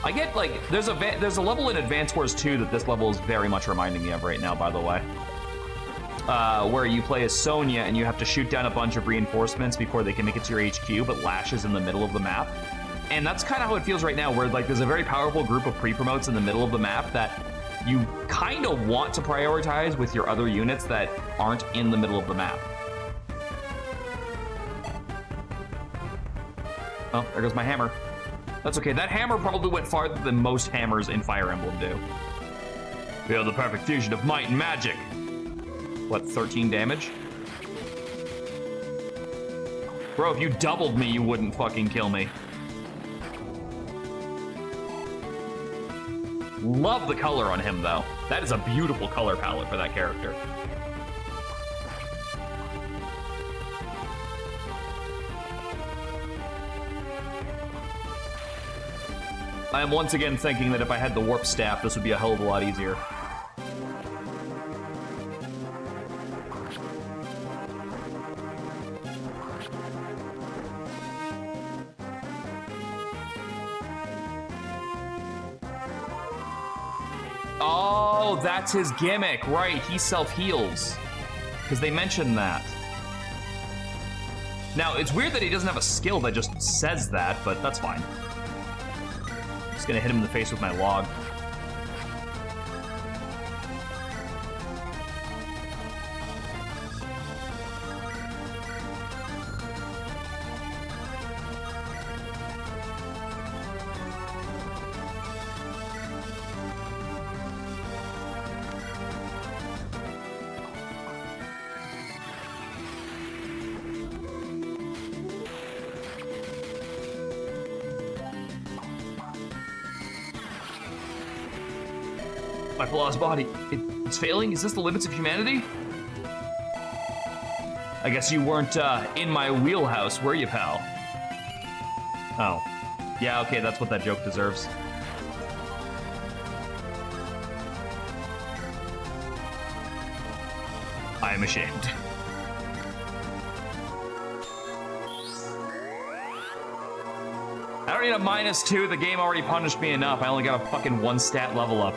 I get like there's a level in Advance Wars 2 that this level is very much reminding me of right now, by the way. Where you play as Sonya and you have to shoot down a bunch of reinforcements before they can make it to your HQ, but Lash is in the middle of the map. And that's kind of how it feels right now, where like there's a very powerful group of pre-promotes in the middle of the map that you kind of want to prioritize with your other units that aren't in the middle of the map. Oh, there goes my hammer. That's okay. That hammer probably went farther than most hammers in Fire Emblem do. Feel the perfect fusion of might and magic. What, 13 damage? Bro, if you doubled me, you wouldn't fucking kill me. Love the color on him, though. That is a beautiful color palette for that character. I am once again thinking that if I had the warp staff, this would be a hell of a lot easier. Oh, that's his gimmick, right? He self-heals. Because they mentioned that. Now, it's weird that he doesn't have a skill that just says that, but that's fine. I'm just gonna hit him in the face with my log. My flawless body, it's failing? Is this the limits of humanity? I guess you weren't in my wheelhouse, were you, pal? Oh. Yeah, okay, that's what that joke deserves. I am ashamed. I don't need a -2, the game already punished me enough. I only got a fucking 1 stat level up.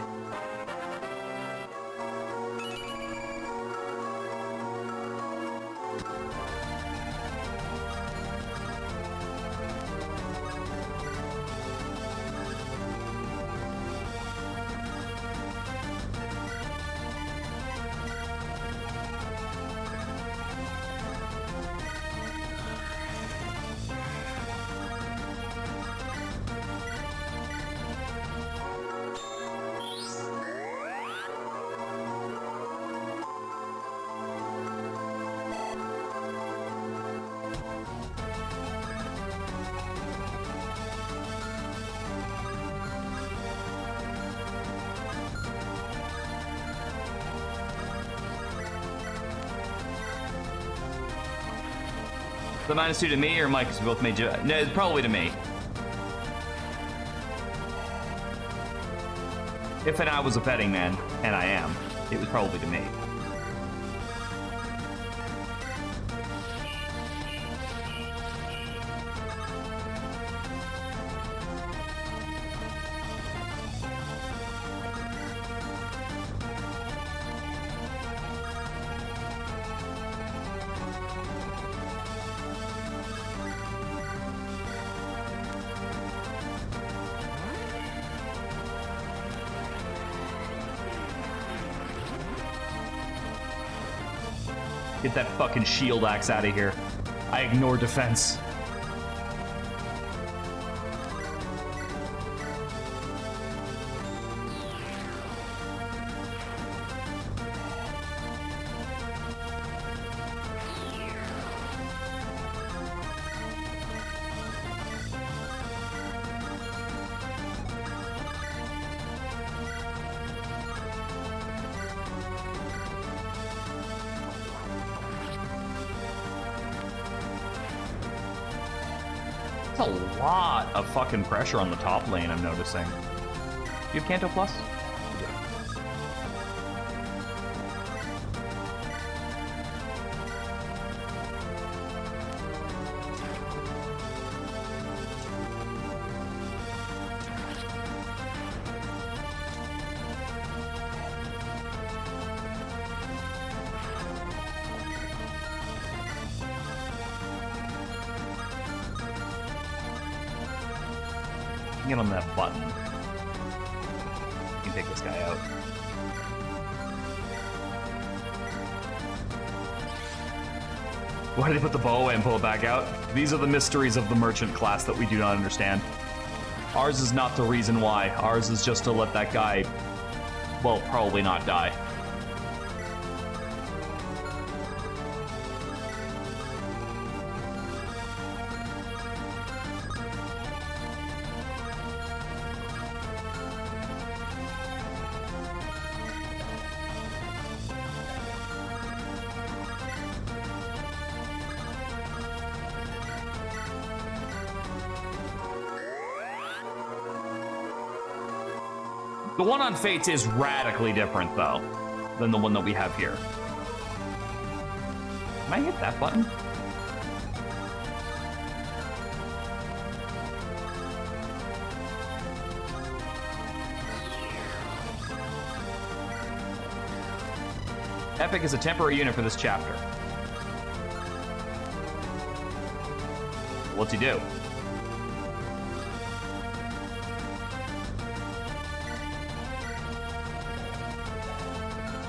The -2 to me or Mike, because we both made you. No, it's probably to me. If I was a betting man, and I am, it was probably to me. Get that fucking shield axe out of here. I ignore defense. A lot of fucking pressure on the top lane, I'm noticing. Do you have Kanto Plus? Get on that button. You can take this guy out. Why did they put the bow away and pull it back out? These are the mysteries of the merchant class that we do not understand. Ours is not the reason why. Ours is just to let that guy, well, probably not die. The one on Fates is radically different, though, than the one that we have here. Can I hit that button? Epic is a temporary unit for this chapter. What's he do?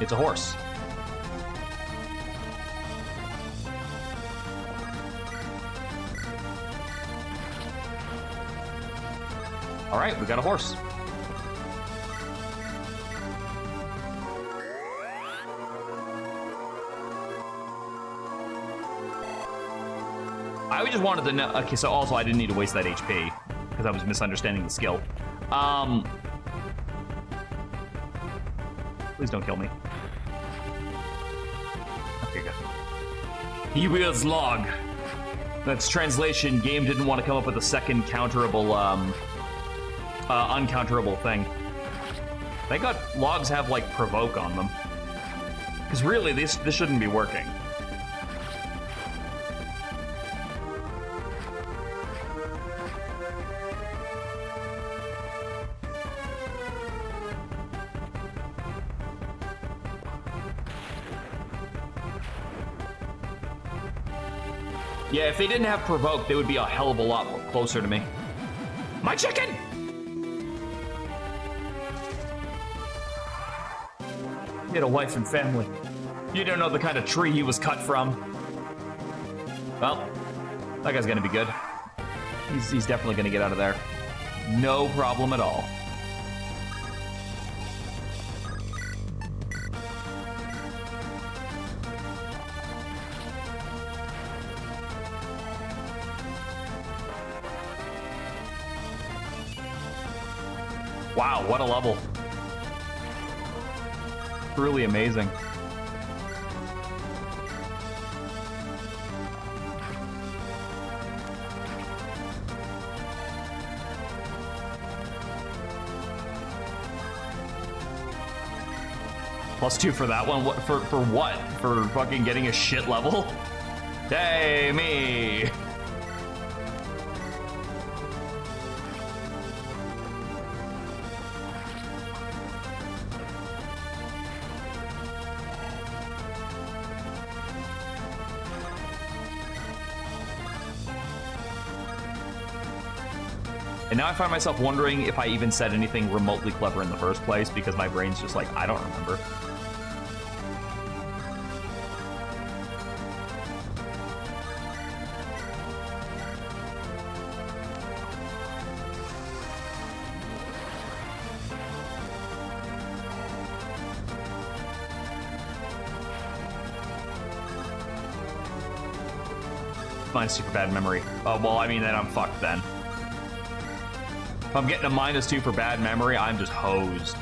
It's a horse. All right, we got a horse. I just wanted to know. Okay, so also I didn't need to waste that HP because I was misunderstanding the skill. Please don't kill me. Okay, good. He wields log. That's translation. Game didn't want to come up with a second counterable, uncounterable thing. Thank God logs have like provoke on them. Because really, this shouldn't be working. Yeah, if they didn't have provoke, they would be a hell of a lot closer to me. My chicken! He had a wife and family. You don't know the kind of tree he was cut from. Well, that guy's gonna be good. He's definitely gonna get out of there. No problem at all. Wow, what a level. Truly amazing. +2 for that one? For what? For fucking getting a shit level? Hey, me! And now I find myself wondering if I even said anything remotely clever in the first place because my brain's just like, I don't remember. -2 for bad memory. Oh, well, I mean, then I'm fucked then. If I'm getting a -2 for bad memory, I'm just hosed.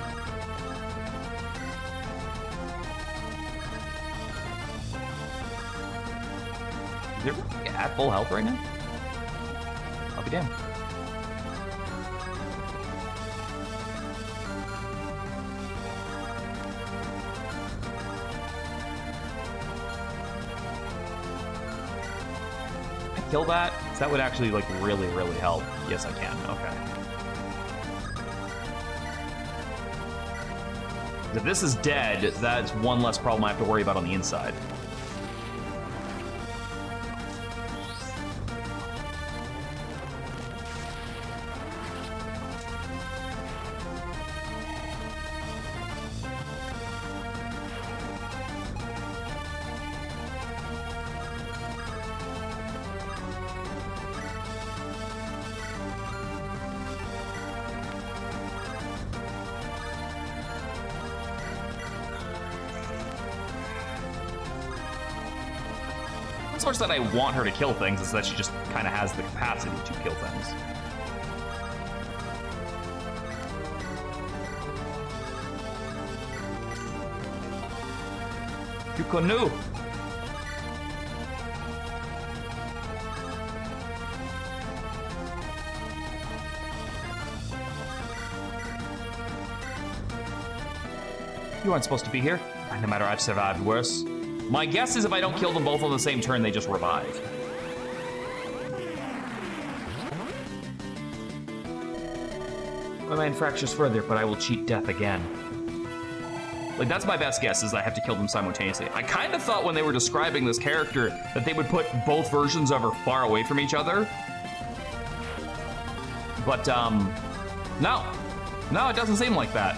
Is everybody at full health right now? I'll be damned. Kill that? So that would actually, like, really, really help. Yes, I can. Okay. If this is dead, that's one less problem I have to worry about on the inside. It's not so much that I want her to kill things, it's that she just kind of has the capacity to kill things. Yukonu! You aren't supposed to be here. No matter, I've survived worse. My guess is if I don't kill them both on the same turn, they just revive. My mind fractures further, but I will cheat death again. Like, that's my best guess, is I have to kill them simultaneously. I kind of thought when they were describing this character that they would put both versions of her far away from each other. But, no. No, it doesn't seem like that.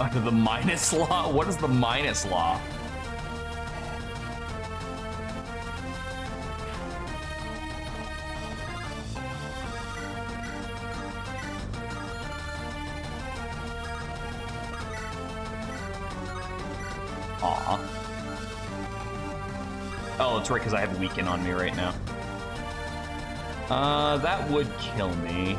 Under the minus law? What is the minus law? Aw. Oh, that's right, because I have Weaken on me right now. That would kill me.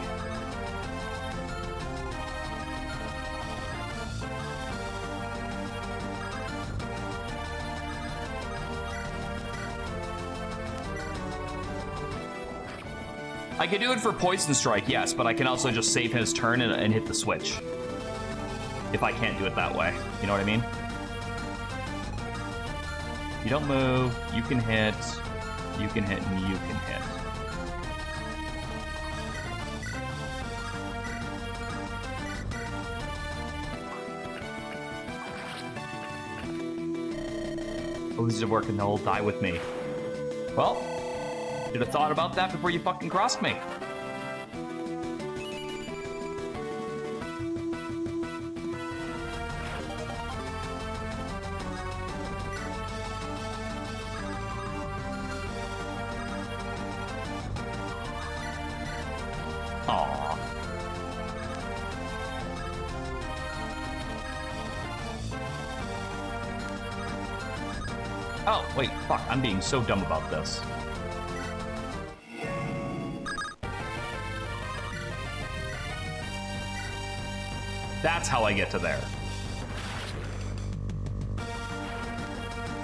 I could do it for Poison Strike, yes, but I can also just save his turn and hit the switch. If I can't do it that way. You know what I mean? You don't move, you can hit, and you can hit. Oh, these are working, they'll all die with me. Well, should have thought about that before you fucking crossed me. Aww. Oh, wait, fuck, I'm being so dumb about this. That's how I get to there.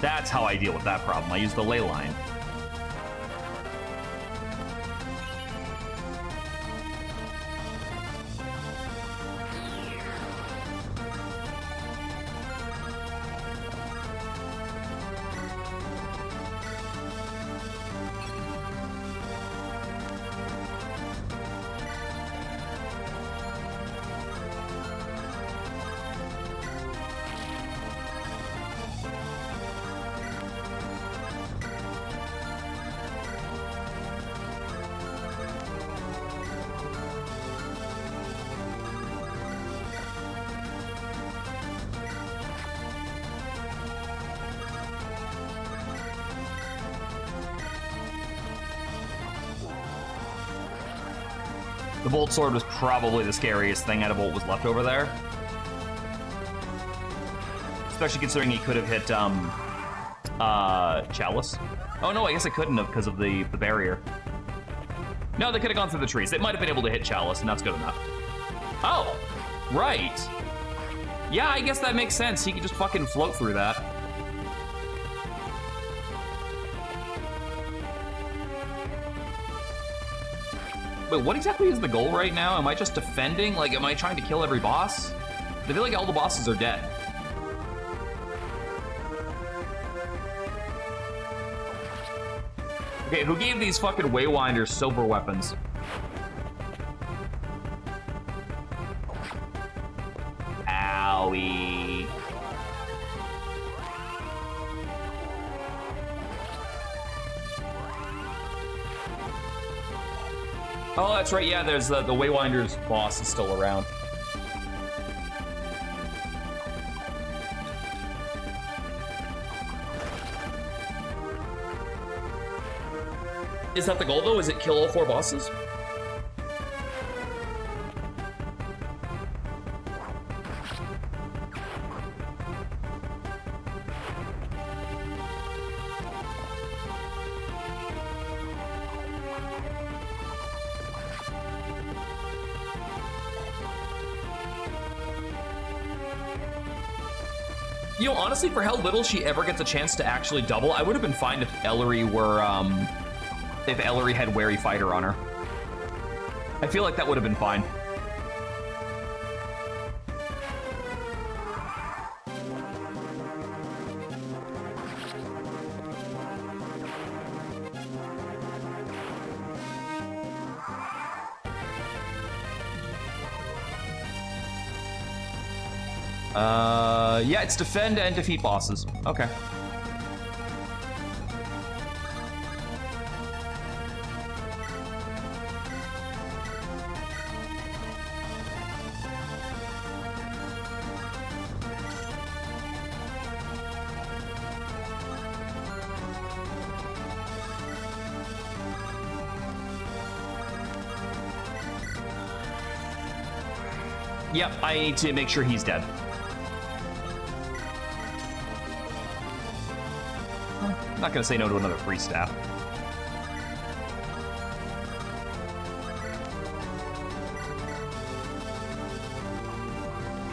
That's how I deal with that problem. I use the ley line. The bolt sword was probably the scariest thing out of what was left over there. Especially considering he could have hit, Chalice. Oh no, I guess it couldn't have because of the barrier. No, they could have gone through the trees. They might have been able to hit Chalice, and that's good enough. Oh, right. Yeah, I guess that makes sense. He could just fucking float through that. Wait, what exactly is the goal right now? Am I just defending? Like, am I trying to kill every boss? I feel like all the bosses are dead. Okay, who gave these fucking Waywinders silver weapons? Owie. Oh, that's right, yeah, there's the Waywinders boss is still around. Is that the goal, though? Is it kill all 4 bosses? You know, honestly, for how little she ever gets a chance to actually double, I would have been fine if Ellery were, if Ellery had Wary Fighter on her. I feel like that would have been fine. Yeah, it's defend and defeat bosses. Okay. Yep, I need to make sure he's dead. I'm not gonna say no to another free staff.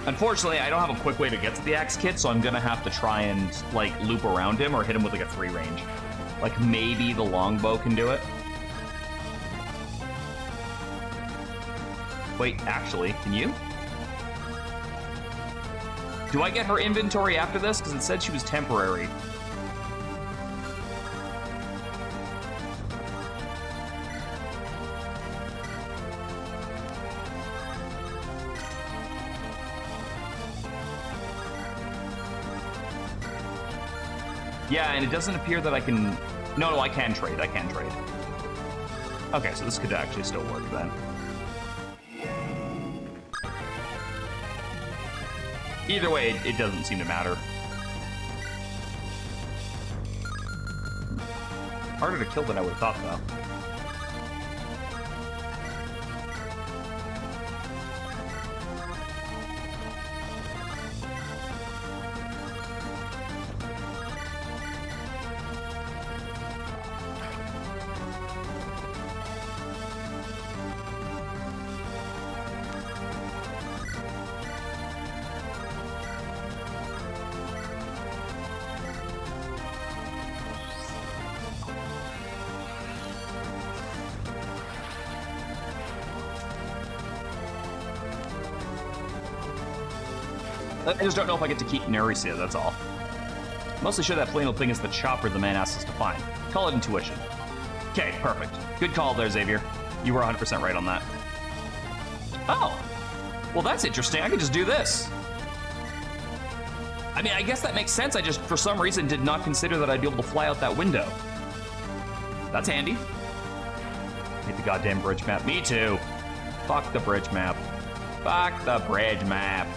Unfortunately, I don't have a quick way to get to the axe kit, so I'm gonna have to try and, like, loop around him or hit him with, like, a 3 range. Like, maybe the longbow can do it. Wait, actually, can you? Do I get her inventory after this? Because it said she was temporary. Yeah, and it doesn't appear that I can... No, I can trade. I can trade. Okay, so this could actually still work then. Either way, it doesn't seem to matter. Harder to kill than I would have thought, though. I just don't know if I get to keep Nerisia, that's all. Mostly sure that plain old thing is the chopper the man asked us to find. Call it intuition. Okay, perfect. Good call there, Xavier. You were 100% right on that. Oh! Well, that's interesting. I can just do this. I mean, I guess that makes sense. I just, for some reason, did not consider that I'd be able to fly out that window. That's handy. Hate the goddamn bridge map. Me too. Fuck the bridge map. Fuck the bridge map.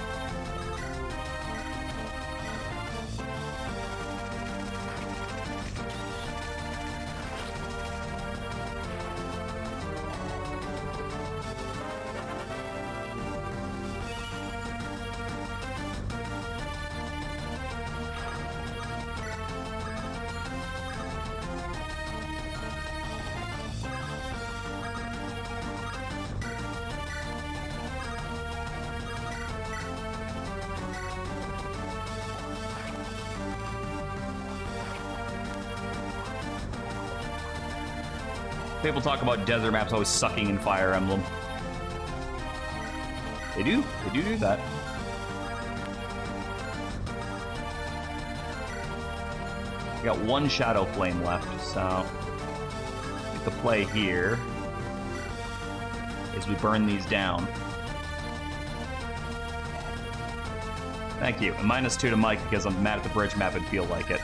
People talk about desert maps always sucking in Fire Emblem. They do that. We got one Shadow Flame left, so the play here is we burn these down. Thank you. And -2 to Mike because I'm mad at the bridge map and feel like it.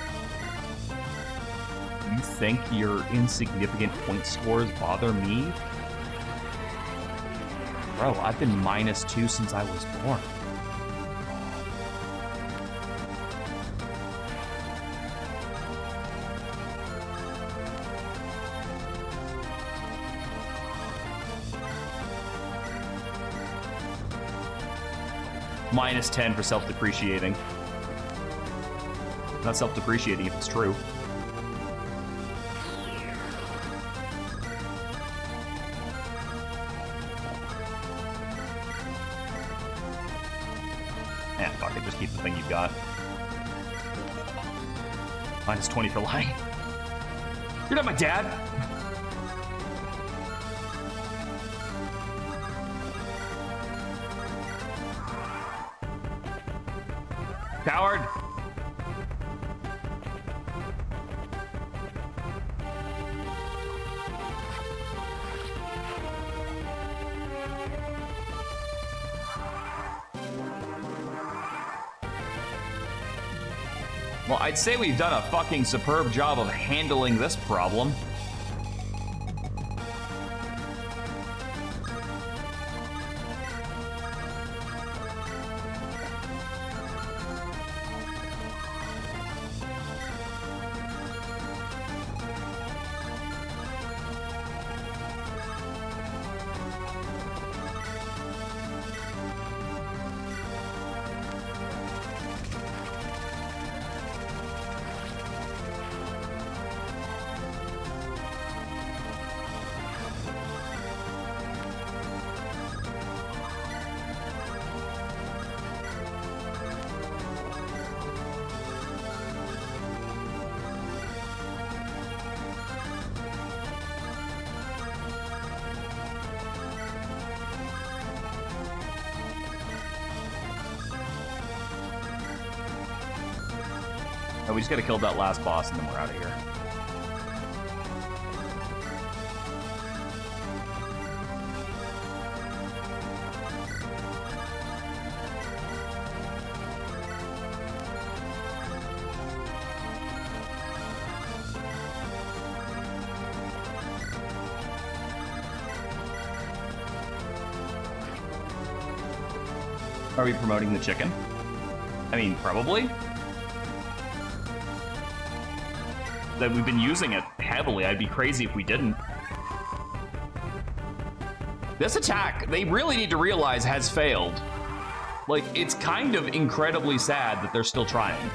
You think your insignificant point scores bother me? Bro, I've been -2 since I was born. -10 for self-depreciating. Not self-depreciating if it's true. Fuck it, just keep the thing you've got. -20 for lying. You're not my dad! Coward! Well, I'd say we've done a fucking superb job of handling this problem. Oh, we just gotta kill that last boss and then we're out of here. Are we promoting the chicken? I mean, probably. That we've been using it heavily. I'd be crazy if we didn't. This attack, they really need to realize, has failed. Like, it's kind of incredibly sad that they're still trying.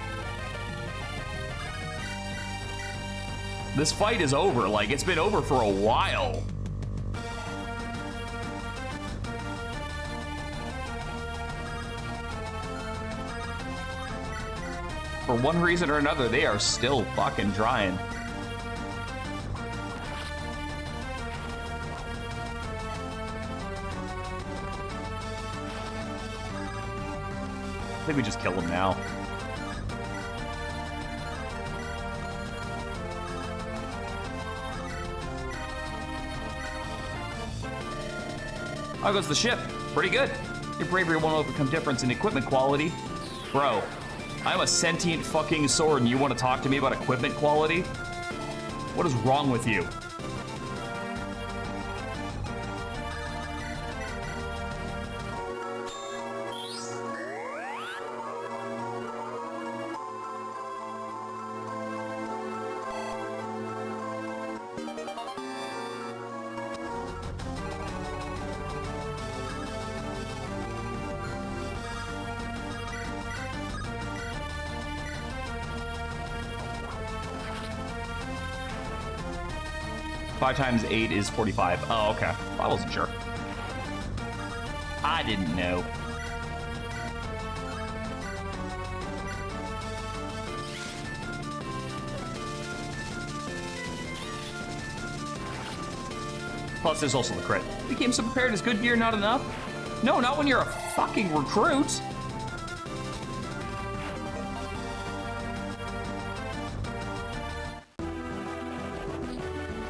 This fight is over. Like, it's been over for a while. For one reason or another, they are still fucking trying. I think we just kill them now. How goes the ship? Pretty good. Your bravery won't overcome difference in equipment quality. Bro, I'm a sentient fucking sword and you want to talk to me about equipment quality? What is wrong with you? Five times 8 is 45. Oh, okay. I wasn't sure. I didn't know. Plus, there's also the crit. We came so prepared. Is good gear not enough? No, not when you're a fucking recruit.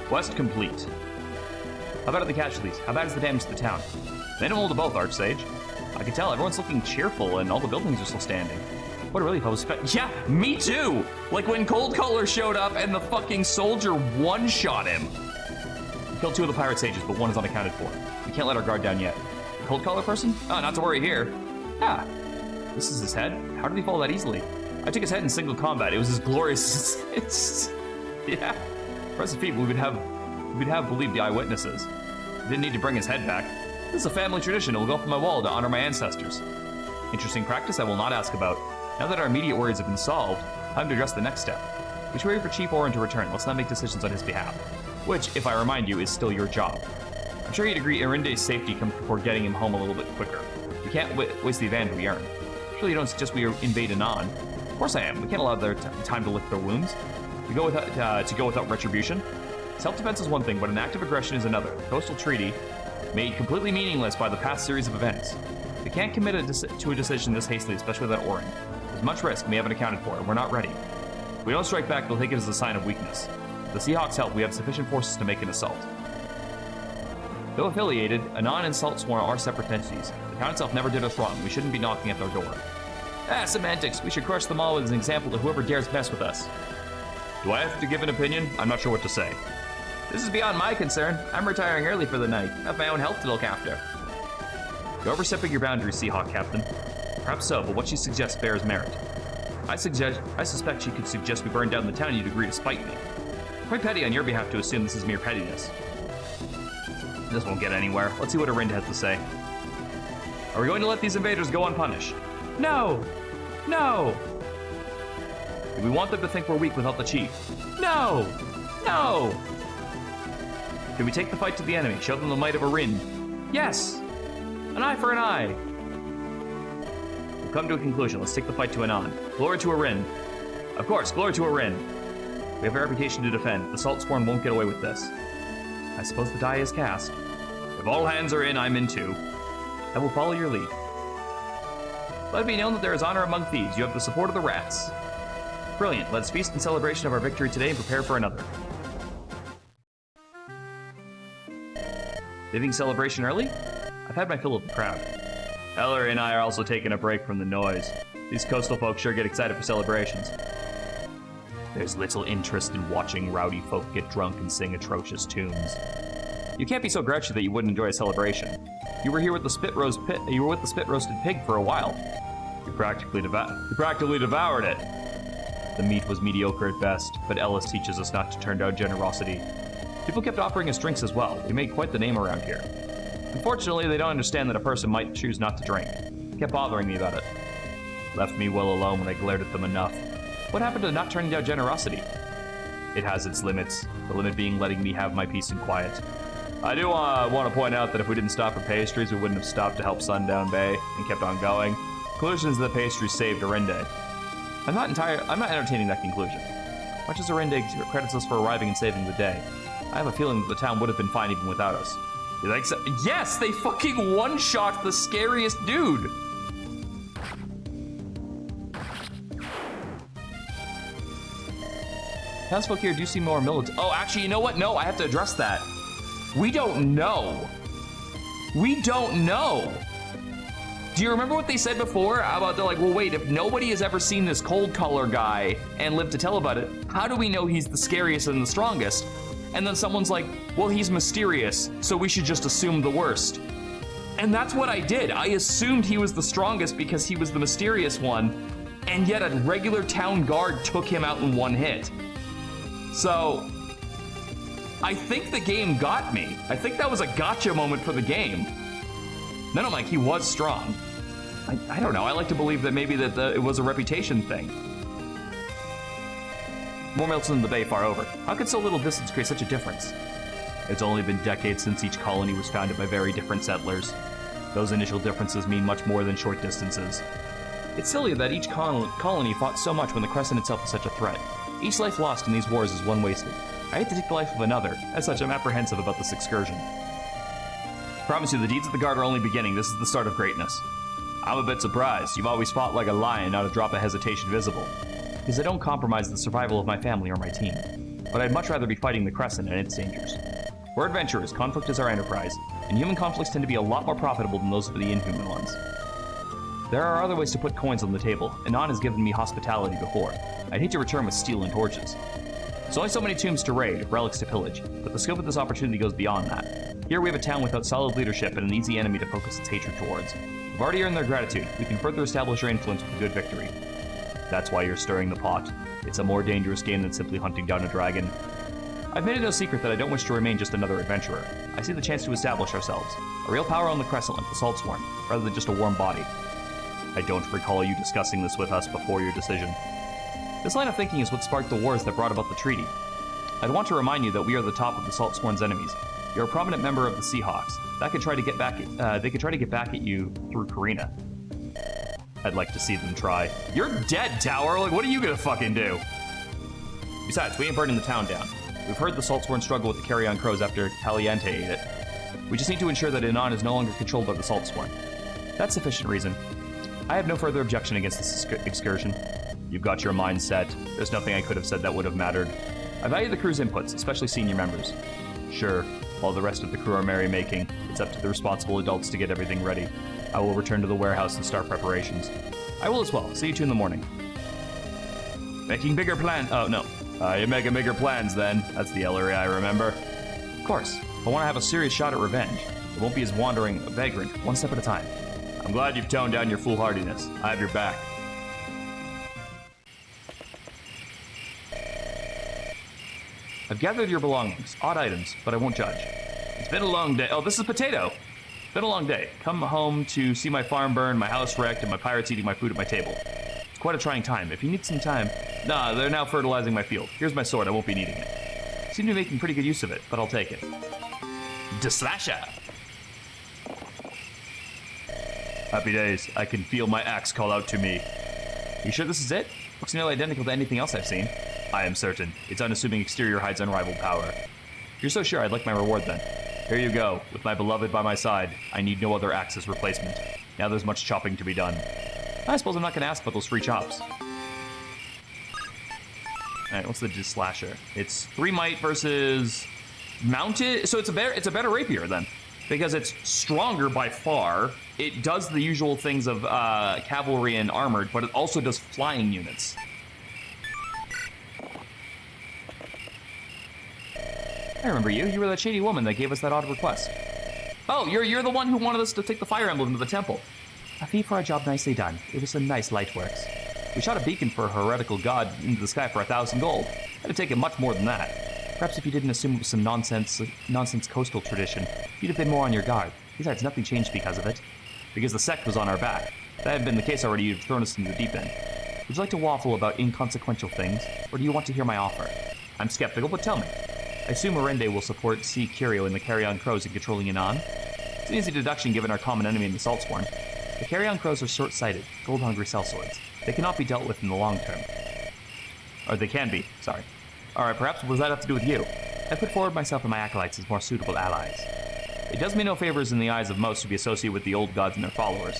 Quest complete. How bad are the casualties? How bad is the damage to the town? Minimal to both, Archsage. I can tell everyone's looking cheerful and all the buildings are still standing. What really if I was yeah, me too! Like when Cold Color showed up and the fucking soldier one-shot him. We killed 2 of the pirate sages, but 1 is unaccounted for. We can't let our guard down yet. The Cold Color person? Oh, not to worry here. Ah, this is his head? How did he fall that easily? I took his head in single combat. It was as glorious as yeah. Impressive feat, we would have believed the eyewitnesses. We didn't need to bring his head back. This is a family tradition. It will go up on my wall to honor my ancestors. Interesting practice I will not ask about. Now that our immediate worries have been solved, time to address the next step. We should wait for Chief Orin to return. Let's not make decisions on his behalf. Which, if I remind you, is still your job. I'm sure you'd agree Irinde's safety comes before getting him home a little bit quicker. We can't waste the advantage we earn. Surely you don't suggest we invade Anon. Of course I am. We can't allow their time to lick their wounds. To go without retribution. Self-defense is one thing, but an act of aggression is another. The Coastal Treaty, made completely meaningless by the past series of events. We can't commit to a decision this hastily, especially without Orin. There's much risk, and we haven't accounted for it. We're not ready. If we don't strike back, they'll take it as a sign of weakness. With the Seahawks' help, we have sufficient forces to make an assault. Though affiliated, Anon and Salt Sworn are separate entities. The town itself never did us wrong. We shouldn't be knocking at their door. Ah, semantics. We should crush them all as an example to whoever dares mess with us. Do I have to give an opinion? I'm not sure what to say. This is beyond my concern. I'm retiring early for the night. I have my own health to look after. You're overstepping your boundaries, Seahawk Captain. Perhaps so, but what she suggests bears merit. I suspect she could suggest we burn down the town and you'd agree to spite me. Quite petty on your behalf to assume this is mere pettiness. This won't get anywhere. Let's see what Arind has to say. Are we going to let these invaders go unpunished? No! No! Do we want them to think we're weak without the chief? No! No! Can we take the fight to the enemy, show them the might of Arind? Yes! An eye for an eye! We've come to a conclusion. Let's take the fight to Anon. Glory to Arind. Of course, glory to Arind. We have a reputation to defend. The Salt Sworn won't get away with this. I suppose the die is cast. If all hands are in, I'm in too. I will follow your lead. Let it be known that there is honor among thieves. You have the support of the rats. Brilliant. Let's feast in celebration of our victory today and prepare for another. Leaving celebration early? I've had my fill of the crowd. Eller and I are also taking a break from the noise. These coastal folks sure get excited for celebrations. There's little interest in watching rowdy folk get drunk and sing atrocious tunes. You can't be so grouchy that you wouldn't enjoy a celebration. You were here with the spit roasted pig for a while. You practically devoured it. The meat was mediocre at best, but Ellis teaches us not to turn down generosity. People kept offering us drinks as well. We made quite the name around here. Unfortunately, they don't understand that a person might choose not to drink. They kept bothering me about it. Left me well alone when I glared at them enough. What happened to not turning down generosity? It has its limits, the limit being letting me have my peace and quiet. I do want to point out that if we didn't stop for pastries, we wouldn't have stopped to help Sundown Bay and kept on going. Conclusion is that pastries saved Arinde. I'm not entertaining that conclusion. Much as Arinde credits us for arriving and saving the day, I have a feeling that the town would have been fine even without us. You think so? Yes, they fucking one-shot the scariest dude! Townsfolk here do seem more militant. Oh, actually, you know what? No, I have to address that. We don't know. We don't know. Do you remember what they said before about they're like, well, wait, if nobody has ever seen this cold color guy and lived to tell about it, how do we know he's the scariest and the strongest? And then someone's like, well, he's mysterious, so we should just assume the worst. And that's what I did. I assumed he was the strongest because he was the mysterious one, and yet a regular town guard took him out in one hit. So, I think the game got me. I think that was a gotcha moment for the game. Then I'm like, he was strong. I don't know, I like to believe that maybe it was a reputation thing. More melts in the bay far over. How could so little distance create such a difference? It's only been decades since each colony was founded by very different settlers. Those initial differences mean much more than short distances. It's silly that each colony fought so much when the Crescent itself is such a threat. Each life lost in these wars is one wasted. I hate to take the life of another. As such, I'm apprehensive about this excursion. I promise you, the deeds of the guard are only beginning. This is the start of greatness. I'm a bit surprised. You've always fought like a lion, not a drop of hesitation visible. Because I don't compromise the survival of my family or my team. But I'd much rather be fighting the Crescent and its dangers. We're adventurers, conflict is our enterprise, and human conflicts tend to be a lot more profitable than those of the inhuman ones. There are other ways to put coins on the table. Anon has given me hospitality before. I'd hate to return with steel and torches. There's only so many tombs to raid, relics to pillage, but the scope of this opportunity goes beyond that. Here we have a town without solid leadership and an easy enemy to focus its hatred towards. We've already earned their gratitude. We can further establish our influence with a good victory. That's why you're stirring the pot. It's a more dangerous game than simply hunting down a dragon. I've made it no secret that I don't wish to remain just another adventurer. I see the chance to establish ourselves, a real power on the Crescent like the Saltsworn, rather than just a warm body. I don't recall you discussing this with us before your decision. This line of thinking is what sparked the wars that brought about the treaty. I'd want to remind you that we are the top of the Saltsworn's enemies. You're a prominent member of the Seahawks. They could try to get back at you through Karina. I'd like to see them try. You're dead, Tower! Like, what are you gonna fucking do? Besides, we ain't burning the town down. We've heard the Saltsworn struggle with the Carrion Crows after Caliente ate it. We just need to ensure that Anon is no longer controlled by the Saltsworn. That's sufficient reason. I have no further objection against this excursion. You've got your mind set. There's nothing I could have said that would have mattered. I value the crew's inputs, especially senior members. Sure, while the rest of the crew are merrymaking, it's up to the responsible adults to get everything ready. I will return to the warehouse and start preparations. I will as well. See you 2 in the morning. Making bigger plans. Oh, no. You're making bigger plans, then. That's the Ellery I remember. Of course. If I want to have a serious shot at revenge, it won't be as wandering a vagrant, one step at a time. I'm glad you've toned down your foolhardiness. I have your back. I've gathered your belongings. Odd items, but I won't judge. It's been a long day. Oh, this is Potato. It's been a long day. Come home to see my farm burn, my house wrecked, and my pirates eating my food at my table. It's quite a trying time. If you need some time... Nah, they're now fertilizing my field. Here's my sword. I won't be needing it. Seem to be making pretty good use of it, but I'll take it. De Slasher! Happy days. I can feel my axe call out to me. You sure this is it? Looks nearly identical to anything else I've seen. I am certain. Its unassuming exterior hides unrivaled power. If you're so sure, I'd like my reward then. Here you go. With my beloved by my side, I need no other axe as replacement. Now there's much chopping to be done. I suppose I'm not going to ask about those free chops. Alright, what's the Slasher? It's 3 might versus mounted. So it's a better rapier then, because it's stronger by far. It does the usual things of cavalry and armored, but it also does flying units. I remember you. You were that shady woman that gave us that odd request. Oh, you're the one who wanted us to take the fire emblem to the temple. A fee for a job nicely done. It was some nice light works. We shot a beacon for a heretical god into the sky for 1,000 gold. I'd have taken much more than that. Perhaps if you didn't assume it was some nonsense coastal tradition, you'd have been more on your guard. Besides, nothing changed because of it. Because the sect was on our back. If that had been the case already, you'd have thrown us into the deep end. Would you like to waffle about inconsequential things, or do you want to hear my offer? I'm skeptical, but tell me. I assume Orende will support C. Curio and the Carrion Crows in controlling Anon? It's an easy deduction given our common enemy in the Saltsworn. The Carrion Crows are short-sighted, gold-hungry sellswords. They cannot be dealt with in the long term. Or they can be, sorry. Alright, perhaps what does that have to do with you? I put forward myself and my acolytes as more suitable allies. It does me no favors in the eyes of most to be associated with the old gods and their followers.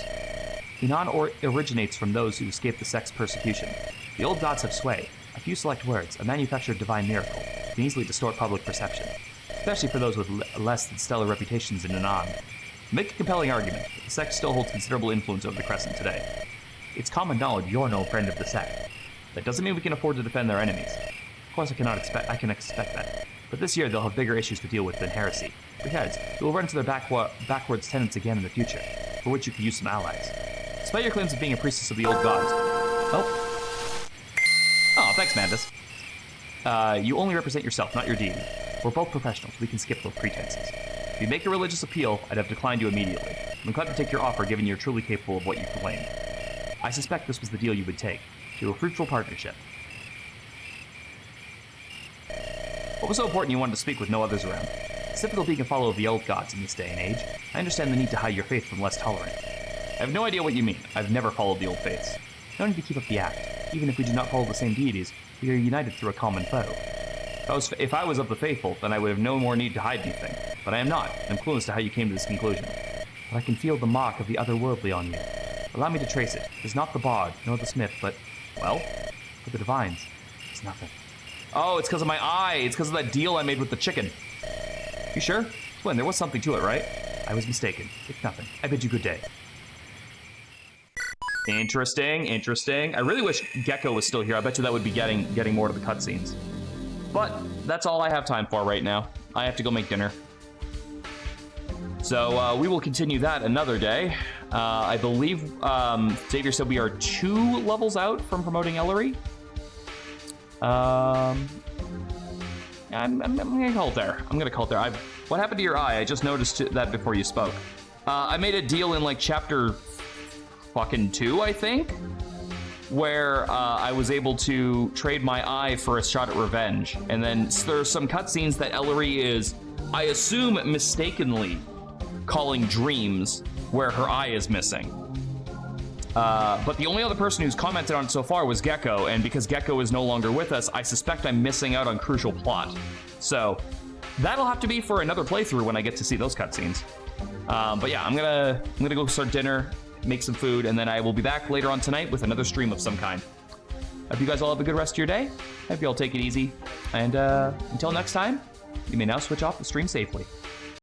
Anon originates from those who escaped the sect's persecution. The old gods have sway. A few select words, a manufactured divine miracle, can easily distort public perception, especially for those with less than stellar reputations in Anon. Make a compelling argument. The sect still holds considerable influence over the Crescent today. It's common knowledge you're no friend of the sect. That doesn't mean we can afford to defend their enemies. Of course I can expect that. But this year they'll have bigger issues to deal with than heresy. Besides, we will run into their backwards tenets again in the future, for which you can use some allies. Despite your claims of being a priestess of the old gods... Oh, thanks, Mandus. You only represent yourself, not your deity. We're both professionals. We can skip those pretenses. If you make a religious appeal, I'd have declined you immediately. I'm glad to take your offer, given you're truly capable of what you proclaim. I suspect this was the deal you would take. To a fruitful partnership. What was so important you wanted to speak with no others around? It's difficult being a follower of the old gods in this day and age. I understand the need to hide your faith from less tolerant. I have no idea what you mean. I've never followed the old faiths. No need to keep up the act. Even if we do not follow the same deities, we are united through a common foe. If I was of the faithful, then I would have no more need to hide anything. But I am not. I'm clueless to how you came to this conclusion. But I can feel the mark of the otherworldly on you. Allow me to trace it. It is not the bard, nor the smith, but, well, for the divines, it's nothing. Oh, it's because of my eye. It's because of that deal I made with the chicken. You sure? Swin, there was something to it, right? I was mistaken. It's nothing. I bid you good day. Interesting, interesting. I really wish Gecko was still here. I bet you that would be getting more to the cutscenes. But that's all I have time for right now. I have to go make dinner. So we will continue that another day. I believe Xavier said we are 2 levels out from promoting Ellery. I'm gonna call it there. What happened to your eye? I just noticed that before you spoke. I made a deal in like chapter fucking 2, I think, where I was able to trade my eye for a shot at revenge. And then there's some cutscenes that Ellery is, I assume, mistakenly calling dreams, where her eye is missing. But the only other person who's commented on it so far was Gecko, and because Gecko is no longer with us, I suspect I'm missing out on crucial plot. So that'll have to be for another playthrough when I get to see those cutscenes. But yeah, I'm gonna go start dinner, make some food, and then I will be back later on tonight with another stream of some kind. Hope you guys all have a good rest of your day. Hope you all take it easy. And until next time, you may now switch off the stream safely.